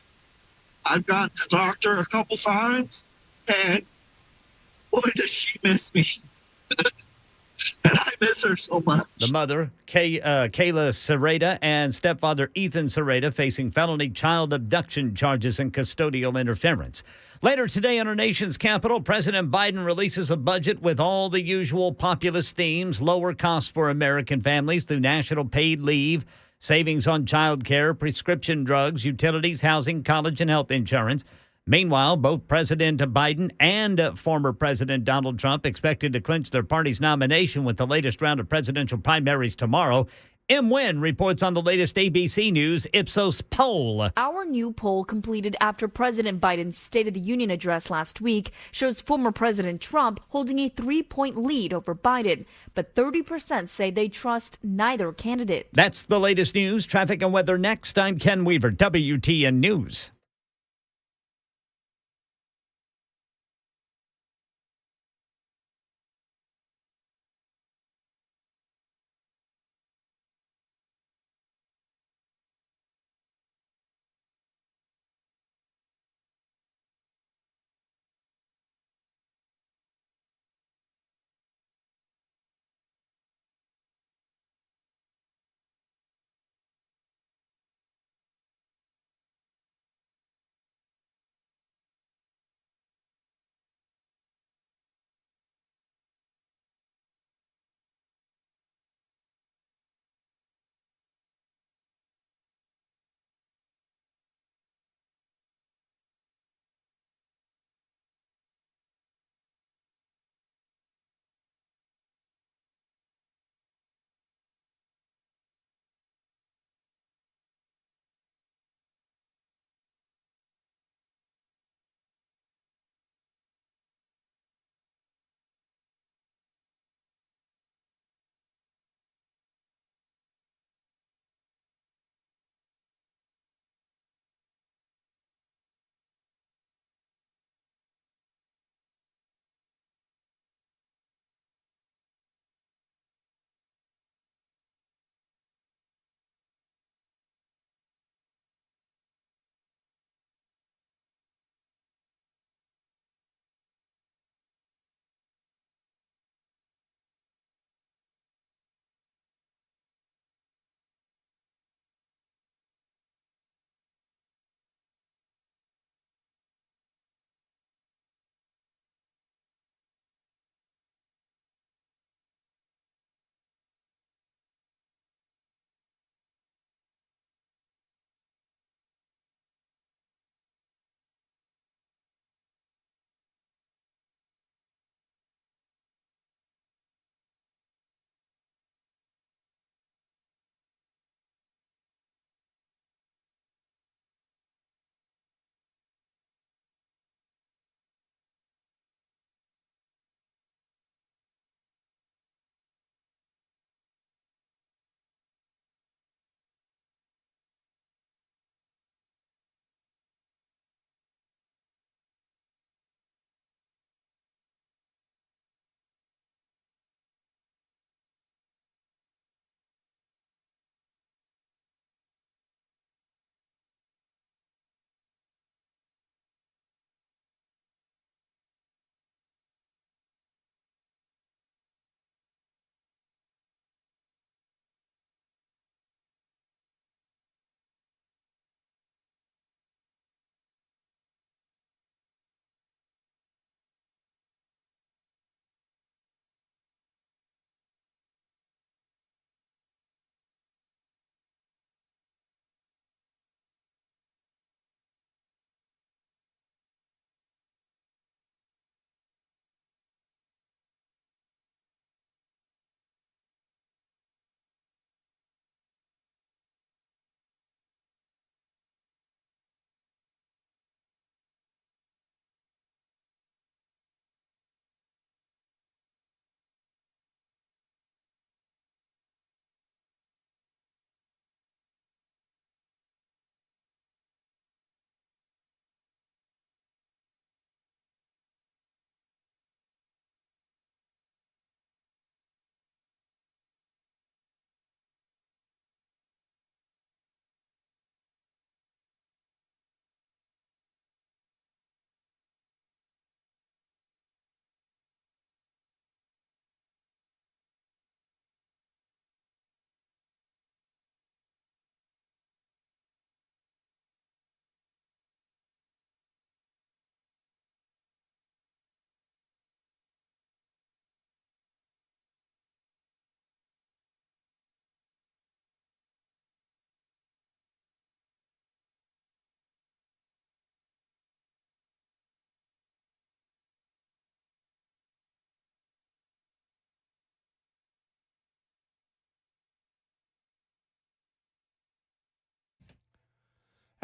I've got to talk to her a couple times, and boy, does she miss me. And I miss her so much. The mother, Kayla Serrata, and stepfather Ethan Serrata facing felony child abduction charges and custodial interference. Later today in our nation's capital, President Biden releases a budget with all the usual populist themes: lower costs for American families through national paid leave, savings on child care, prescription drugs, utilities, housing, college, and health insurance. Meanwhile, both President Biden and former President Donald Trump expected to clinch their party's nomination with the latest round of presidential primaries tomorrow. M. Wynn reports on the latest ABC News Ipsos poll. Our new poll, completed after President Biden's State of the Union address last week, shows former President Trump holding a 3-point lead over Biden. But 30% say they trust neither candidate. That's the latest news, traffic, and weather next. I'm Ken Weaver, WTN News.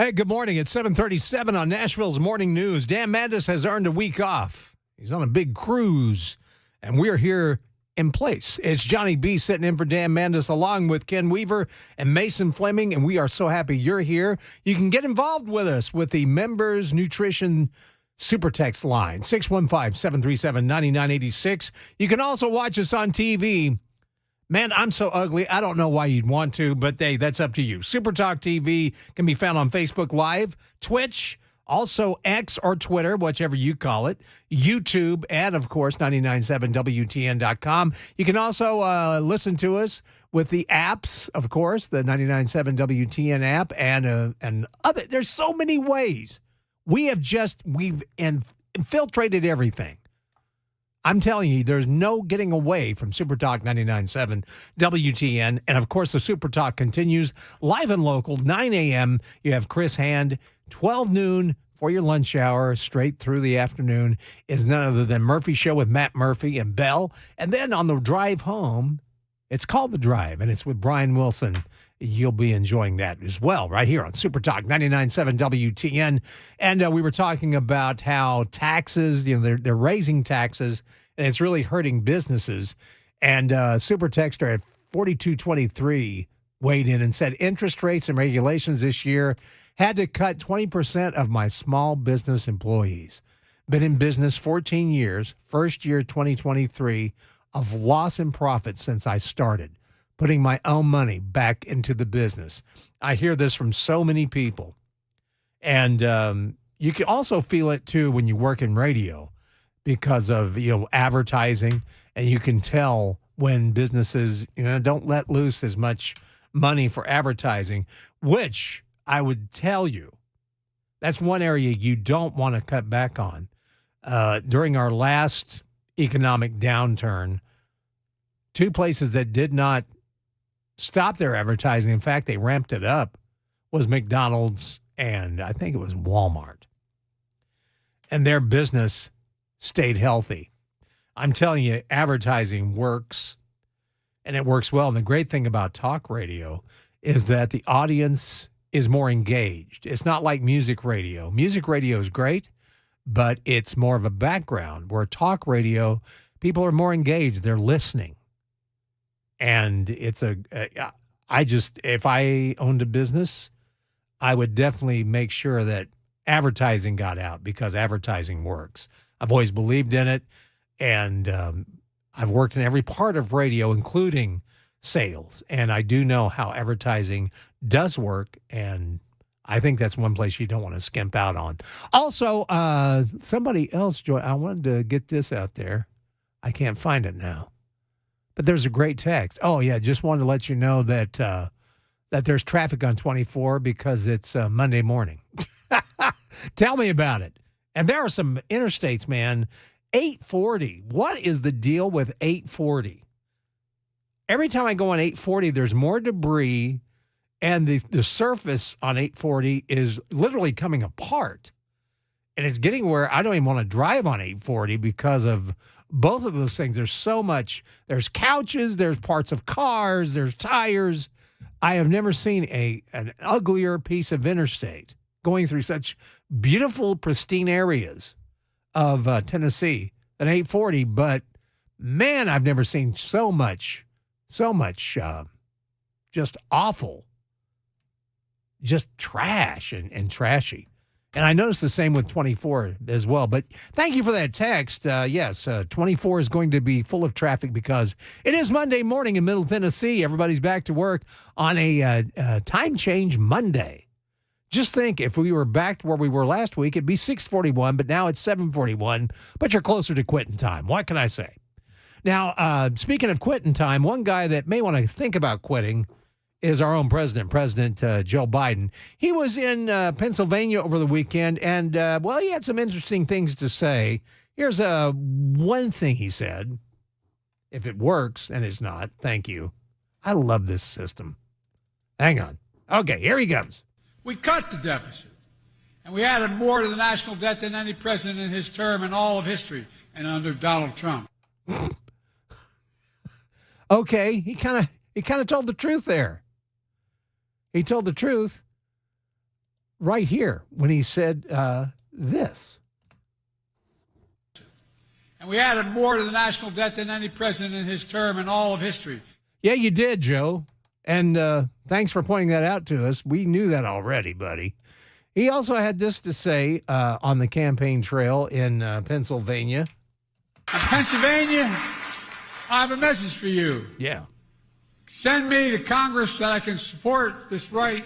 Hey, good morning. It's 7:37 on Nashville's Morning News. Dan Mandis has earned a week off. He's on a big cruise, and we're here in place. It's Johnny B sitting in for Dan Mandis along with Ken Weaver and Mason Fleming, and we are so happy you're here. You can get involved with us with the Members Nutrition Super Text line, 615-737-9986. You can also watch us on TV. Man, I'm so ugly. I don't know why you'd want to, but hey, that's up to you. Super Talk TV can be found on Facebook Live, Twitch, also X or Twitter, whichever you call it, YouTube, and, of course, 997WTN.com. You can also listen to us with the apps, of course, the 997 WTN app, and other. There's so many ways. We've infiltrated everything. I'm telling you, there's no getting away from Super Talk 99.7 WTN. And, of course, the Super Talk continues live and local, 9 a.m. You have Chris Hand, 12 noon for your lunch hour, straight through the afternoon, is none other than Murphy Show with Matt Murphy and Bell. And then on the drive home, it's called The Drive, and it's with Brian Wilson. You'll be enjoying that as well right here on Super Talk 99.7 WTN. And we were talking about how taxes, they're raising taxes, and it's really hurting businesses. And Super Texter at 4223 weighed in and said, interest rates and regulations this year had to cut 20% of my small business employees. Been in business 14 years, first year 2023 of loss in profit since I started, putting my own money back into the business. I hear this from so many people. And you can also feel it, too, when you work in radio because of, advertising. And you can tell when businesses, don't let loose as much money for advertising, which I would tell you, that's one area you don't want to cut back on. During our last economic downturn, two places that did not stop their advertising, in fact, they ramped it up, was McDonald's and I think it was Walmart. And their business stayed healthy. I'm telling you, advertising works, and it works well. And the great thing about talk radio is that the audience is more engaged. It's not like music radio. Music radio is great, but it's more of a background, where talk radio, people are more engaged. They're listening. And it's if I owned a business, I would definitely make sure that advertising got out, because advertising works. I've always believed in it, and I've worked in every part of radio, including sales, and I do know how advertising does work, and I think that's one place you don't want to skimp out on. Also, somebody else joined. I wanted to get this out there. I can't find it now. But there's a great text. Oh, yeah, just wanted to let you know that that there's traffic on 24 because it's Monday morning. Tell me about it. And there are some interstates, man. 840. What is the deal with 840? Every time I go on 840, there's more debris, and the surface on 840 is literally coming apart. And it's getting where I don't even want to drive on 840 because of both of those things. There's so much. There's couches, there's parts of cars, there's tires. I have never seen an uglier piece of interstate going through such beautiful, pristine areas of Tennessee than 840. But, man, I've never seen so much just awful, just trash and trashy. And I noticed the same with 24 as well. But thank you for that text. Yes, 24 is going to be full of traffic because it is Monday morning in Middle Tennessee. Everybody's back to work on a time change Monday. Just think, if we were back to where we were last week, it'd be 6:41, but now it's 7:41. But you're closer to quitting time. What can I say? Now, speaking of quitting time, one guy that may want to think about quitting is our own president, Joe Biden. He was in Pennsylvania over the weekend, and, he had some interesting things to say. Here's one thing he said. If it works, and it's not, thank you. I love this system. Hang on. Okay, here he comes. We cut the deficit, and we added more to the national debt than any president in his term in all of history, and under Donald Trump. Okay, he kind of told the truth there. He told the truth. right here when he said this. And we added more to the national debt than any president in his term in all of history. Yeah, you did, Joe. And thanks for pointing that out to us. We knew that already, buddy. He also had this to say on the campaign trail in Pennsylvania. In Pennsylvania, I have a message for you. Yeah. Send me to Congress that I can support this right,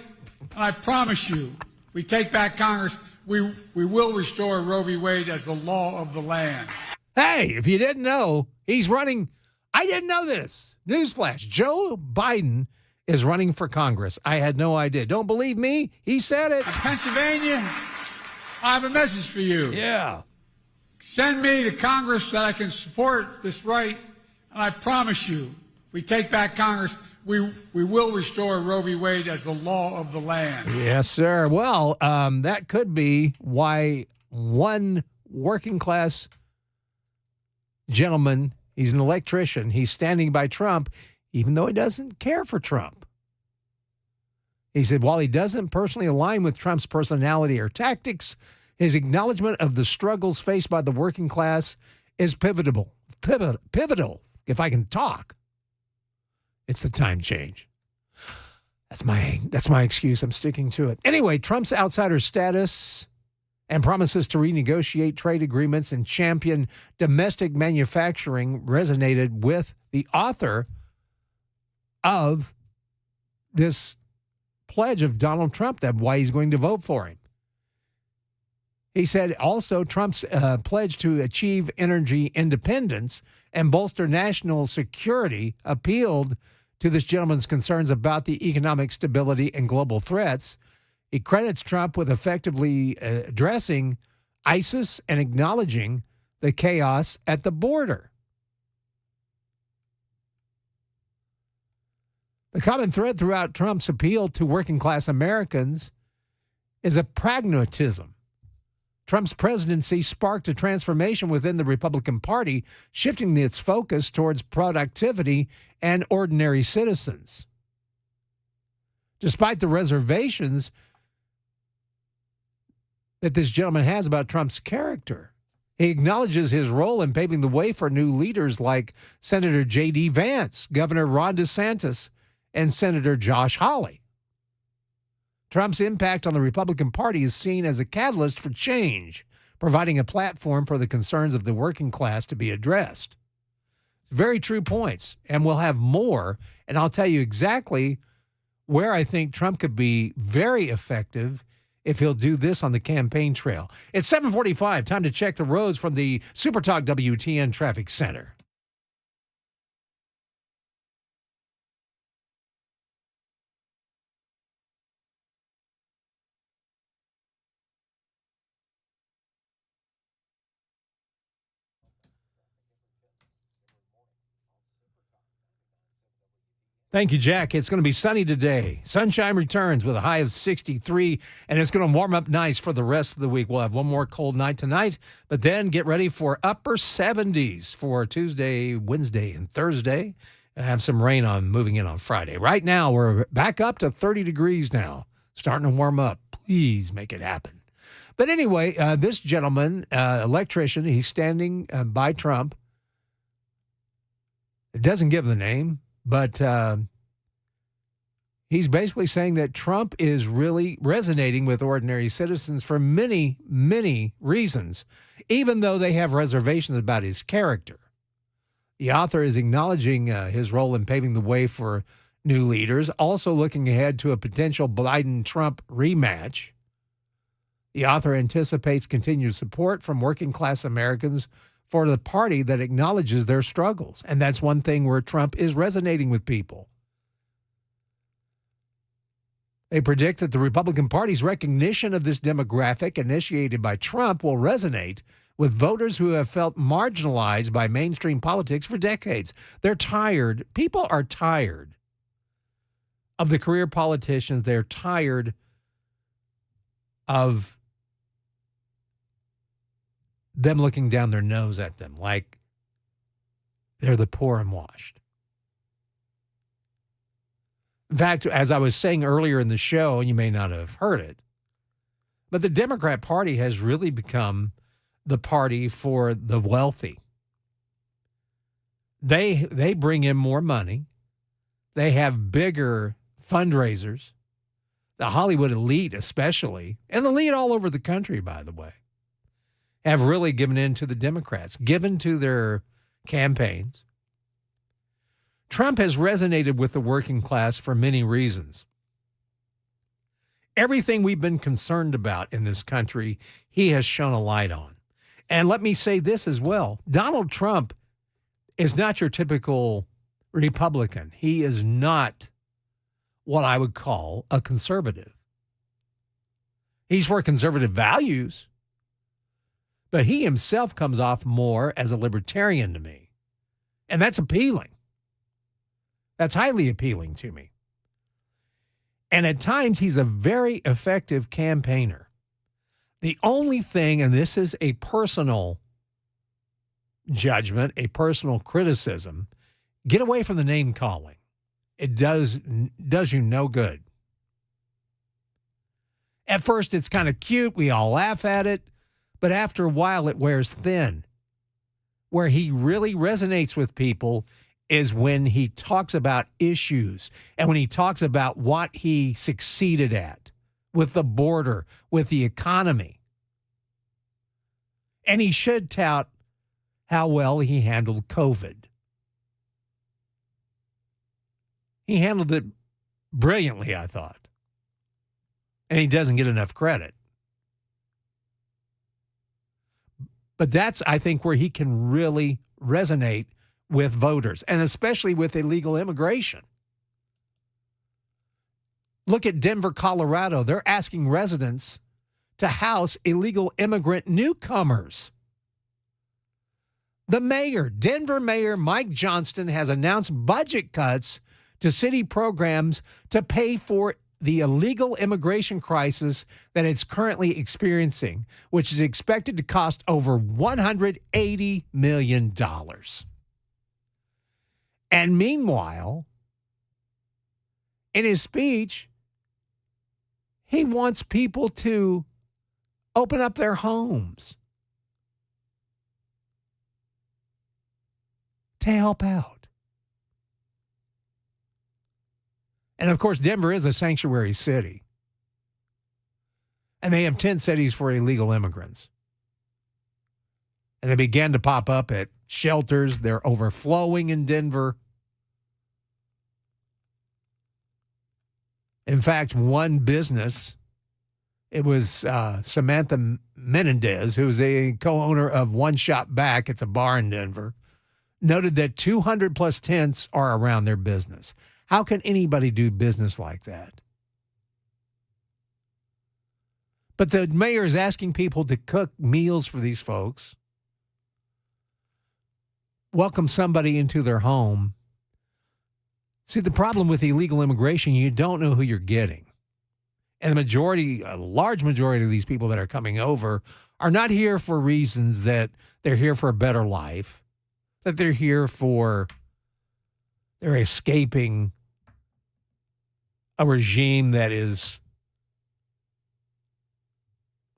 and I promise you, if we take back Congress, we will restore Roe v. Wade as the law of the land. Hey, if you didn't know, he's running. I didn't know this. Newsflash, Joe Biden is running for Congress. I had no idea. Don't believe me? He said it. In Pennsylvania, I have a message for you. Yeah. Send me to Congress that I can support this right, and I promise you, if we take back Congress, we will restore Roe v. Wade as the law of the land. Yes, sir. Well, that could be why one working class gentleman, he's an electrician, he's standing by Trump, even though he doesn't care for Trump. He said, while he doesn't personally align with Trump's personality or tactics, his acknowledgement of the struggles faced by the working class is pivotal, if I can talk. It's the time change. That's my excuse. I'm sticking to it. Anyway, Trump's outsider status and promises to renegotiate trade agreements and champion domestic manufacturing resonated with the author of this pledge of Donald Trump, that's why he's going to vote for him. He said also Trump's pledge to achieve energy independence and bolster national security appealed to this gentleman's concerns about the economic stability and global threats. He credits Trump with effectively addressing ISIS and acknowledging the chaos at the border. The common thread throughout Trump's appeal to working class Americans is a pragmatism. Trump's presidency sparked a transformation within the Republican Party, shifting its focus towards productivity and ordinary citizens. Despite the reservations that this gentleman has about Trump's character, he acknowledges his role in paving the way for new leaders like Senator J.D. Vance, Governor Ron DeSantis, and Senator Josh Hawley. Trump's impact on the Republican Party is seen as a catalyst for change, providing a platform for the concerns of the working class to be addressed. Very true points, and we'll have more, and I'll tell you exactly where I think Trump could be very effective if he'll do this on the campaign trail. It's 7:45, time to check the roads from the SuperTalk WTN Traffic Center. Thank you, Jack. It's going to be sunny today. Sunshine returns with a high of 63, and it's going to warm up nice for the rest of the week. We'll have one more cold night tonight, but then get ready for upper 70s for Tuesday, Wednesday, and Thursday, and have some rain moving in on Friday. Right now, we're back up to 30 degrees now, starting to warm up. Please make it happen. But anyway, this gentleman, electrician, he's standing by Trump. It doesn't give the name. But he's basically saying that Trump is really resonating with ordinary citizens for many, many reasons, even though they have reservations about his character. The author is acknowledging his role in paving the way for new leaders, also looking ahead to a potential Biden-Trump rematch. The author anticipates continued support from working-class Americans for the party that acknowledges their struggles. And that's one thing where Trump is resonating with people. They predict that the Republican Party's recognition of this demographic initiated by Trump will resonate with voters who have felt marginalized by mainstream politics for decades. They're tired. People are tired of the career politicians. They're tired of them looking down their nose at them like they're the poor and washed. In fact, as I was saying earlier in the show, you may not have heard it, But the Democrat Party has really become the party for the wealthy. They bring in more money. They have bigger fundraisers. The Hollywood elite especially, and the elite all over the country, by the way, have really given in to the Democrats, given to their campaigns. Trump has resonated with the working class for many reasons. Everything we've been concerned about in this country, he has shone a light on. And let me say this as well. Donald Trump is not your typical Republican. He is not what I would call a conservative. He's for conservative values, but he himself comes off more as a libertarian to me. And that's appealing. That's highly appealing to me. And at times, he's a very effective campaigner. The only thing, and this is a personal judgment, a personal criticism, get away from the name calling. It does you no good. At first, it's kind of cute. We all laugh at it. But after a while, it wears thin. Where he really resonates with people is when he talks about issues and when he talks about what he succeeded at with the border, with the economy. And he should tout how well he handled COVID. He handled it brilliantly, I thought. And he doesn't get enough credit. But that's, I think, where he can really resonate with voters, and especially with illegal immigration. Look at Denver, Colorado. They're asking residents to house illegal immigrant newcomers. The mayor, Denver Mayor Mike Johnston, has announced budget cuts to city programs to pay for the illegal immigration crisis that it's currently experiencing, which is expected to cost over $180 million. And meanwhile, in his speech, he wants people to open up their homes to help out. And of course, Denver is a sanctuary city. And they have tent cities for illegal immigrants. And they began to pop up at shelters. They're overflowing in Denver. In fact, one business, it was Samantha Menendez, who is a co-owner of One Shop Back, it's a bar in Denver, noted that 200 plus tents are around their business. How can anybody do business like that? But the mayor is asking people to cook meals for these folks, welcome somebody into their home. See, the problem with illegal immigration, you don't know who you're getting. And a large majority of these people that are coming over are not here for reasons that they're here for a better life, that they're escaping a regime that is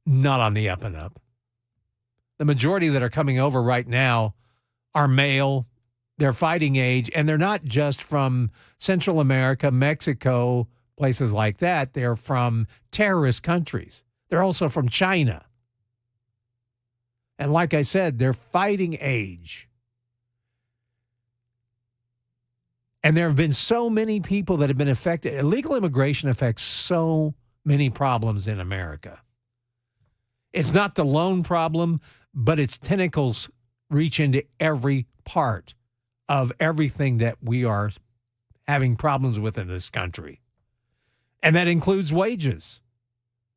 not on the up and up. The majority that are coming over right now are male, they're fighting age, and they're not just from Central America, Mexico, places like that. They're from terrorist countries. They're also from China. And like I said, they're fighting age. And there have been so many people that have been affected. Illegal immigration affects so many problems in America. It's not the lone problem, but its tentacles reach into every part of everything that we are having problems with in this country. And that includes wages.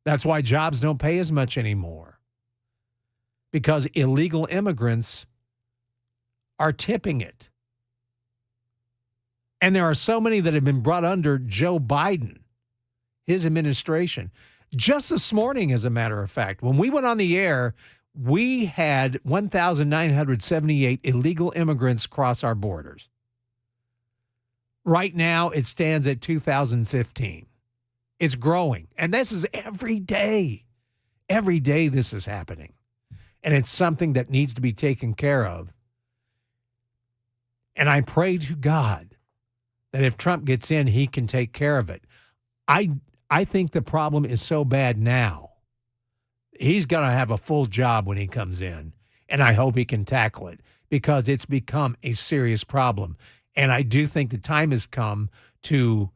That's why jobs don't pay as much anymore. Because illegal immigrants are tipping it. And there are so many that have been brought under Joe Biden, his administration. Just this morning, as a matter of fact, when we went on the air, we had 1,978 illegal immigrants cross our borders. Right now, it stands at 2015. It's growing. And this is every day. Every day this is happening. And it's something that needs to be taken care of. And I pray to God that if Trump gets in, he can take care of it. I think the problem is so bad now. He's going to have a full job when he comes in, and I hope he can tackle it because it's become a serious problem. And I do think the time has come to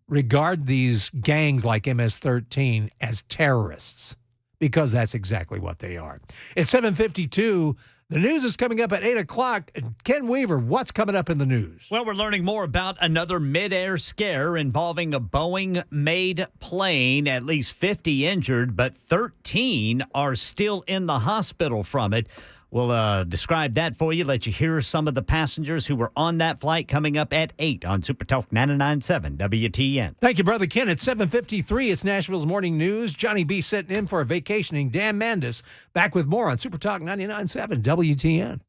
regard these gangs like MS-13 as terrorists because that's exactly what they are. It's 7:52. The news is coming up at 8 o'clock. Ken Weaver, what's coming up in the news? Well, we're learning more about another midair scare involving a Boeing-made plane. At least 50 injured, but 13 are still in the hospital from it. We'll describe that for you, let you hear some of the passengers who were on that flight coming up at 8 on Super Talk 99.7 WTN. Thank you, Brother Ken. It's 7:53. It's Nashville's Morning News. Johnny B sitting in for a vacationing Dan Mandis. Back with more on Super Talk 99.7 WTN.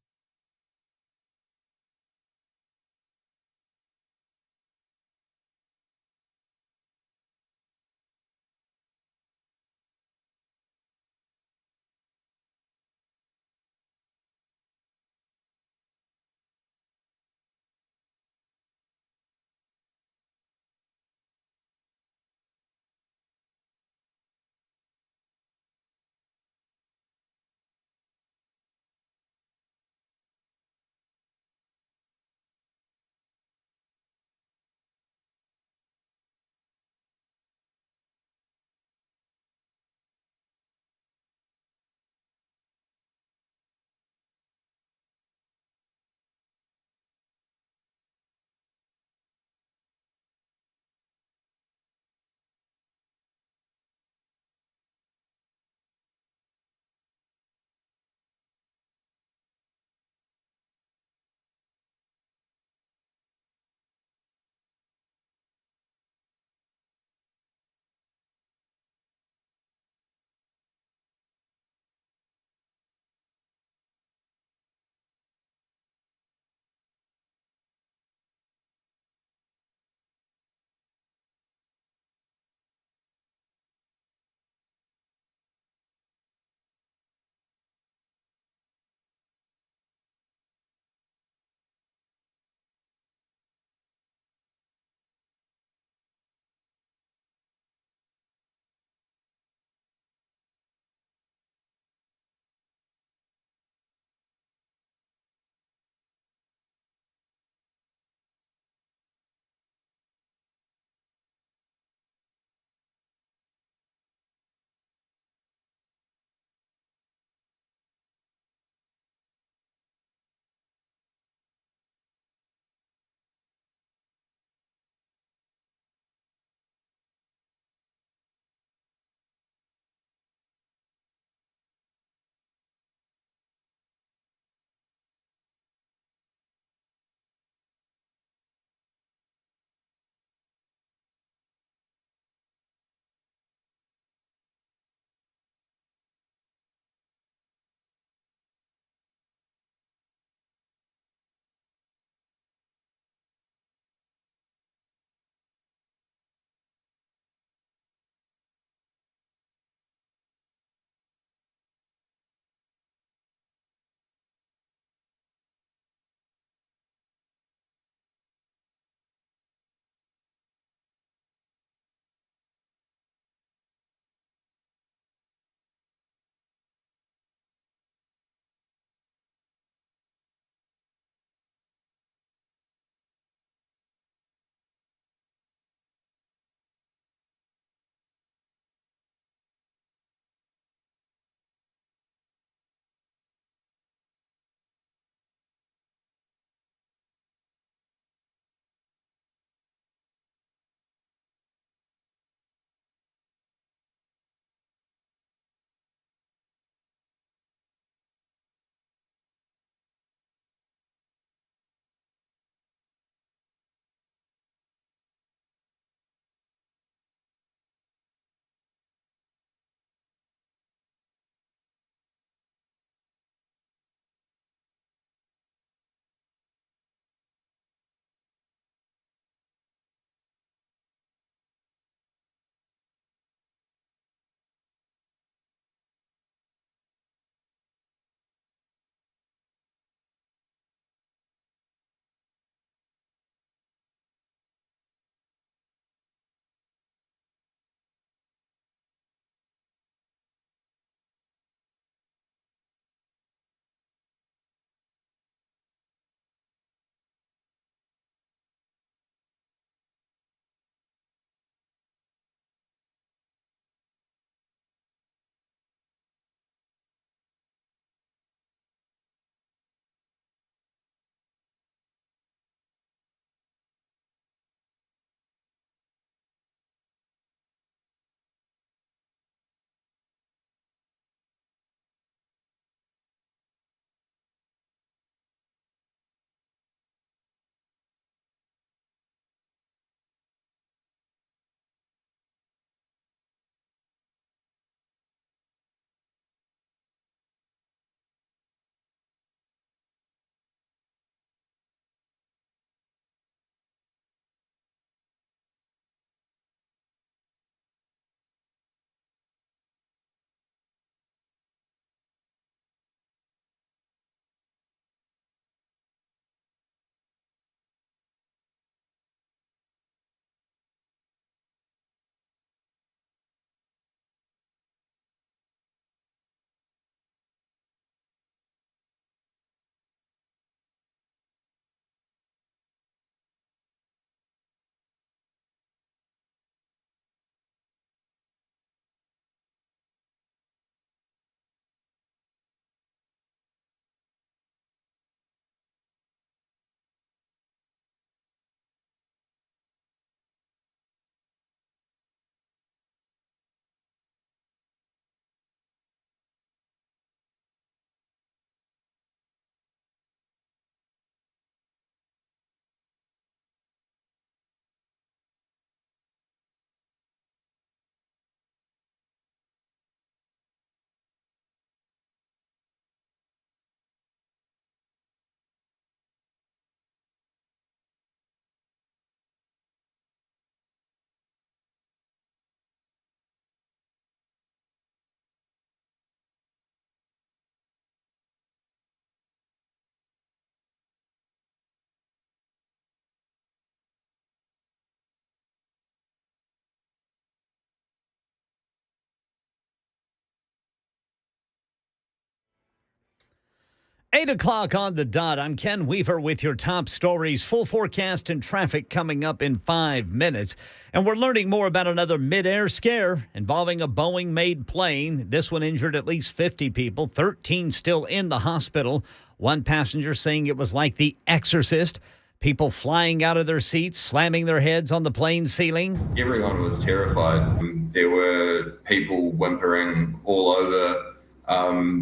8 o'clock on the dot. I'm Ken Weaver with your top stories. Full forecast and traffic coming up in 5 minutes. And we're learning more about another mid-air scare involving a Boeing-made plane. This one injured at least 50 people, 13 still in the hospital. One passenger saying it was like The Exorcist. People flying out of their seats, slamming their heads on the plane ceiling. Everyone was terrified. There were people whimpering all over.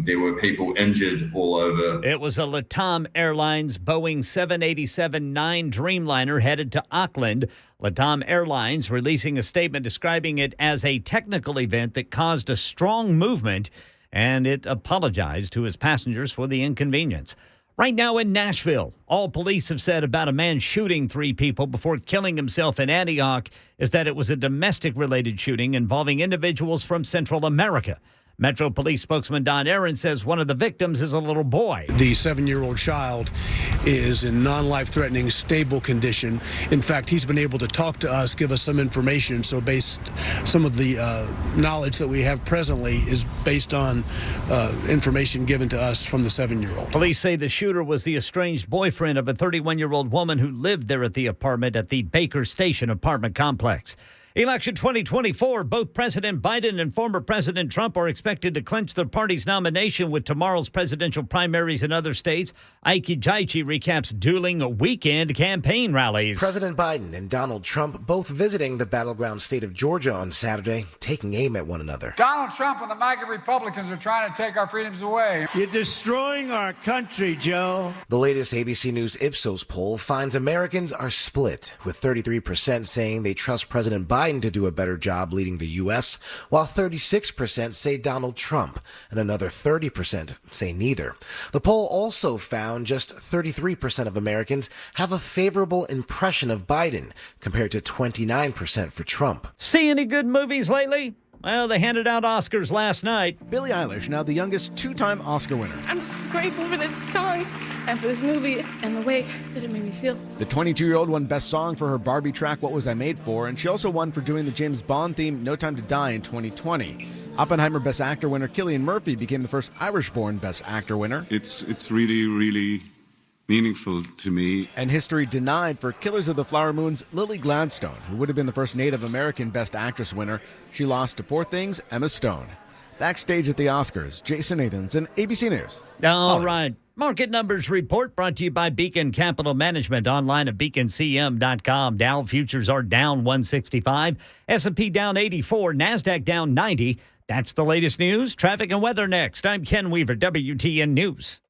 There were people injured all over. It was a LATAM Airlines Boeing 787-9 Dreamliner headed to Auckland. LATAM Airlines releasing a statement describing it as a technical event that caused a strong movement, and it apologized to its passengers for the inconvenience. Right now in Nashville, all police have said about a man shooting 3 people before killing himself in Antioch is that it was a domestic-related shooting involving individuals from Central America. Metro Police spokesman Don Aaron says one of the victims is a little boy. The 7-year-old child is in non-life-threatening, stable condition. In fact, he's been able to talk to us, give us some information. So some of the knowledge that we have presently is based on information given to us from the 7-year-old. Police say the shooter was the estranged boyfriend of a 31-year-old woman who lived there at the apartment at the Baker Station apartment complex. Election 2024, both President Biden and former President Trump are expected to clinch their party's nomination with tomorrow's presidential primaries in other states. Ike Ejaichi recaps dueling weekend campaign rallies. President Biden and Donald Trump both visiting the battleground state of Georgia on Saturday, taking aim at one another. Donald Trump and the MAGA Republicans are trying to take our freedoms away. You're destroying our country, Joe. The latest ABC News Ipsos poll finds Americans are split, with 33% saying they trust President Biden to do a better job leading the U.S., while 36% say Donald Trump, and another 30% say neither. The poll also found just 33% of Americans have a favorable impression of Biden, compared to 29% for Trump. See any good movies lately? Well, they handed out Oscars last night. Billie Eilish, now the youngest 2-time Oscar winner. I'm so grateful for this song and for this movie and the way that it made me feel. The 22-year-old won Best Song for her Barbie track, What Was I Made For? And she also won for doing the James Bond theme, No Time to Die, in 2020. Oppenheimer Best Actor winner Cillian Murphy became the first Irish-born Best Actor winner. It's really meaningful to me. And history denied for Killers of the Flower Moon's Lily Gladstone, who would have been the first Native American Best Actress winner. She lost to Poor Things' Emma Stone. Backstage at the Oscars, Jason Nathanson, ABC News. All right. Market Numbers Report brought to you by Beacon Capital Management, online at beaconcm.com. Dow futures are down 165, S&P down 84, NASDAQ down 90. That's the latest news. Traffic and weather next. I'm Ken Weaver, WTN News.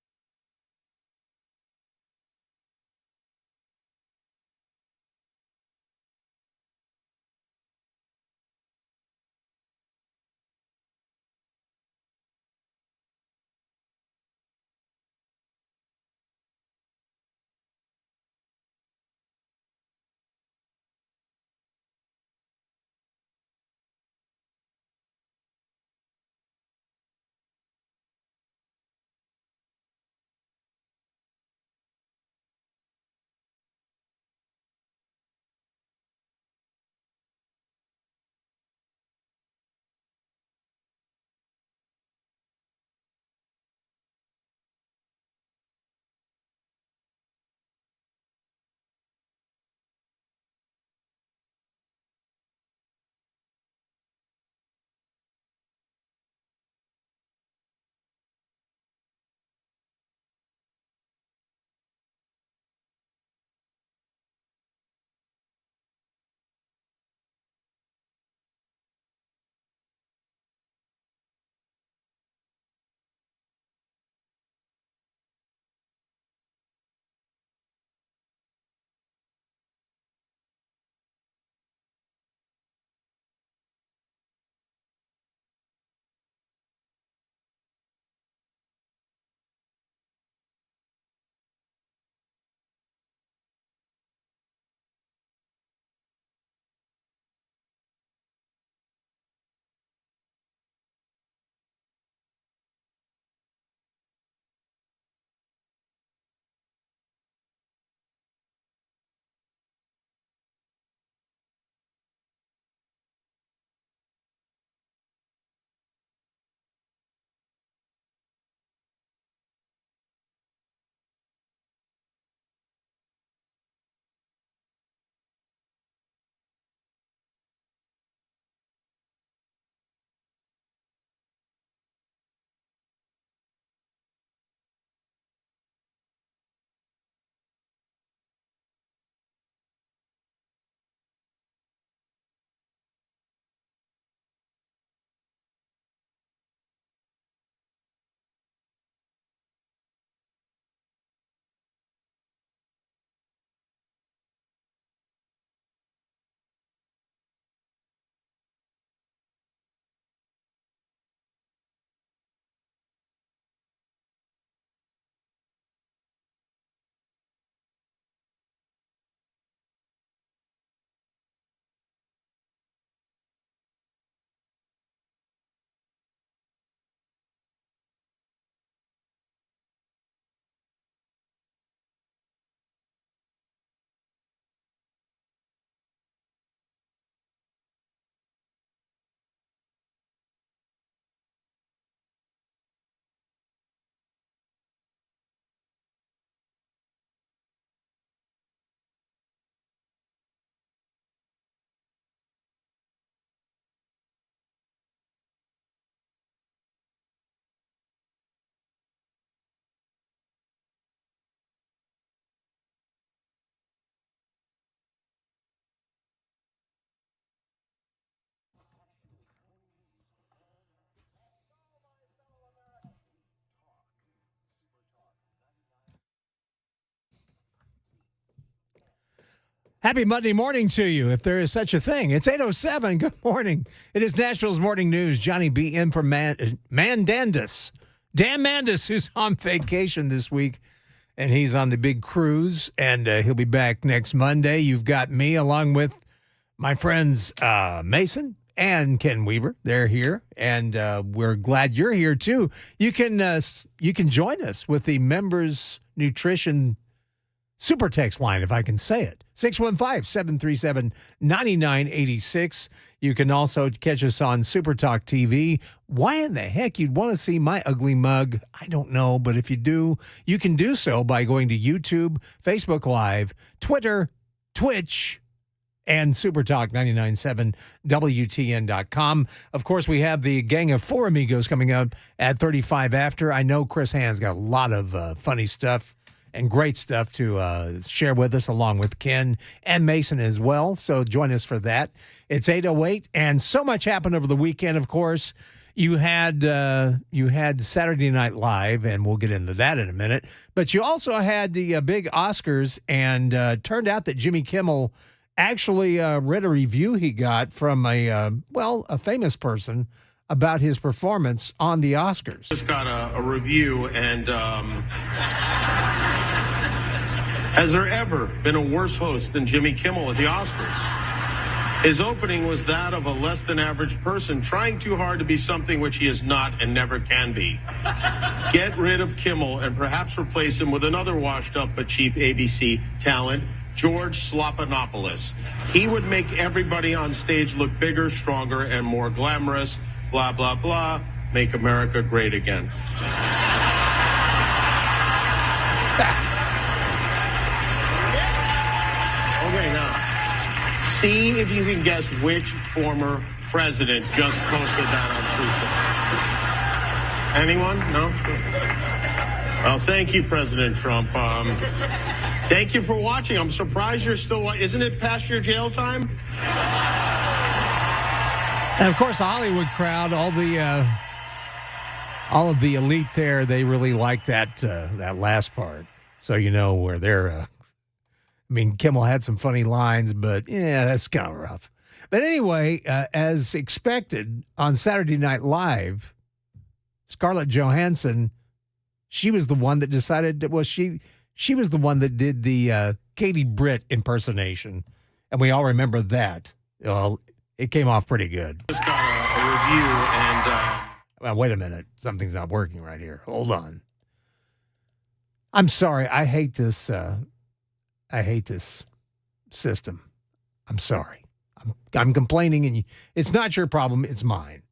Happy Monday morning to you, if there is such a thing. It's 8:07. Good morning. It is Nashville's Morning News. Johnny B. in for Mandis. Dan Mandis, who's on vacation this week, and he's on the big cruise, and he'll be back next Monday. You've got me along with my friends Mason and Ken Weaver. They're here, and we're glad you're here, too. You can join us with the Members Nutrition Super Text line, if I can say it. 615-737-9986. You can also catch us on Super Talk TV. Why in the heck you'd want to see my ugly mug? I don't know, but if you do, you can do so by going to YouTube, Facebook Live, Twitter, Twitch, and supertalk997wtn.com. Of course, we have the Gang of Four Amigos coming up at 35 after. I know Chris Hand's got a lot of funny stuff and great stuff to share with us, along with Ken and Mason as well. So join us for that. It's 8:08, and so much happened over the weekend. Of course, you had Saturday Night Live, and we'll get into that in a minute. But you also had the big Oscars, and turned out that Jimmy Kimmel actually read a review he got from a famous person about his performance on the Oscars. Just got a review, and has there ever been a worse host than Jimmy Kimmel at the Oscars? His opening was that of a less than average person trying too hard to be something which he is not and never can be. Get rid of Kimmel and perhaps replace him with another washed up but cheap ABC talent, George Slopanopoulos. He would make everybody on stage look bigger, stronger, and more glamorous. Blah, blah, blah. Make America great again. Okay, now, see if you can guess which former president just posted that on Truth. Anyone? No? Well, thank you, President Trump. Thank you for watching. I'm surprised you're still watching. Isn't it past your jail time? And, of course, the Hollywood crowd, all of the elite there, they really like that last part. So you know where they're Kimmel had some funny lines, but, yeah, that's kind of rough. But anyway, as expected, on Saturday Night Live, Scarlett Johansson, she was the one that decided that, she was the one that did the Katie Britt impersonation. And we all remember that. Well, it came off pretty good. Just got a review, and well, wait a minute. Something's not working right here. Hold on. I'm sorry. I hate this system. I'm sorry. I'm complaining, and it's not your problem. It's mine.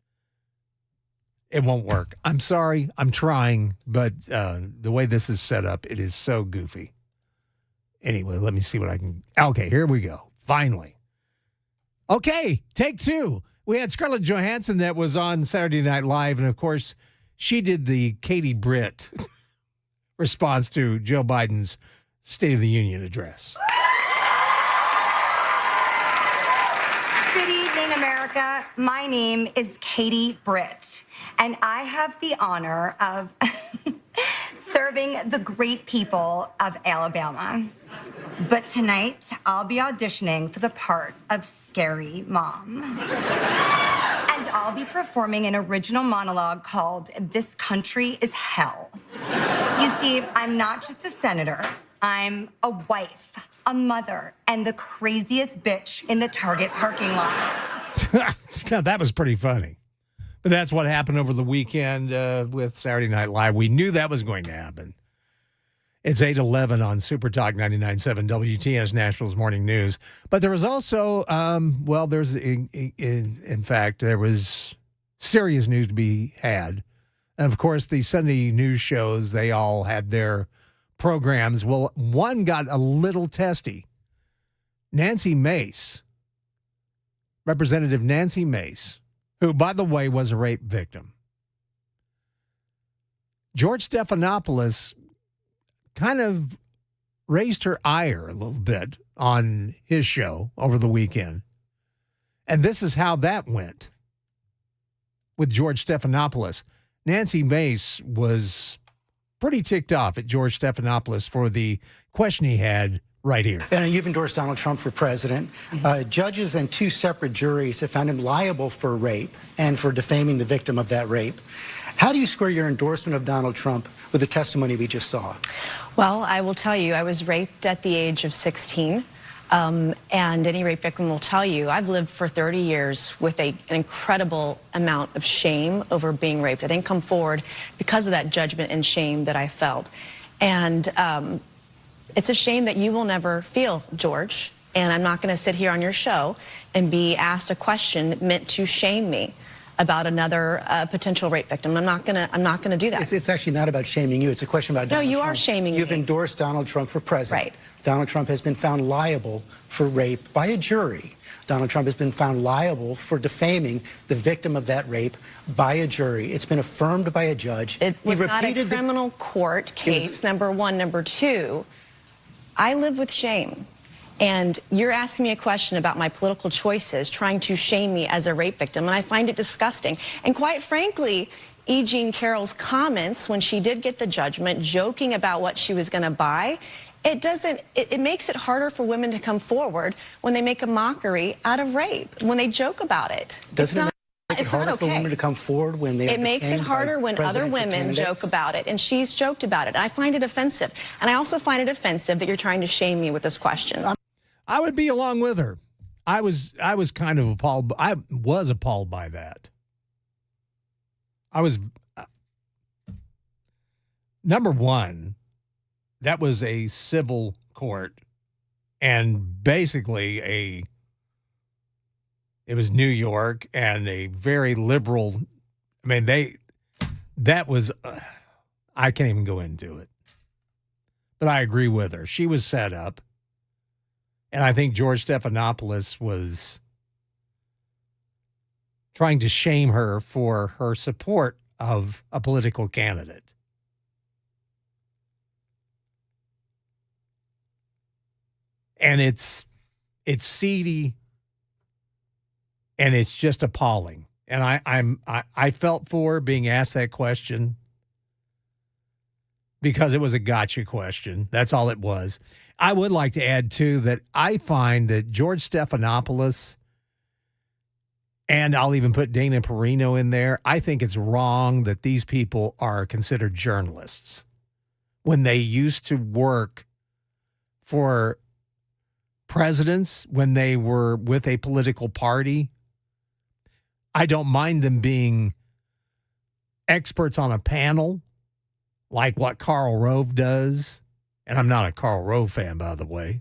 It won't work. I'm sorry. I'm trying, but the way this is set up, it is so goofy. Anyway, let me see what I can. Okay, here we go. Finally. Okay, take two. We had Scarlett Johansson that was on Saturday Night Live, and of course, she did the Katie Britt response to Joe Biden's State of the Union address. Good evening, America. My name is Katie Britt, and I have the honor of serving the great people of Alabama. But tonight, I'll be auditioning for the part of Scary Mom. And I'll be performing an original monologue called This Country is Hell. You see, I'm not just a senator. I'm a wife, a mother, and the craziest bitch in the Target parking lot. Now, that was pretty funny. But that's what happened over the weekend with Saturday Night Live. We knew that was going to happen. It's 8:11 on Super Talk 99.7 WTN's Nashville's Morning News. But there was also, in fact, there was serious news to be had. And of course, the Sunday news shows, they all had their programs. Well, one got a little testy. Nancy Mace, Representative Nancy Mace, who, by the way, was a rape victim. George Stephanopoulos kind of raised her ire a little bit on his show over the weekend. And this is how that went with George Stephanopoulos. Nancy Mace was pretty ticked off at George Stephanopoulos for the question he had right here. And you've endorsed Donald Trump for president. Judges and 2 separate juries have found him liable for rape and for defaming the victim of that rape. How do you square your endorsement of Donald Trump with the testimony we just saw? Well, I will tell you, I was raped at the age of 16. And any rape victim will tell you, I've lived for 30 years with an incredible amount of shame over being raped. I didn't come forward because of that judgment and shame that I felt. And it's a shame that you will never feel, George. And I'm not going to sit here on your show and be asked a question meant to shame me about another potential rape victim. I'm not gonna do that. It's actually not about shaming you. It's a question about Donald Trump. No, you are shaming me. You've endorsed Donald Trump for president. Right. Donald Trump has been found liable for rape by a jury. Donald Trump has been found liable for defaming the victim of that rape by a jury. It's been affirmed by a judge. It was not a criminal court case, number one. Number two, I live with shame. And you're asking me a question about my political choices, trying to shame me as a rape victim, and I find it disgusting. And quite frankly, E. Jean Carroll's comments when she did get the judgment, joking about what she was going to buy, it makes it harder for women to come forward when they make a mockery out of rape, when they joke about it. Doesn't it make it harder for women to come forward when they are It makes it harder when other women joke about it, and she's joked about it. I find it offensive. And I also find it offensive that you're trying to shame me with this question. I would be along with her. I was kind of appalled. I was appalled by that. I was, number one, that was a civil court, and basically it was New York and a very liberal. I mean, that was, I can't even go into it. But I agree with her. She was set up. And I think George Stephanopoulos was trying to shame her for her support of a political candidate. And it's seedy, and it's just appalling. And I felt for being asked that question because it was a gotcha question. That's all it was. I would like to add, too, that I find that George Stephanopoulos, and I'll even put Dana Perino in there, I think it's wrong that these people are considered journalists when they used to work for presidents, when they were with a political party. I don't mind them being experts on a panel, like what Karl Rove does. And I'm not a Karl Rove fan, by the way.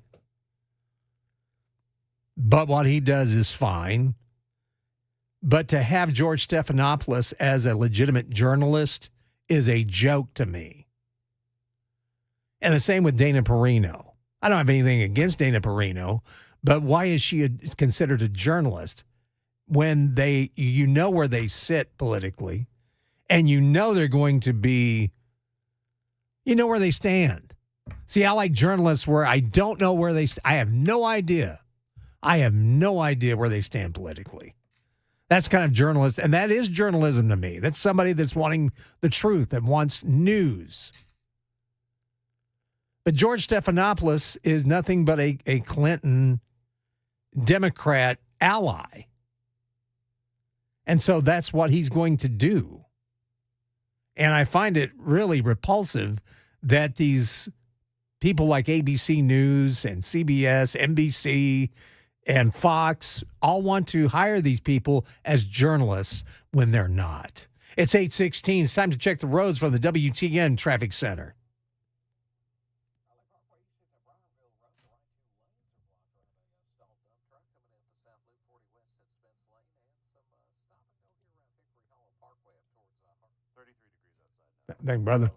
But what he does is fine. But to have George Stephanopoulos as a legitimate journalist is a joke to me. And the same with Dana Perino. I don't have anything against Dana Perino, but why is she considered a journalist when you know where they sit politically, and you know they're going to be, you know where they stand. See, I like journalists where I don't know where I have no idea. I have no idea where they stand politically. That's kind of journalist, and that is journalism to me. That's somebody that's wanting the truth, that wants news. But George Stephanopoulos is nothing but a Clinton Democrat ally. And so that's what he's going to do. And I find it really repulsive that these people like ABC News and CBS, NBC, and Fox all want to hire these people as journalists when they're not. It's 8:16. It's time to check the roads from the WTN Traffic Center. Thank you, brother.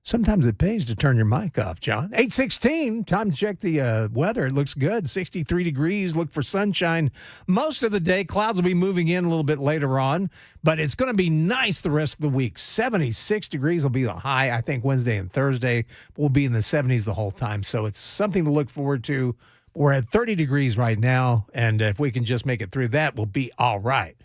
Sometimes it pays to turn your mic off, John. 8:16, time to check the weather. It looks good. 63 degrees. Look for sunshine most of the day. Clouds will be moving in a little bit later on, but it's going to be nice the rest of the week. 76 degrees will be the high. I think Wednesday and Thursday will be in the 70s the whole time, so it's something to look forward to. We're at 30 degrees right now, and if we can just make it through that, we'll be all right.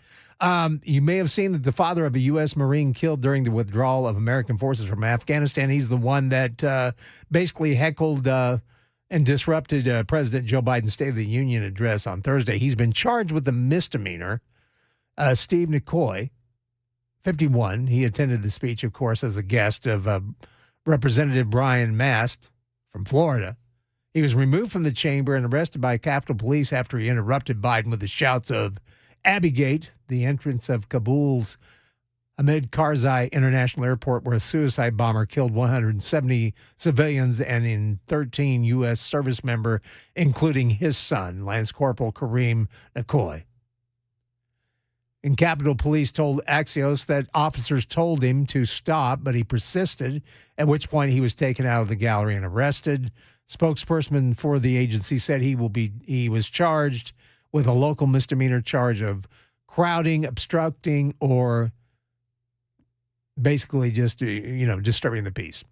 You may have seen that the father of a U.S. Marine killed during the withdrawal of American forces from Afghanistan. He's the one that basically heckled and disrupted President Joe Biden's State of the Union address on Thursday. He's been charged with a misdemeanor. Steve McCoy, 51. He attended the speech, of course, as a guest of Representative Brian Mast from Florida. He was removed from the chamber and arrested by Capitol Police after he interrupted Biden with the shouts of Abigate, the entrance of Kabul's Hamid Karzai International Airport, where a suicide bomber killed 170 civilians and 13 U.S. service member, including his son, Lance Corporal Kareem McCoy. And Capitol Police told Axios that officers told him to stop, but he persisted, at which point he was taken out of the gallery and arrested. Spokesperson for the agency said he was charged with a local misdemeanor charge of crowding, obstructing, or basically just, disturbing the peace.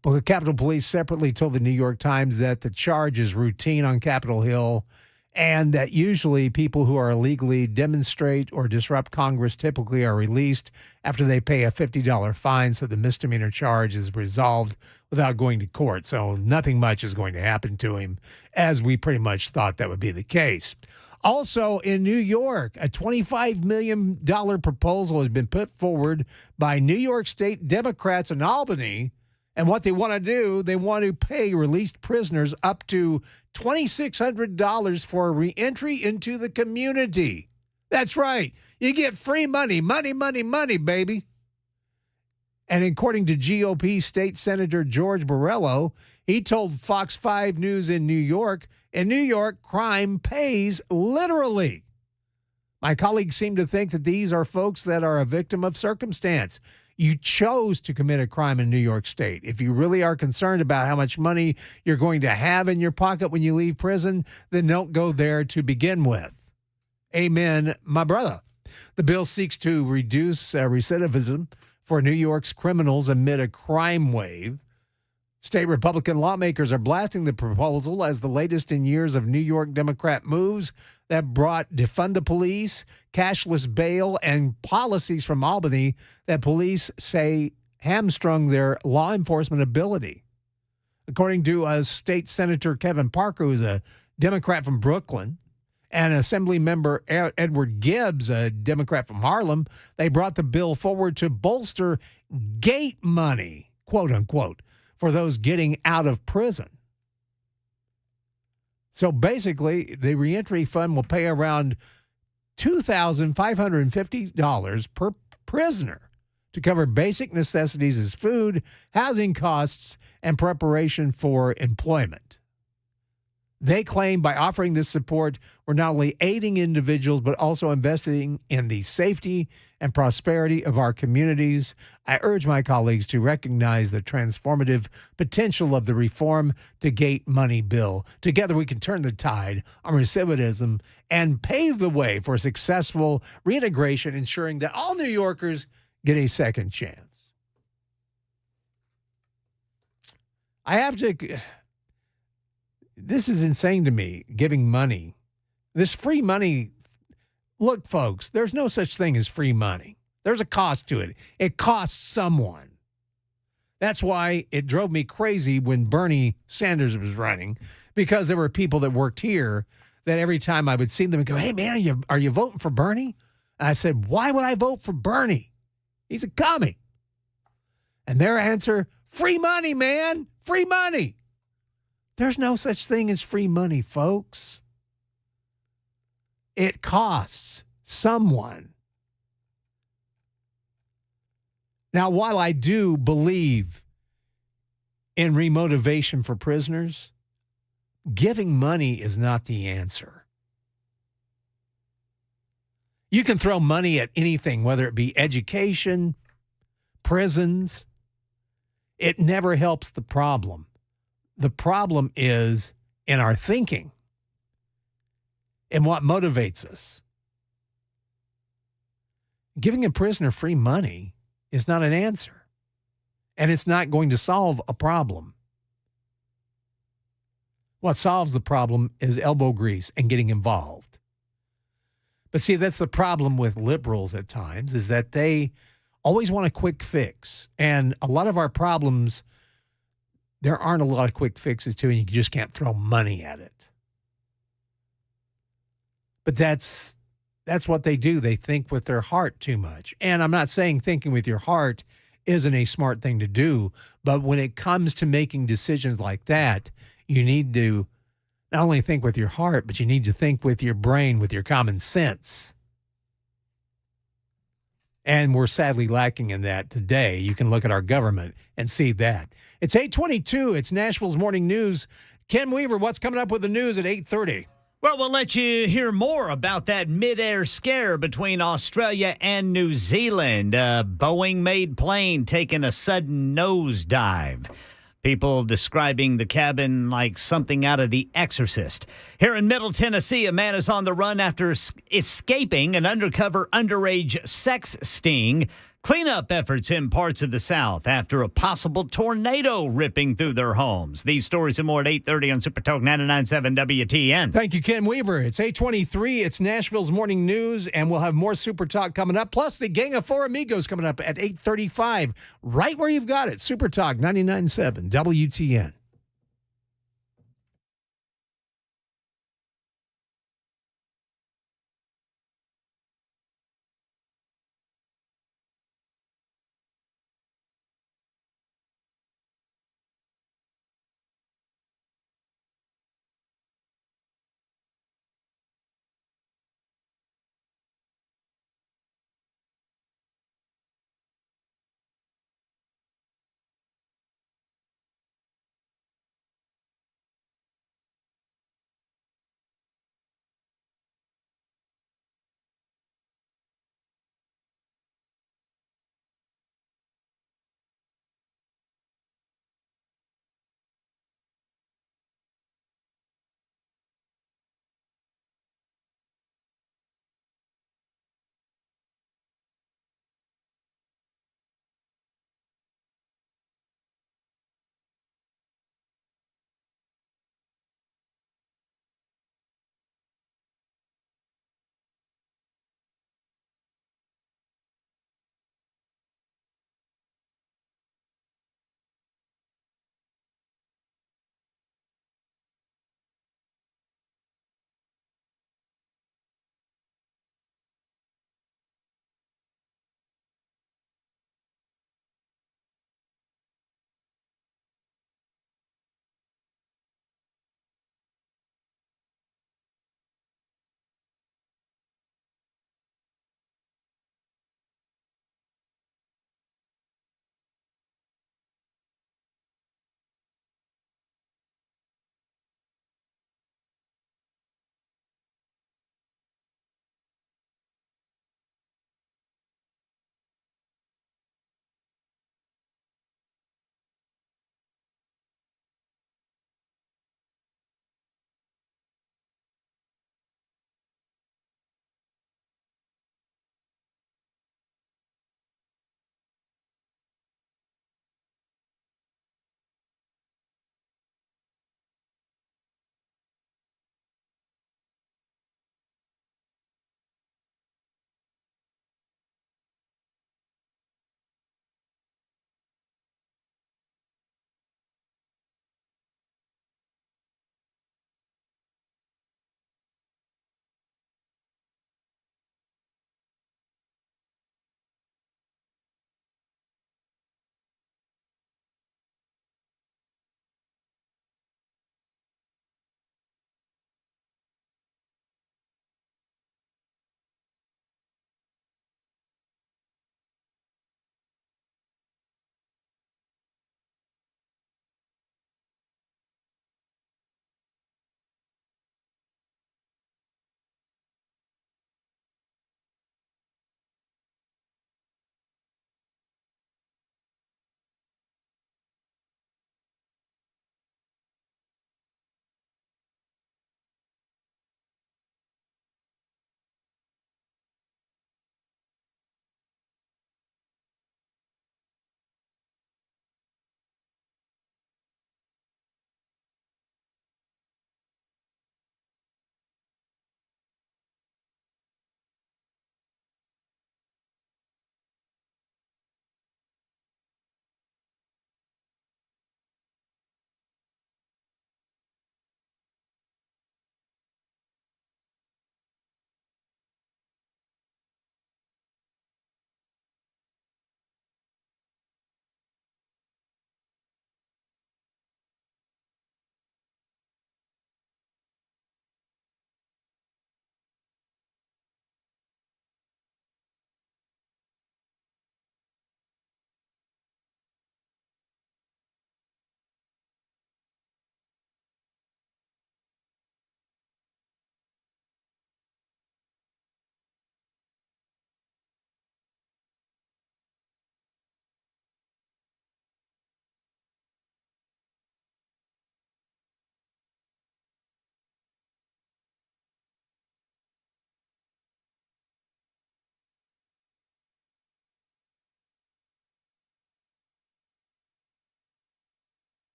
But Capitol Police separately told the New York Times that the charge is routine on Capitol Hill and that usually people who are illegally demonstrate or disrupt Congress typically are released after they pay a $50 fine, so the misdemeanor charge is resolved without going to court. So nothing much is going to happen to him, as we pretty much thought that would be the case. Also in New York, a $25 million proposal has been put forward by New York State Democrats in Albany. And what they want to do, they want to pay released prisoners up to $2,600 for reentry into the community. That's right. You get free money, money, baby. And according to GOP State Senator George Borrello, he told Fox 5 News in New York, crime pays literally. My colleagues seem to think that these are folks that are a victim of circumstance. You chose to commit a crime in New York State. If you really are concerned about how much money you're going to have in your pocket when you leave prison, then don't go there to begin with. Amen, my brother. The bill seeks to reduce recidivism for New York's criminals amid a crime wave. State Republican lawmakers are blasting the proposal as the latest in years of New York Democrat moves that brought defund the police, cashless bail, and policies from Albany that police say hamstrung their law enforcement ability. According to State Senator Kevin Parker, who's a Democrat from Brooklyn, and Assembly Member Edward Gibbs, a Democrat from Harlem, they brought the bill forward to bolster gate money, quote unquote, for those getting out of prison. So basically, the reentry fund will pay around $2,550 per prisoner to cover basic necessities as food, housing costs, and preparation for employment. They claim by offering this support, we're not only aiding individuals, but also investing in the safety and prosperity of our communities. I urge my colleagues to recognize the transformative potential of the Reform to Gate Money bill. Together, we can turn the tide on recidivism and pave the way for successful reintegration, ensuring that all New Yorkers get a second chance. This is insane to me, giving money. This free money, look, folks, there's no such thing as free money. There's a cost to it. It costs someone. That's why it drove me crazy when Bernie Sanders was running, because there were people that worked here that every time I would see them and go, hey, man, are you voting for Bernie? And I said, why would I vote for Bernie? He's a commie. And their answer, free money, man, free money. There's no such thing as free money, folks. It costs someone. Now, while I do believe in remotivation for prisoners, giving money is not the answer. You can throw money at anything, whether it be education, prisons. It never helps the problem. The problem is in our thinking and what motivates us. Giving a prisoner free money is not an answer, and it's not going to solve a problem. What solves the problem is elbow grease and getting involved. But see, that's the problem with liberals at times, is that they always want a quick fix. And a lot of our problems, there aren't a lot of quick fixes to, and you just can't throw money at it. But that's what they do. They think with their heart too much. And I'm not saying thinking with your heart isn't a smart thing to do, but when it comes to making decisions like that, you need to not only think with your heart, but you need to think with your brain, with your common sense. And we're sadly lacking in that today. You can look at our government and see that. It's 8:22. It's Nashville's Morning News. Ken Weaver, what's coming up with the news at 8:30? Well, we'll let you hear more about that mid-air scare between Australia and New Zealand. A Boeing-made plane taking a sudden nosedive. People describing the cabin like something out of The Exorcist. Here in Middle Tennessee, a man is on the run after escaping an undercover underage sex sting. Cleanup efforts in parts of the South after a possible tornado ripping through their homes. These stories and more at 8:30 on Super Talk 99.7 WTN. Thank you, Ken Weaver. It's 8:23. It's Nashville's Morning News, and we'll have more Super Talk coming up. Plus, the Gang of Four Amigos coming up at 8:35. Right where you've got it. Super Talk 99.7 WTN.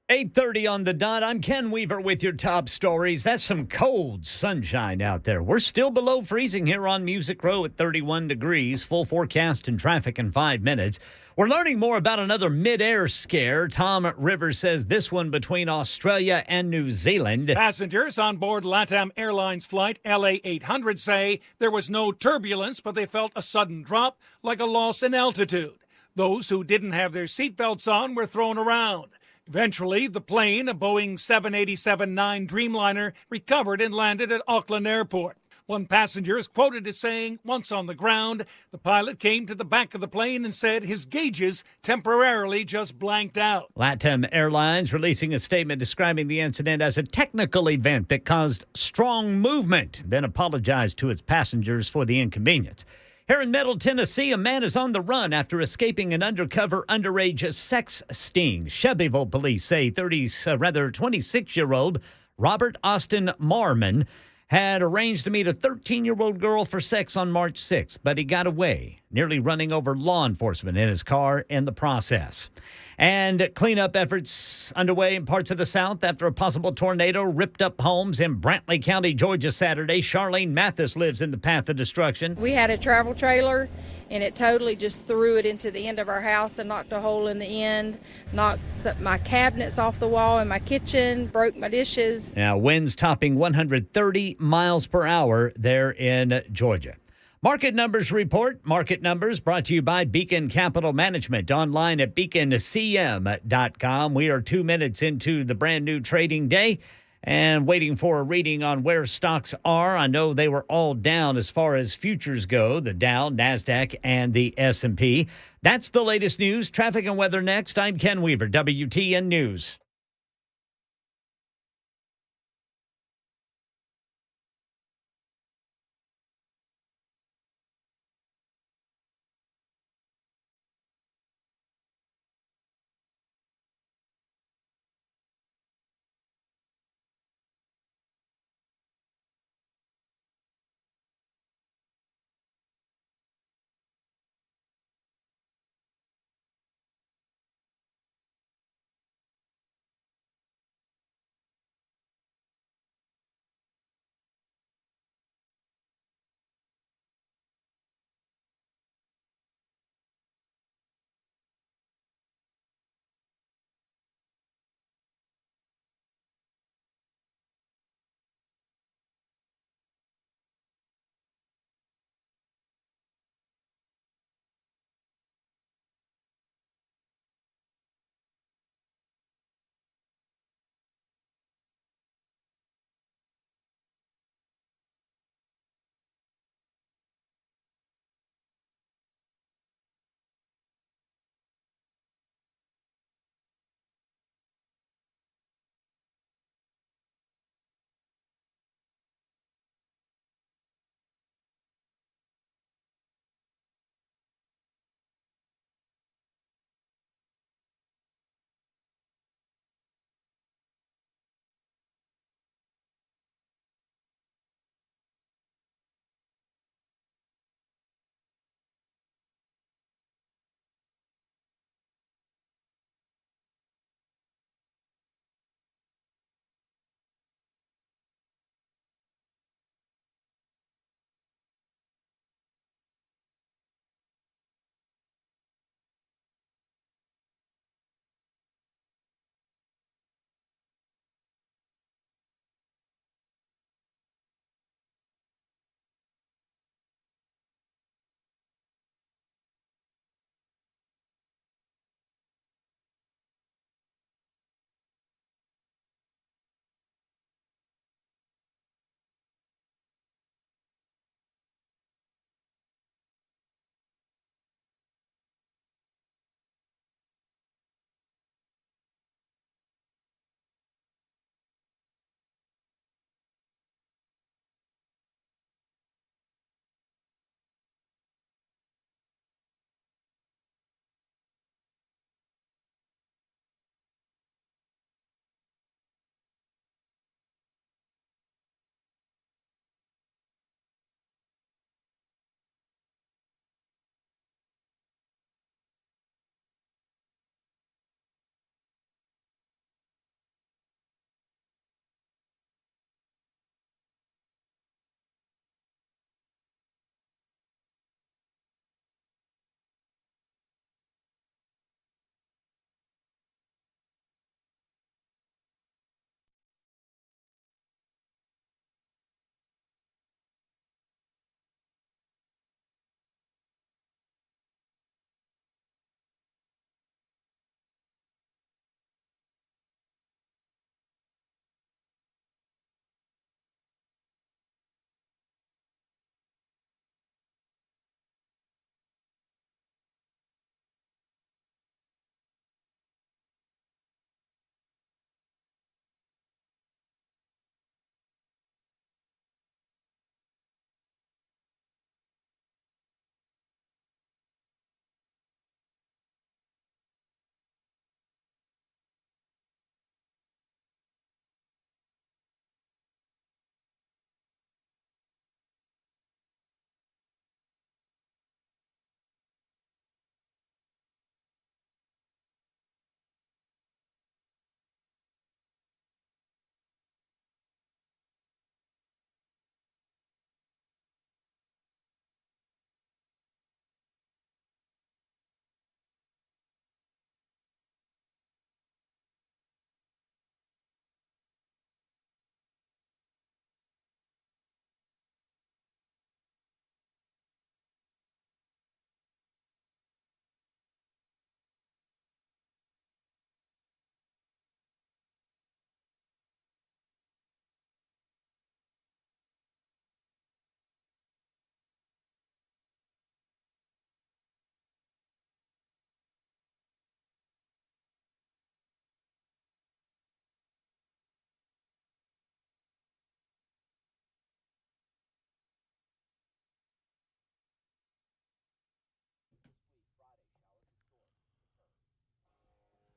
8:30 on the dot. I'm Ken Weaver with your top stories. That's some cold sunshine out there. We're still below freezing here on Music Row at 31 degrees. Full forecast and traffic in 5 minutes. We're learning more about another mid-air scare. Tom Rivers says this one between Australia and New Zealand. Passengers on board LATAM Airlines flight LA 800 say there was no turbulence, but they felt a sudden drop like a loss in altitude. Those who didn't have their seatbelts on were thrown around. Eventually, the plane, a Boeing 787-9 Dreamliner, recovered and landed at Auckland Airport. One passenger is quoted as saying, once on the ground, the pilot came to the back of the plane and said his gauges temporarily just blanked out. LATAM Airlines releasing a statement describing the incident as a technical event that caused strong movement, then apologized to its passengers for the inconvenience. Here in Middle Tennessee, a man is on the run after escaping an undercover underage sex sting. Shelbyville police say 26-year-old Robert Austin Marmon had arranged to meet a 13-year-old girl for sex on March 6th, but he got away, nearly running over law enforcement in his car in the process. And cleanup efforts underway in parts of the South after a possible tornado ripped up homes in Brantley County, Georgia, Saturday. Charlene Mathis lives in the path of destruction. We had a travel trailer, and it totally just threw it into the end of our house and knocked a hole in the end, knocked my cabinets off the wall in my kitchen, broke my dishes. Now, winds topping 130 miles per hour there in Georgia. Market Numbers Report. Market Numbers brought to you by Beacon Capital Management. Online at beaconcm.com. We are 2 minutes into the brand new trading day and waiting for a reading on where stocks are. I know they were all down as far as futures go, the Dow, NASDAQ, and the S&P. That's the latest news. Traffic and weather next. I'm Ken Weaver, WTN News.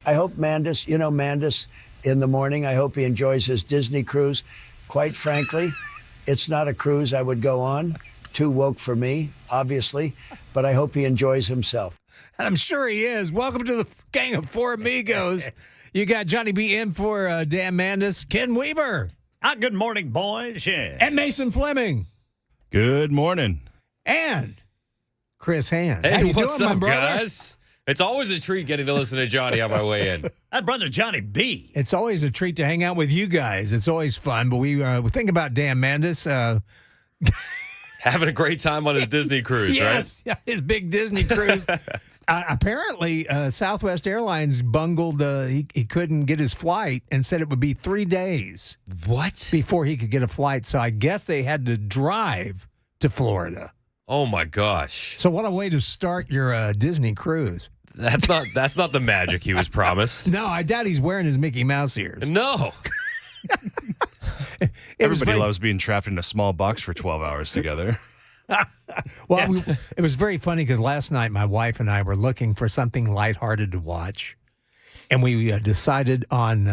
I hope Mandis, in the morning, I hope he enjoys his Disney cruise. Quite frankly, it's not a cruise I would go on. Too woke for me, obviously, but I hope he enjoys himself. And I'm sure he is. Welcome to the gang of four amigos. You got Johnny B in for Dan Mandis, Ken Weaver. Good morning, boys. Yeah. And Mason Fleming. Good morning. And Chris Hand. Hey, How you what's doing, up, my brother? guys? It's always a treat getting to listen to Johnny on my way in. That brother Johnny B. It's always a treat to hang out with you guys. It's always fun. But we think about Dan Mandis. Having a great time on his Disney cruise, yes, right? His big Disney cruise. Apparently, Southwest Airlines bungled. He couldn't get his flight and said it would be 3 days. What? Before he could get a flight. So I guess they had to drive to Florida. Oh my gosh! So what a way to start your Disney cruise. That's not the magic he was promised. No, I doubt he's wearing his Mickey Mouse ears. No. Everybody loves being trapped in a small box for 12 hours together. Well, it was very funny because last night my wife and I were looking for something lighthearted to watch, and we decided on.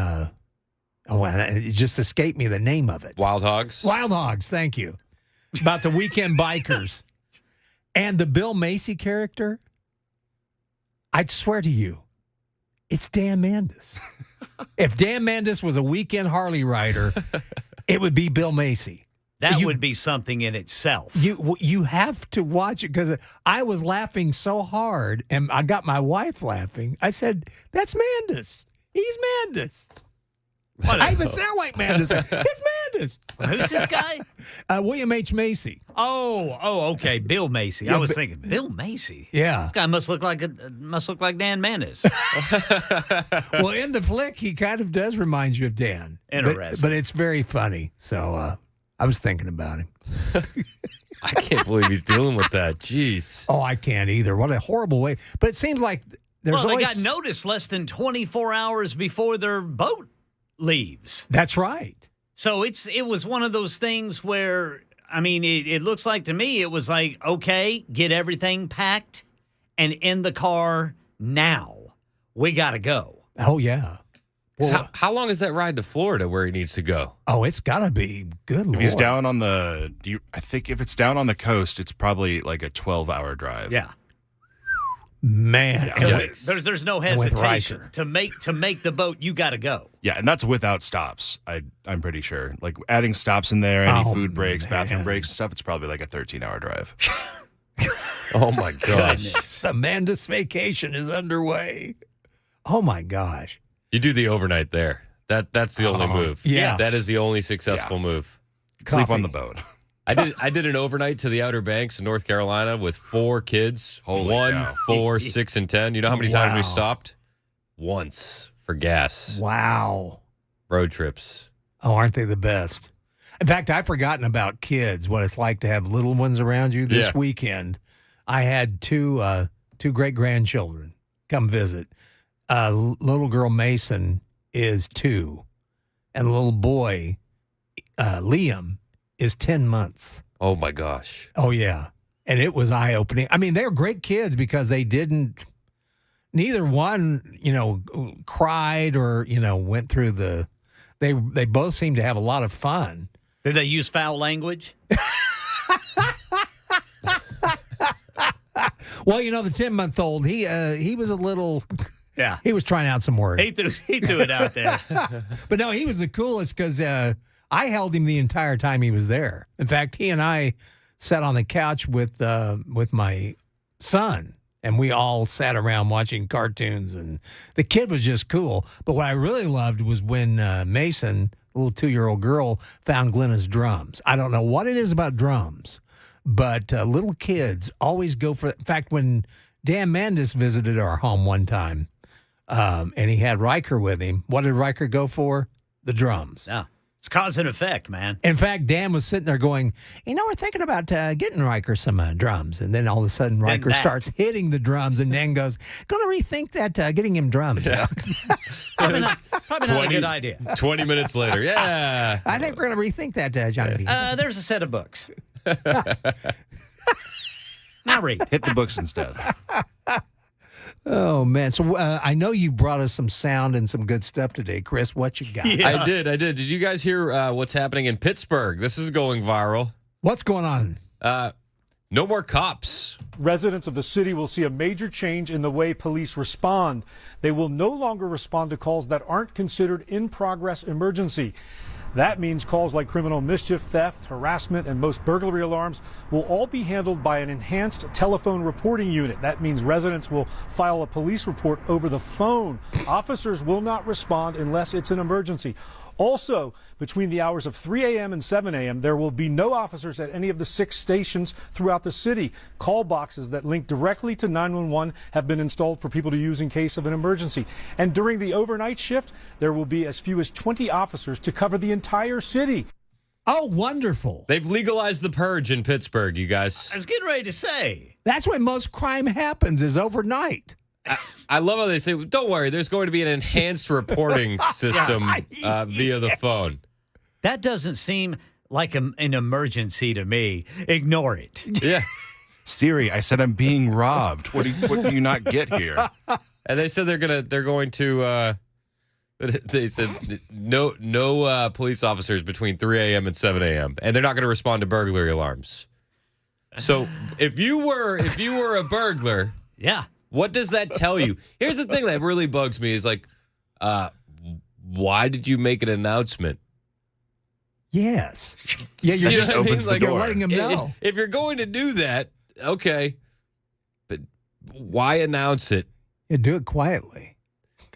It just escaped me the name of it. Wild Hogs. Wild Hogs. Thank you. About the weekend bikers and the Bill Macy character. I'd swear to you, it's Dan Mandis. If Dan Mandis was a weekend Harley rider, it would be Bill Macy. That would be something in itself. You have to watch it because I was laughing so hard, and I got my wife laughing. I said, "That's Mandis. He's Mandis." I even sound like Mandis. It's Mandis. Who's this guy? William H. Macy. Oh, okay. Bill Macy. Yeah, I was thinking Bill Macy. Yeah. This guy must look like Dan Mandis. Well, in the flick, he kind of does remind you of Dan. Interesting. But it's very funny. So I was thinking about him. I can't believe he's dealing with that. Jeez. Oh, I can't either. What a horrible way. But it seems like there's they always... got notice less than 24 hours before their boat leaves. That's right. So it was one of those things where, I mean, it looks like to me it was like, okay, get everything packed and in the car now. We got to go. Oh, yeah. Well, how long is that ride to Florida where he needs to go? Oh, it's got to be good. If he's down on I think if it's down on the coast, it's probably like a 12-hour drive. Yeah. Man, so there's no hesitation to make the boat. You got to go. Yeah, and that's without stops. I'm pretty sure. Like adding stops in there, any food breaks, bathroom breaks, stuff. It's probably like a 13-hour drive. Oh my gosh! The Mandis vacation is underway. Oh my gosh! You do the overnight there. That's the only move. Yeah, that is the only successful move. Sleep on the boat. I did an overnight to the Outer Banks in North Carolina with 4 kids. Holy 1, cow. 4, 6, and 10. You know how many times we stopped? Once for gas. Wow. Road trips. Oh, aren't they the best? In fact, I've forgotten about kids, what it's like to have little ones around you. This weekend, I had two great-grandchildren come visit. Little girl Mason is 2, and little boy Liam is 10 months. Oh, my gosh. Oh, yeah. And it was eye-opening. I mean, they're great kids because neither one, cried or, went through they both seemed to have a lot of fun. Did they use foul language? Well, the 10-month-old, he was a little... Yeah. He was trying out some words. He threw it out there. But no, he was the coolest because I held him the entire time he was there. In fact, he and I sat on the couch with my son, and we all sat around watching cartoons, and the kid was just cool. But what I really loved was when Mason, a little 2-year-old girl, found Glenna's drums. I don't know what it is about drums, but little kids always go for... In fact, when Dan Mandis visited our home one time, and he had Riker with him, what did Riker go for? The drums. Yeah. It's cause and effect, man. In fact, Dan was sitting there going, we're thinking about getting Riker some drums. And then all of a sudden, Riker starts hitting the drums, and Dan goes, going to rethink that, getting him drums. Yeah. Probably not a good idea. 20 minutes later, yeah. I think we're going to rethink that, Johnny B. There's a set of books. Now read. Hit the books instead. Oh, man. So I know you brought us some sound and some good stuff today. Chris, what you got? I did. Did you guys hear what's happening in Pittsburgh? This is going viral. What's going on? No more cops. Residents of the city will see a major change in the way police respond. They will no longer respond to calls that aren't considered in-progress emergency. That means calls like criminal mischief, theft, harassment, and most burglary alarms will all be handled by an enhanced telephone reporting unit. That means residents will file a police report over the phone. Officers will not respond unless it's an emergency. Also, between the hours of 3 a.m. and 7 a.m., there will be no officers at any of the 6 stations throughout the city. Call boxes that link directly to 911 have been installed for people to use in case of an emergency. And during the overnight shift, there will be as few as 20 officers to cover the entire city. Oh, wonderful. They've legalized the purge in Pittsburgh, you guys. I was getting ready to say. That's when most crime happens, is overnight. I love how they say, don't worry, there's going to be an enhanced reporting system via the phone. That doesn't seem like an emergency to me. Ignore it. Yeah. Siri, I said I'm being robbed. What do you not get here? And they said they're going to they said no police officers between 3 a.m. and 7 a.m. and they're not going to respond to burglary alarms. So if you were a burglar, yeah. What does that tell you? Here's the thing that really bugs me is like, why did you make an announcement? Yes. Yeah, you're You know just what I mean? Like, you're letting them know. If you're going to do that, okay, but why announce it? Yeah, do it quietly.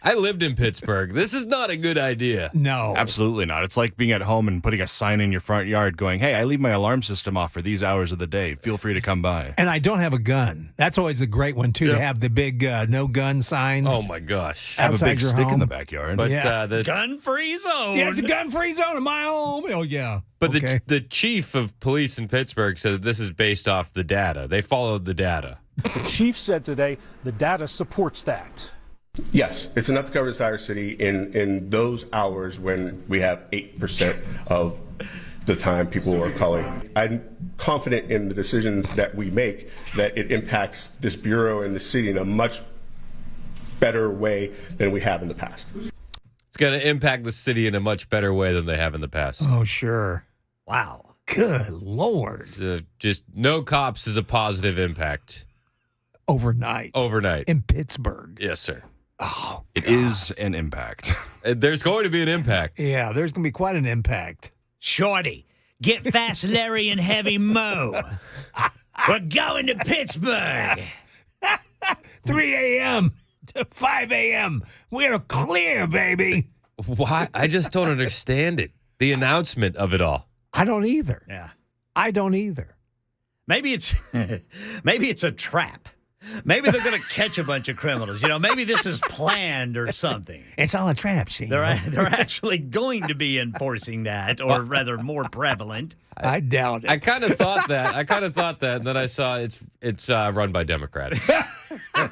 I lived in Pittsburgh. This is not a good idea. No. Absolutely not. It's like being at home and putting a sign in your front yard going, hey, I leave my alarm system off for these hours of the day. Feel free to come by. And I don't have a gun. That's always a great one, too, to have the big no gun sign. Oh, my gosh. Have a big stick home. in the backyard. But the gun-free zone. Yeah, it's a gun-free zone in my home. Oh, yeah. But the chief of police in Pittsburgh said that this is based off the data. They followed the data. The chief said today the data supports that. Yes, it's enough to cover the entire city in those hours when we have 8% of the time people are calling. I'm confident in the decisions that we make that it impacts this bureau and the city in a much better way than we have in the past. It's going to impact the city in a much better way than they have in the past. Oh, sure. Wow. Good Lord. Just no cops is a positive impact. Overnight. In Pittsburgh. Yes, sir. Oh, it is an impact. There's going to be an impact. Yeah, there's going to be quite an impact. Shorty, get Fast Larry and Heavy Mo. We're going to Pittsburgh. 3 a.m. to 5 a.m. We're clear, baby. Why? I just don't understand it. The announcement of it all. I don't either. Yeah. I don't either. Maybe it's a trap. Maybe they're going to catch a bunch of criminals. Maybe this is planned or something. It's all a trap, see. They're actually going to be enforcing that, or rather more prevalent. I doubt it. I kind of thought that. And then I saw it's run by Democrats.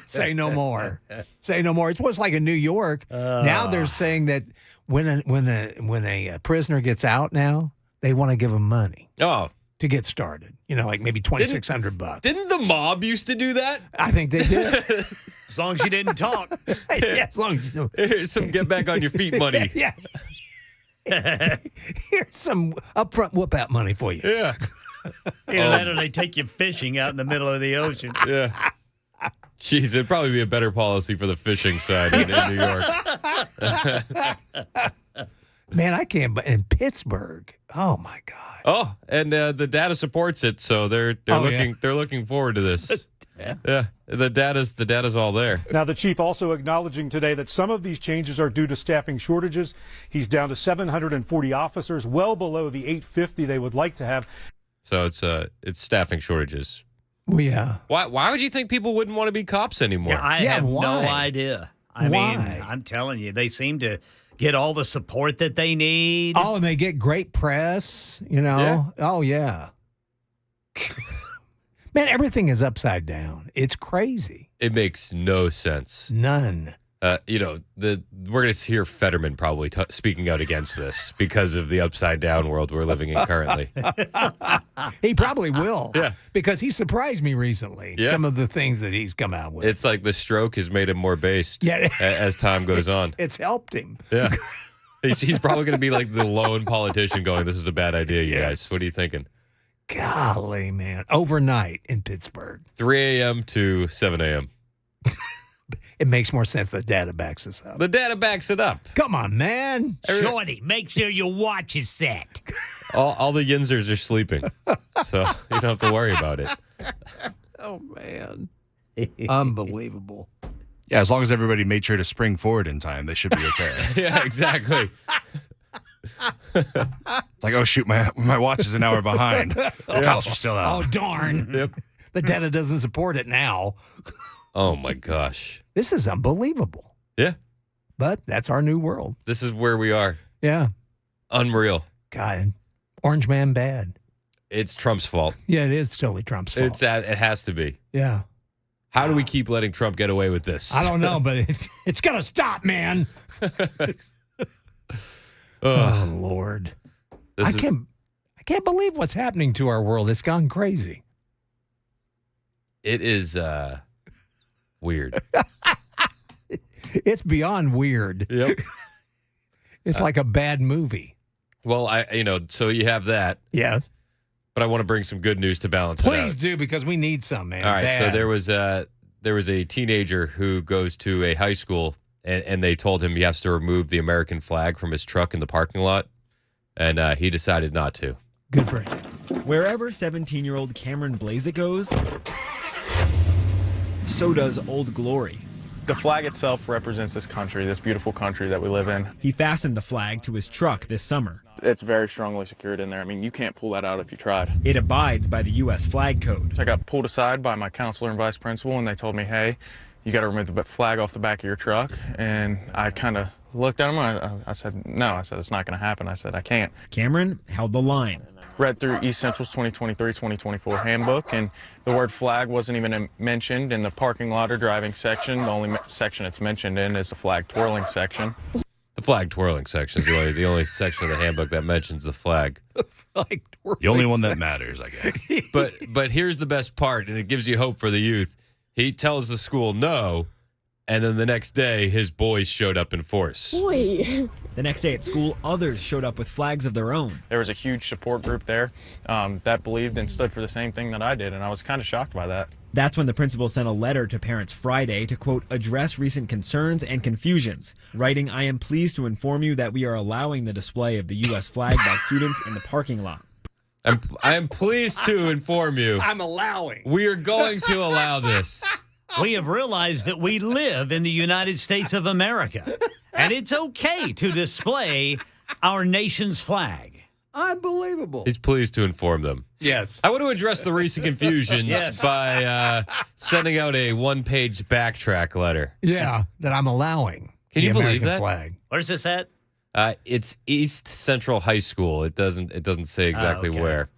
Say no more. Say no more. It's what's like in New York. Now they're saying that when a prisoner gets out now, they want to give him money. Oh. To get started, like maybe $2,600. Didn't the mob used to do that? I think they did. As long as you didn't talk. Yeah, as long as you Here's some get back on your feet money. Yeah. Here's some upfront whoop out money for you. Yeah. Later they take you fishing out in the middle of the ocean. Yeah. Jeez, it'd probably be a better policy for the fishing side in New York. Man, I can't. But in Pittsburgh, oh my God. Oh, and the data supports it, so they're looking forward to this. Yeah, the data's all there. Now, the chief also acknowledging today that some of these changes are due to staffing shortages. He's down to 740 officers, well below the 850 they would like to have. So it's staffing shortages. Well, yeah. Why would you think people wouldn't want to be cops anymore? Yeah, I have no idea. I mean, I'm telling you, they seem to get all the support that they need. Oh, and they get great press, Yeah. Oh, yeah. Man, everything is upside down. It's crazy. It makes no sense. None. We're going to hear Fetterman probably speaking out against this because of the upside down world we're living in currently. He probably will. Yeah. Because he surprised me recently. Yeah. Some of the things that he's come out with. It's like the stroke has made him more based as time goes on. It's helped him. Yeah. He's probably going to be like the lone politician going, this is a bad idea, you guys. What are you thinking? Golly, man. Overnight in Pittsburgh. 3 a.m. to 7 a.m. It makes more sense. The data backs us up. The data backs it up. Come on, man. Shorty, make sure your watch is set. All the yinzers are sleeping, so you don't have to worry about it. Oh, man. Unbelievable. Yeah, as long as everybody made sure to spring forward in time, they should be okay. Yeah, exactly. It's like, oh, shoot, my watch is an hour behind. The cops are still out. Oh, darn. Yep. The data doesn't support it now. Oh, my gosh. This is unbelievable. Yeah. But that's our new world. This is where we are. Yeah. Unreal. God, Orange Man bad. It's Trump's fault. Yeah, it is totally Trump's fault. It has to be. Yeah. How do we keep letting Trump get away with this? I don't know, but it's going to stop, man. Oh, Lord. I can't believe what's happening to our world. It's gone crazy. It is weird. It's beyond weird. Yep. It's like a bad movie. Well, so you have that. Yes. But I want to bring some good news to balance it out. Please do, because we need some, man. All right, Bad. so there was a teenager who goes to a high school, and they told him he has to remove the American flag from his truck in the parking lot, and he decided not to. Good for him. Wherever 17-year-old Cameron Blazek goes, so does Old Glory. The flag itself represents this country, this beautiful country that we live in. He fastened the flag to his truck this summer. It's very strongly secured in there. I mean, you can't pull that out if you tried. It abides by the U.S. flag code. I got pulled aside by my counselor and vice principal, and they told me, hey, you got to remove the flag off the back of your truck. And I kind of looked at him, and I said, no. I said, it's not going to happen. I said, I can't. Cameron held the line. Read through East Central's 2023-2024 handbook, and the word flag wasn't even mentioned in the parking lot or driving section. The only section it's mentioned in is the flag twirling section. The flag twirling section is the only section of the handbook that mentions the flag. The only one that matters, I guess. But here's the best part, and it gives you hope for the youth. He tells the school no, and then the next day, his boys showed up in force. Boy. The next day at school, others showed up with flags of their own. There was a huge support group there that believed and stood for the same thing that I did, and I was kind of shocked by that. That's when the principal sent a letter to parents Friday to, quote, address recent concerns and confusions, writing, I am pleased to inform you that we are allowing the display of the U.S. flag by students in the parking lot. I am pleased to inform you. I'm allowing. We are going to allow this. We have realized that we live in the United States of America, and it's okay to display our nation's flag. Unbelievable. He's pleased to inform them. Yes. I want to address the recent confusions by sending out a one-page backtrack letter. Yeah, that I'm allowing. Can you believe American that? Flag. Where's this at? It's East Central High School. It doesn't say exactly where.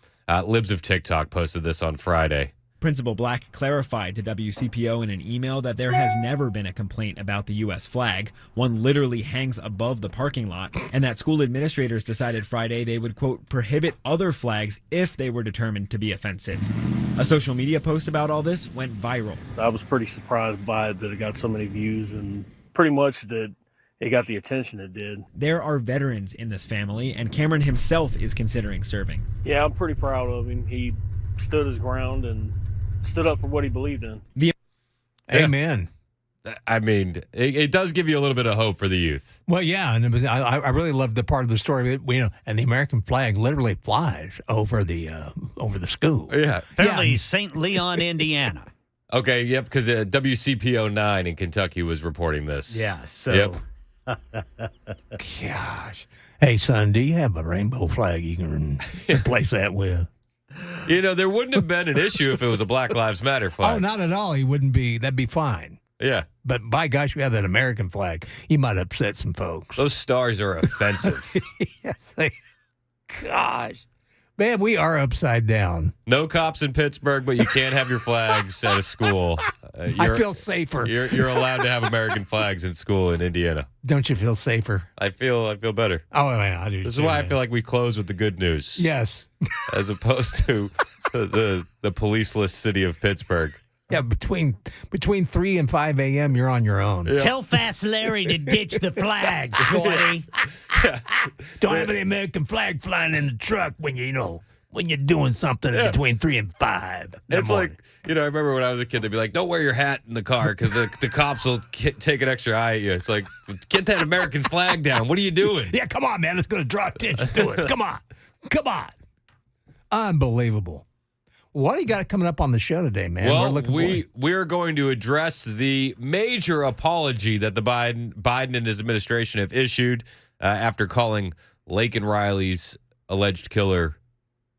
Libs of TikTok posted this on Friday. Principal Black clarified to WCPO in an email that there has never been a complaint about the U.S. flag. One literally hangs above the parking lot, and that school administrators decided Friday they would, quote, prohibit other flags if they were determined to be offensive. A social media post about all this went viral. I was pretty surprised by it that it got so many views, and pretty much that it got the attention it did. There are veterans in this family, and Cameron himself is considering serving. Yeah, I'm pretty proud of him. He stood his ground and stood up for what he believed in. Amen. I mean, it does give you a little bit of hope for the youth. Well, yeah, and I really loved the part of the story that and the American flag literally flies over the school. Yeah, apparently St. Leon, Indiana. Okay, yep, because WCPO 9 in Kentucky was reporting this. Yeah, so. Yep. Gosh. Hey, son, do you have a rainbow flag you can replace that with? You know, there wouldn't have been an issue if it was a Black Lives Matter flag. Oh, not at all. He wouldn't be. That'd be fine. Yeah. But by gosh, you have that American flag. You might upset some folks. Those stars are offensive. Yes, gosh. Man, we are upside down. No cops in Pittsburgh, but you can't have your flags at a school. I feel safer. You're allowed to have American flags in school in Indiana. Don't you feel safer? I feel better. Oh, man, I do. This is why I feel like we close with the good news. Yes. As opposed to the policeless city of Pittsburgh. Yeah, between 3 and 5 a.m., you're on your own. Yeah. Tell Fast Larry to ditch the flag, shorty. Don't have any American flag flying in the truck when you're doing something between 3 and 5. It's like, I remember when I was a kid, they'd be like, don't wear your hat in the car because the cops will take an extra eye at you. It's like, get that American flag down. What are you doing? Yeah, come on, man. It's going to draw attention to it. Come on. Unbelievable. What do you got coming up on the show today, man? Well, we're going to address the major apology that the Biden and his administration have issued after calling Laken Riley's alleged killer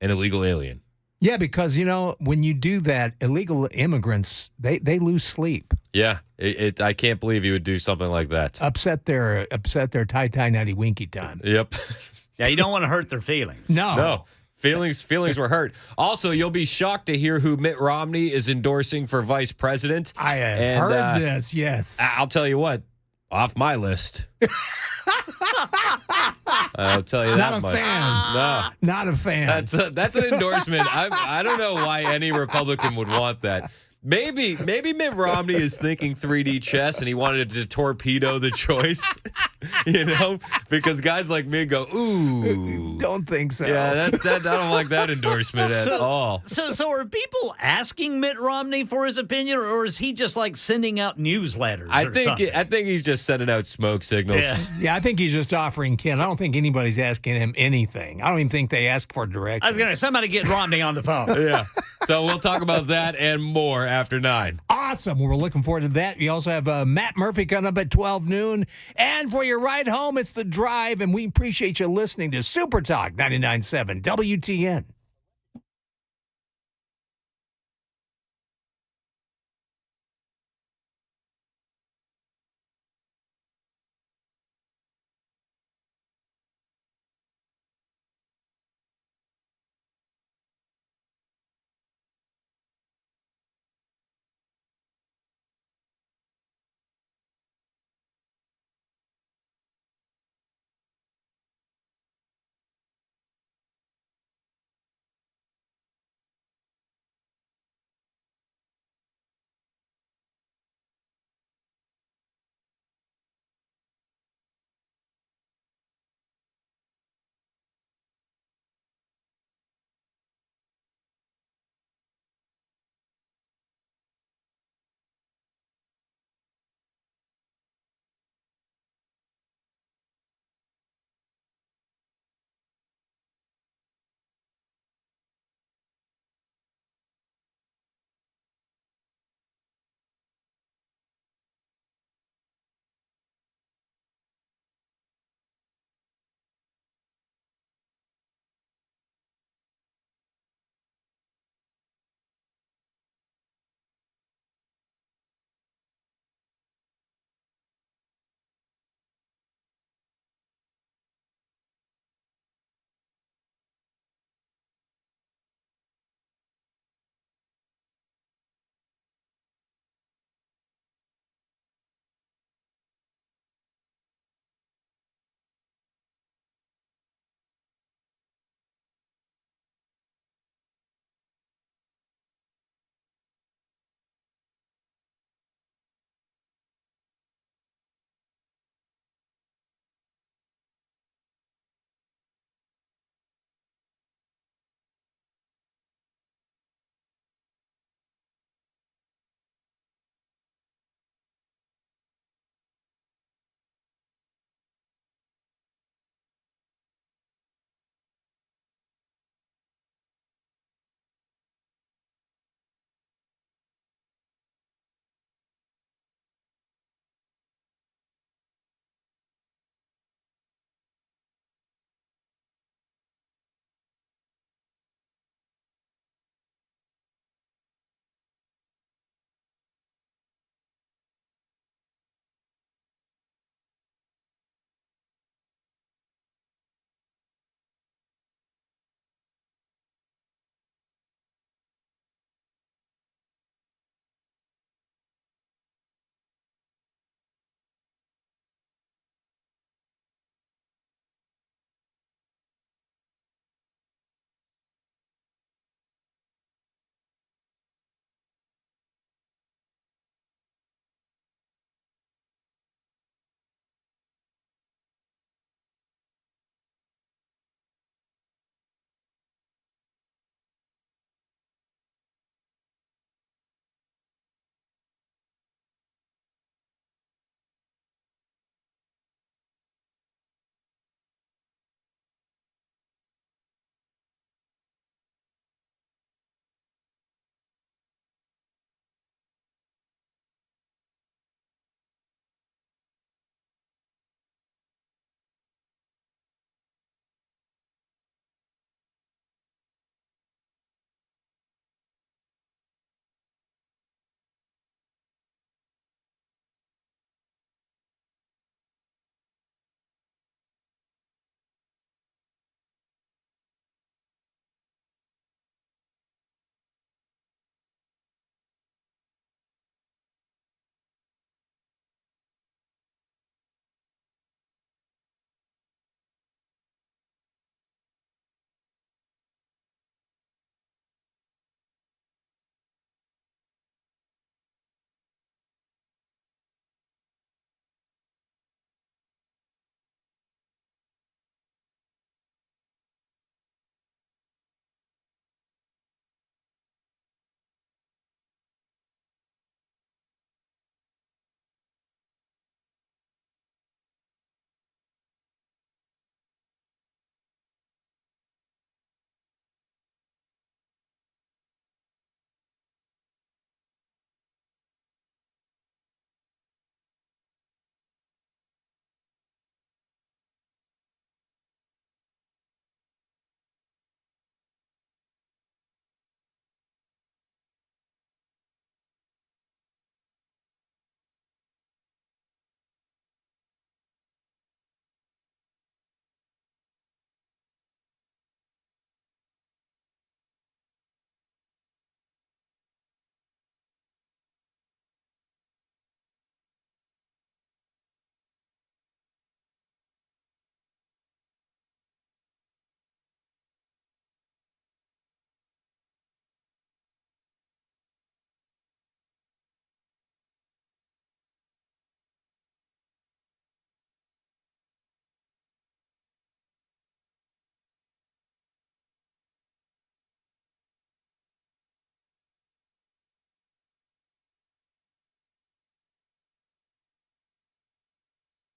an illegal alien. Yeah, because, when you do that, illegal immigrants, they lose sleep. Yeah, I can't believe he would do something like that. Upset their tie natty winky time. Yep. Yeah, you don't want to hurt their feelings. No. Feelings were hurt. Also, you'll be shocked to hear who Mitt Romney is endorsing for vice president. I heard this, yes. I'll tell you what, off my list. I'll tell you that much. Not a fan. That's an endorsement. I don't know why any Republican would want that. Maybe Mitt Romney is thinking 3D chess and he wanted to torpedo the choice, because guys like me go, ooh. Don't think so. Yeah, I don't like that endorsement at all. So are people asking Mitt Romney for his opinion, or is he just like sending out newsletters? I think he's just sending out smoke signals. Yeah, I think he's just offering Ken. I don't think anybody's asking him anything. I don't even think they ask for directions. I was going to somebody get Romney on the phone. Yeah. So we'll talk about that and more after 9. Awesome. We're looking forward to that. We also have Matt Murphy coming up at 12 noon. And for your ride home, it's The Drive. And we appreciate you listening to Super Talk 99.7 WTN.